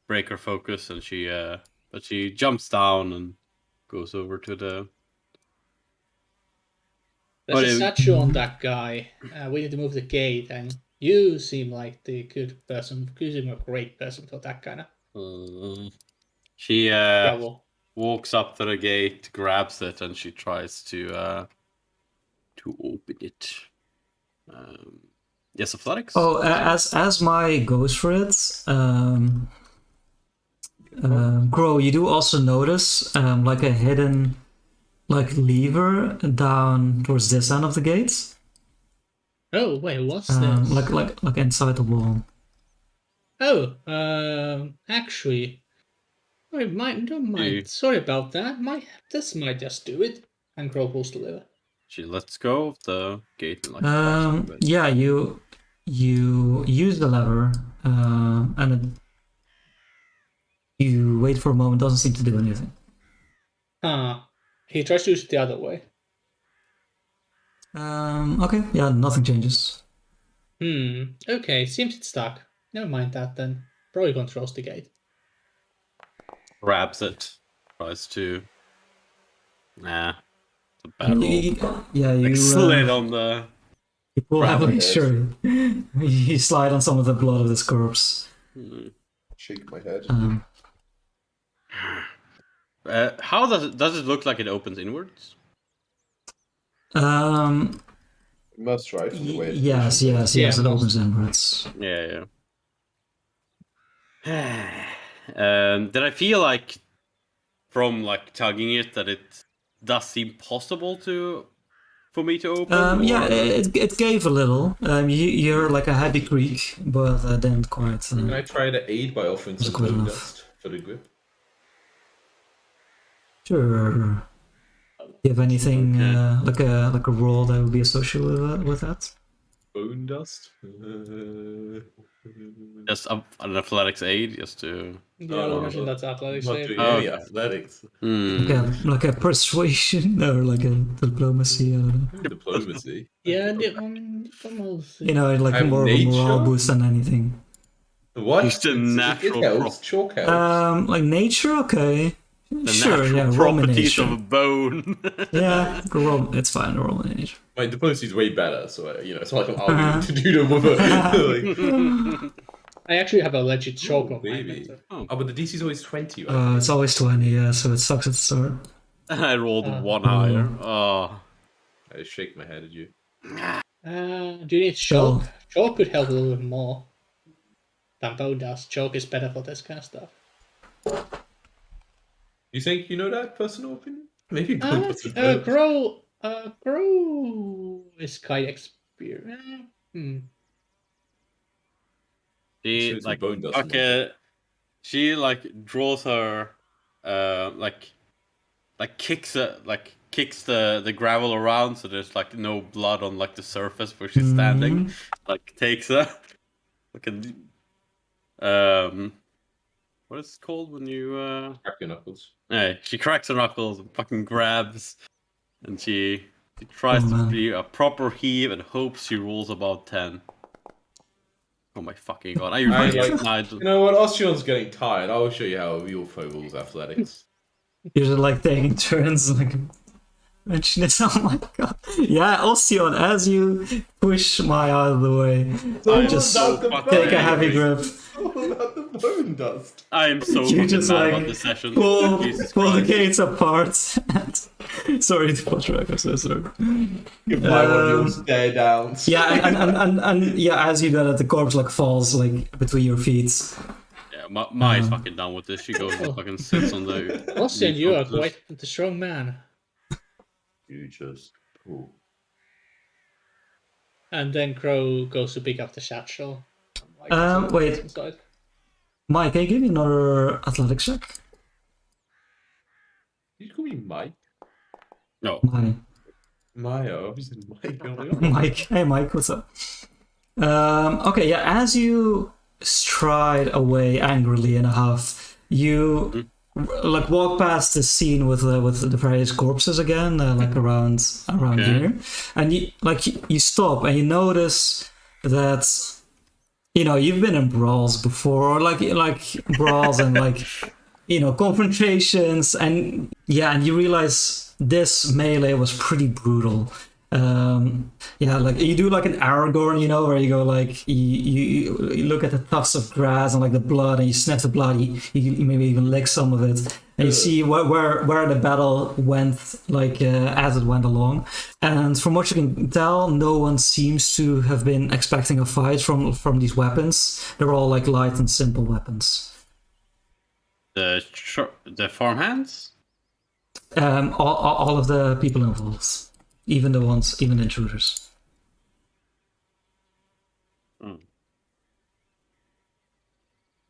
break her focus, and but she jumps down and goes over to the. There's a satchel on that guy. We need to move the gate, and you seem like the good person. You seem a great person for that kind of She trouble. Walks up to the gate, grabs it, and she tries to open it. Yes, athletics. Oh, as my goes for it, Crow, you do also notice like a hidden like lever down towards this end of the gates. Oh wait, what's this? Like inside the wall. Oh, actually, don't mind. Sorry about that. This might just do it. And Crow pulls the lever. She lets go of the gate and like. Yeah, you use the lever, and you wait for a moment. Doesn't seem to do anything. He tries to use it the other way. Okay, yeah, nothing changes. Okay, seems it's stuck. Never mind that then. Probably controls the gate. Grabs it. Tries to. Nah. It's a bad roll. You slid on the. You pull heavily, sure. You slide on some of the blood of this corpse. Shake my head. How does it look like it opens inwards? It must, right? From the way yes, it opens inwards. Yeah. Did I feel like from like tugging it that it does seem possible for me to open. Yeah, it gave a little. You're like a heavy creek, but didn't quite. Can I try to aid by offering some quite bone enough. dust for the grip? Sure. Do you have anything like a roll that would be associated with that? Bone dust? Just an athletics aid, just to. Yeah, I would imagine that's athletics. Not Save. doing any athletics. Like a persuasion or like a diplomacy. I don't know. Diplomacy. Yeah, diplomacy. You know, like I'm more of a morale nature? boost than anything. What? Just a natural It helps. Chalk helps. Like nature, okay. The Sure, natural yeah, roll properties nature. of a bone. Yeah, it's fine. Roll nature. My diplomacy is way better, so it's not like I'm arguing to do them with a like. I actually have a legit chalk on my Maybe. mentor. Oh, but the DC is always 20. Right? It's always 20, yeah, so it sucks at the start. I rolled one higher. Oh. I just shake my head at you. Do you need chalk? Chalk could help a little bit more than bone dust. Chalk is better for this kind of stuff. You think you know that personal opinion? Maybe bone dust is better. Grow is quite experienced. She So it's like bone dust, okay. She like draws her like kicks the gravel around so there's like no blood on like the surface where she's standing. Like takes a like a what is it called when you Crack your knuckles. yeah, she cracks her knuckles and fucking grabs and she tries to be a proper heave and hopes she rolls about 10. Oh my fucking god. You know what? Ostion's getting tired. I'll show you how real foe rules athletics. You're just like taking turns, like mention it. Oh my god. Yeah, Ostion, as you push my out of the way, just take a heavy grip. All about the bone dust. I am so You fucking just mad like about this session. pull Jesus the Christ. gates apart. Sorry to push back, I'm so sorry. Goodbye, one of your stare downs. Yeah, and yeah, as you do that, the corpse like falls like between your feet. Yeah, Mai's fucking done with this. She goes and fucking sits on the. Austin, you are quite the strong man. You just pull. And then Crow goes to pick up the satchel. Wait. Inside. Mike, can you give me another athletics check? You call me Mike? No. Maya, obviously Mike. Mike, hey Mike, what's up? Okay, yeah, as you stride away angrily in a huff, you like walk past the scene with the various corpses again, like around here, and you stop and you notice that you've been in brawls before, or like brawls and like confrontations, and you realize this melee was pretty brutal. Like you do like an Aragorn, where you go like you look at the tufts of grass and like the blood, and you sniff the blood. You maybe even lick some of it, and you see where the battle went, like as it went along. And from what you can tell, no one seems to have been expecting a fight from these weapons. They're all like light and simple weapons. The farmhands? All of the people involved. Even the intruders.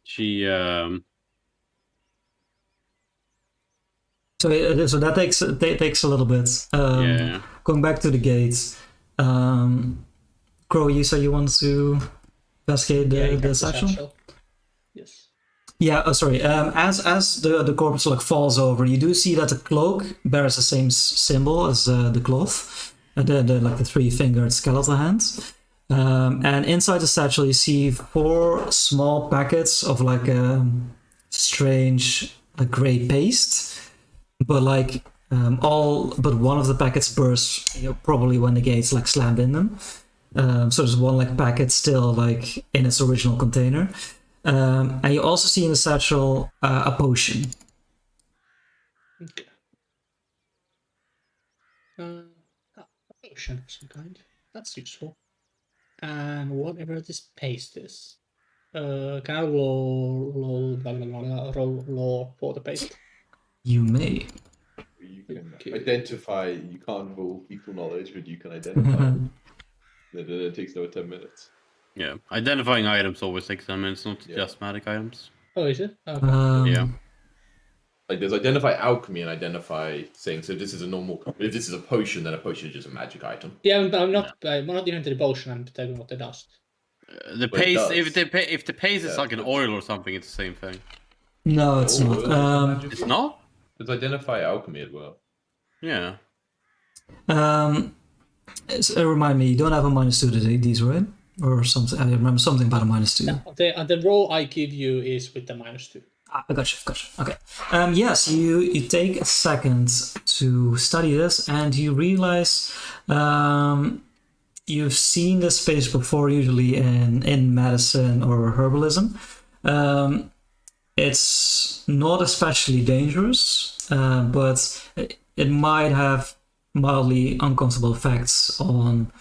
She So that takes a little bit. Going back to the gates. Crow, you said you want to investigate the satchel? Yes. Yeah, sorry. As the corpse like falls over, you do see that the cloak bears the same symbol as the cloth, the 3-fingered skeletal hands. And inside the satchel, you see 4 small packets of like strange like gray paste, but like but one of the packets burst, probably when the gates like slammed in them. So there's one like packet still like in its original container. And you also see in the satchel a potion. Okay. A potion of some kind. That's useful. And whatever this paste is. Can I roll for the paste? You may. you can Okay. identify. You can't roll people knowledge, but you can identify. It takes no 10 minutes. Yeah, identifying items always takes 10 minutes, not Yeah. just magic items. Oh, is it? Okay. Yeah. Like there's identify alchemy and identify things. So if this is a normal, if this is a potion, then a potion is just a magic item. Yeah, I'm not even to the potion. I'm talking about the dust. The But it paste, does. if the paste is Yeah, like an but- oil or something, it's the same thing. No, it's Oh, not. oil is magical? It's not? There's identify alchemy as well. Yeah. Remind me, you don't have a -2 to these, right? Or something. I remember something about a -2. No, the roll I give you is with the -2. I gotcha. Okay. Yes, you take a second to study this, and you realize you've seen this space before, usually in medicine or herbalism. It's not especially dangerous, but it might have mildly uncomfortable effects on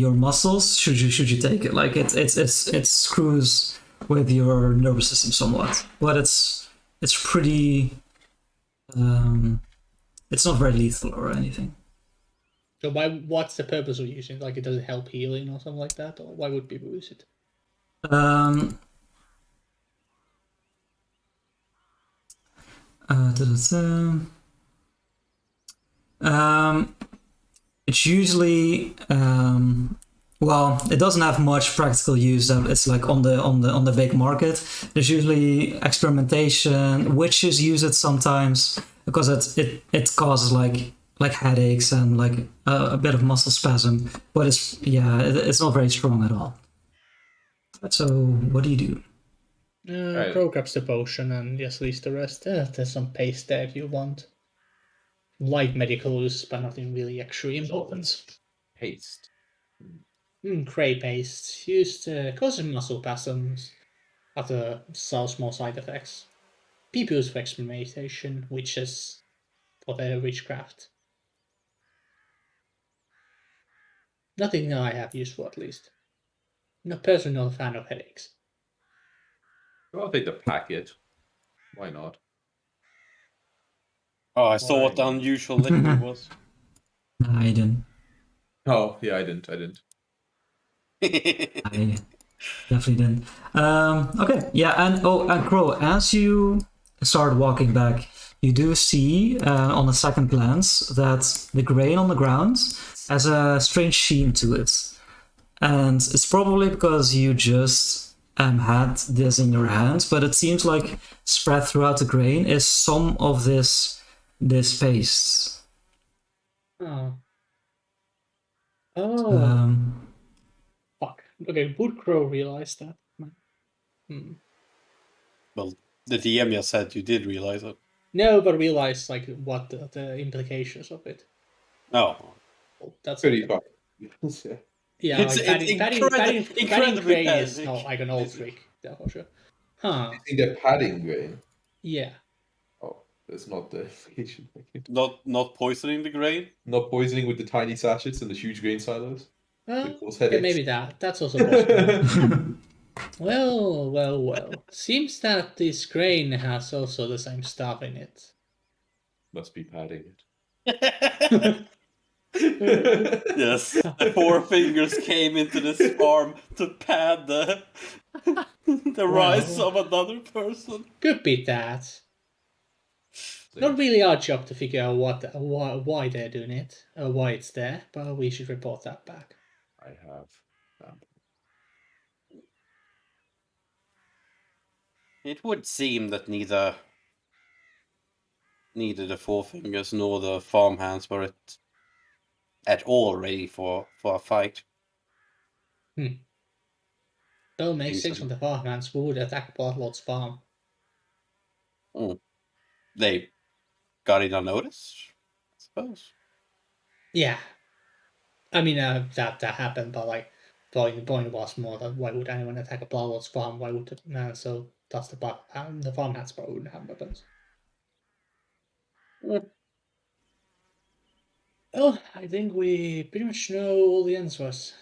your muscles should you take it. Like it screws with your nervous system somewhat, but it's pretty. It's not very lethal or anything. So what's the purpose of using it? Like, it doesn't help healing or something like that? Or why would people use it? It's usually well, it doesn't have much practical use. It's like on the big market. There's usually experimentation. Witches use it sometimes because it causes like headaches and like a bit of muscle spasm. But it's not very strong at all. So what do you do? Crow grabs the potion and just leaves the rest. There's some paste there if you want. Light medical use, but nothing really actually important. Paste. Cray paste used causes muscle spasms, other small side effects. People use for experimentation, witches for their witchcraft. Nothing that I have used for, at least. Not personally not a fan of headaches. I'll take the packet. Why not? Oh, I saw what the unusual liquid was. No, I didn't. Oh, yeah, I didn't. I definitely didn't. Okay, yeah, and Crow, as you start walking back, you do see on a second glance that the grain on the ground has a strange sheen to it. And it's probably because you just had this in your hands, but it seems like spread throughout the grain is some of this paste. Oh. Oh. Fuck. Okay, would Crow realize that? Well, the DM just said you did realize it. No, but realize like what the implications of it. Oh. Well, that's Pretty okay. fun. Yeah, It's padding grain is basic. not like an old trick, yeah, for sure. Huh. I think they're padding grain. Yeah. Oh, that's not the implication. Not poisoning the grain. Not poisoning with the tiny sachets and the huge grain silos. Cause Okay, headaches. maybe that's also possible. Well. Seems that this grain has also the same stuff in it. Must be padding it. Yes, the four fingers came into this farm to pad the rise of another person. Could be that. Not really our job to figure out why they're doing it, or why it's there, but we should report that back. I have. It would seem that neither the four fingers nor the farmhands were at all ready for a fight. Don't make sense when the farmhands would attack Bloodlord's farm. They got it on notice, I suppose. Yeah. I mean, that happened, but like, the point was more that why would anyone attack a Bloodlord's farm? Why would so that's the farmhands probably wouldn't have weapons. Well, I think we pretty much know all the answers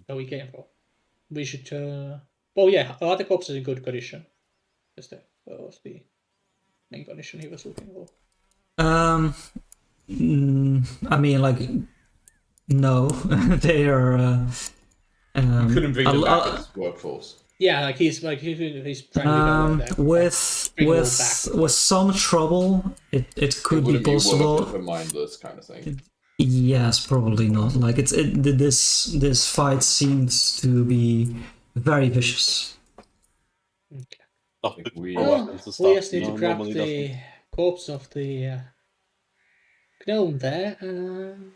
that we came for. We should. Well, yeah, are the corpses in good condition? Just the main condition he was looking for? I mean, like, no, they are. You couldn't bring them back I'll- as workforce. Yeah, he's trying to go there. with some trouble, it could be Wouldn't be possible. worth it for mindless kind of thing. Yes, probably not. Like this fight seems to be very vicious. Okay. Like we Well, we just need to grab the corpse of the gnome there and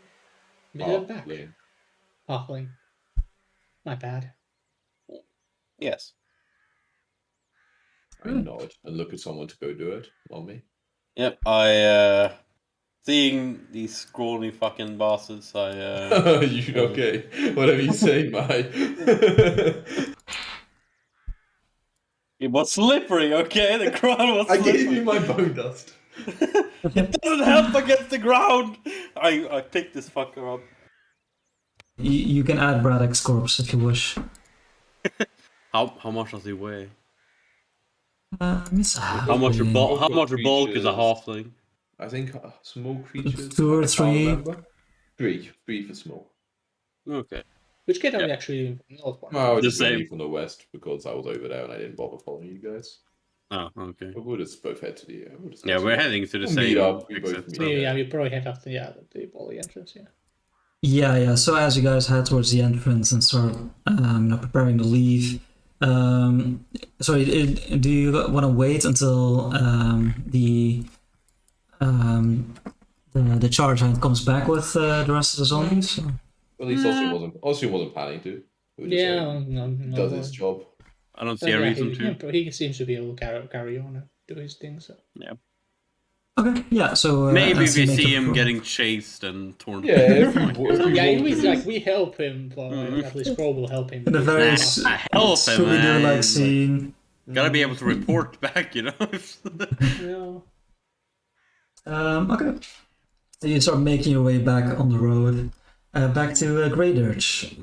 we head back. Halfling. My bad. Yes. I nod and look at someone to go do it. Not me. Yep, I seeing these scrawny fucking bastards, You okay? Whatever you say, mate. It was slippery, okay? The ground was I slippery. gave you my bone dust. It doesn't help against the ground! I picked this fucker up. You can add Braddock's corpse if you wish. How much does he weigh? It's How much a bulk is a halfling? I think small creatures. 2 or I can't 3. remember. Three for small. Okay. Which gate are we actually north one? No, I was The just leaving same. from the west because I was over there and I didn't bother following you guys. Oh, okay. But we'll just both head to the. Yeah, we're heading to the We'll same meet up, we exit. both meet So. up. Yeah, we probably head after the poly entrance, yeah. Yeah. So as you guys head towards the entrance and start preparing to leave, sorry, do you want to wait until the charge hand comes back with the rest of the zombies? Or? At least Austin wasn't planning to. We were just Yeah, saying, no, does his job. I don't see a reason he, to. yeah, but he seems to be able to carry on and do his thing, so. Yeah. Okay. Yeah. So Maybe as we you make see your him pro- getting chased and torn. Yeah, if we Yeah, walk we through- like we help him, but at least Crow will help him. in a very I help him, Scooby-Doo man. like scene. Gotta be able to report back, you know? Yeah. Okay. So you start making your way back on the road, back to Grey Dirge.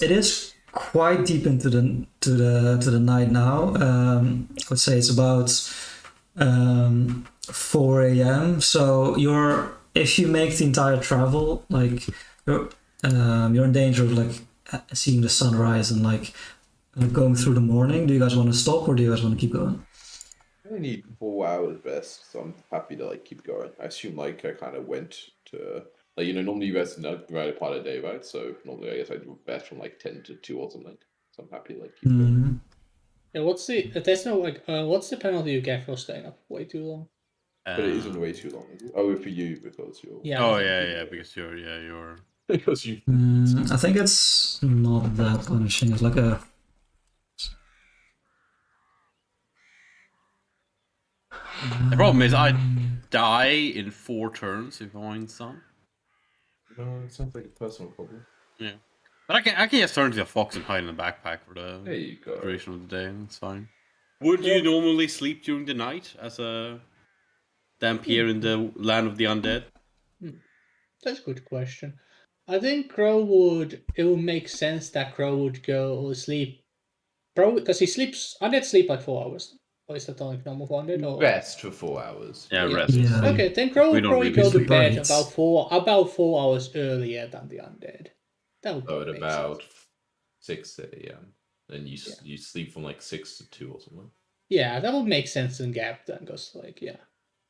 It is quite deep into the night now. I would say it's about 4 a.m. So if you make the entire travel, like you're in danger of like seeing the sunrise and like going through the morning. Do you guys want to stop or do you guys want to keep going? I need 4 hours best, so I'm happy to like keep going. I assume like I kind of went to like normally you rest in the right part of the day, right? So normally I guess I do best from like 10 to 2 or something. So I'm happy to like keep going. Yeah, what's the penalty you get for staying up way too long? But it isn't way too long. Is it? Oh, for you because you're. Yeah. Oh yeah, because you're. Because you. I think it's not that punishing. It's like a. The problem is I die in 4 turns if I win some. No, it sounds like a personal problem. Yeah, but I can just turn to a fox and hide in the backpack for the There you go. duration of the day. And it's fine. Would you normally sleep during the night as a Dampier in the land of the undead? That's a good question. I think it would make sense that Crow would go sleep. Probably because he sleeps. Undead sleep like 4 hours. Or is that only normal for undead? Or? Rest for 4 hours. Yeah, Yeah. rest. Yeah. Okay, then Crow We would don't probably really go to sleep bed nights. about 4 hours earlier than the undead. That would So at make about sense. 6 a.m. Then you sleep from like 6 to 2 or something. Yeah, that would make sense in Gap then, because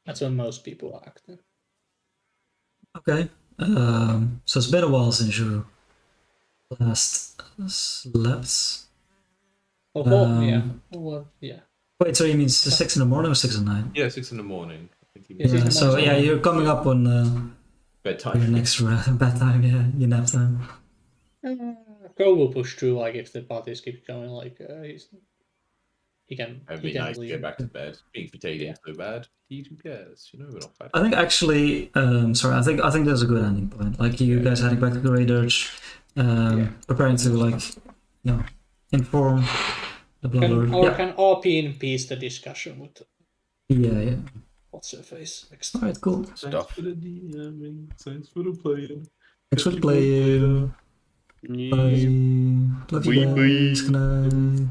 that's when most people are acting. Okay. So it's been a while since you last slept. Yeah. Wait, so you mean 6 in the morning or 6 at night? Yeah, 6 in the morning. I think he Yeah, 6 in Yeah. the So morning. yeah, you're coming up on your bedtime. next bedtime. Yeah, your nap time. Crow will push through, like, if the parties keep going, like, he can... It'd he be can nice to leave. get back to bed. Being fatiguing Yeah. so bad. Who cares? We're not bad. I think actually, sorry, I think there's a good ending point. Like you guys heading back to Grey Dirge, preparing to like, inform the Bloodlord. Can RP in peace the discussion with Yeah. what's her face next All right, cool. Stuff. Thanks for the DMing. Thanks for the playing. Thanks for playing. Bye. Love you Bye, bye. guys. Good night.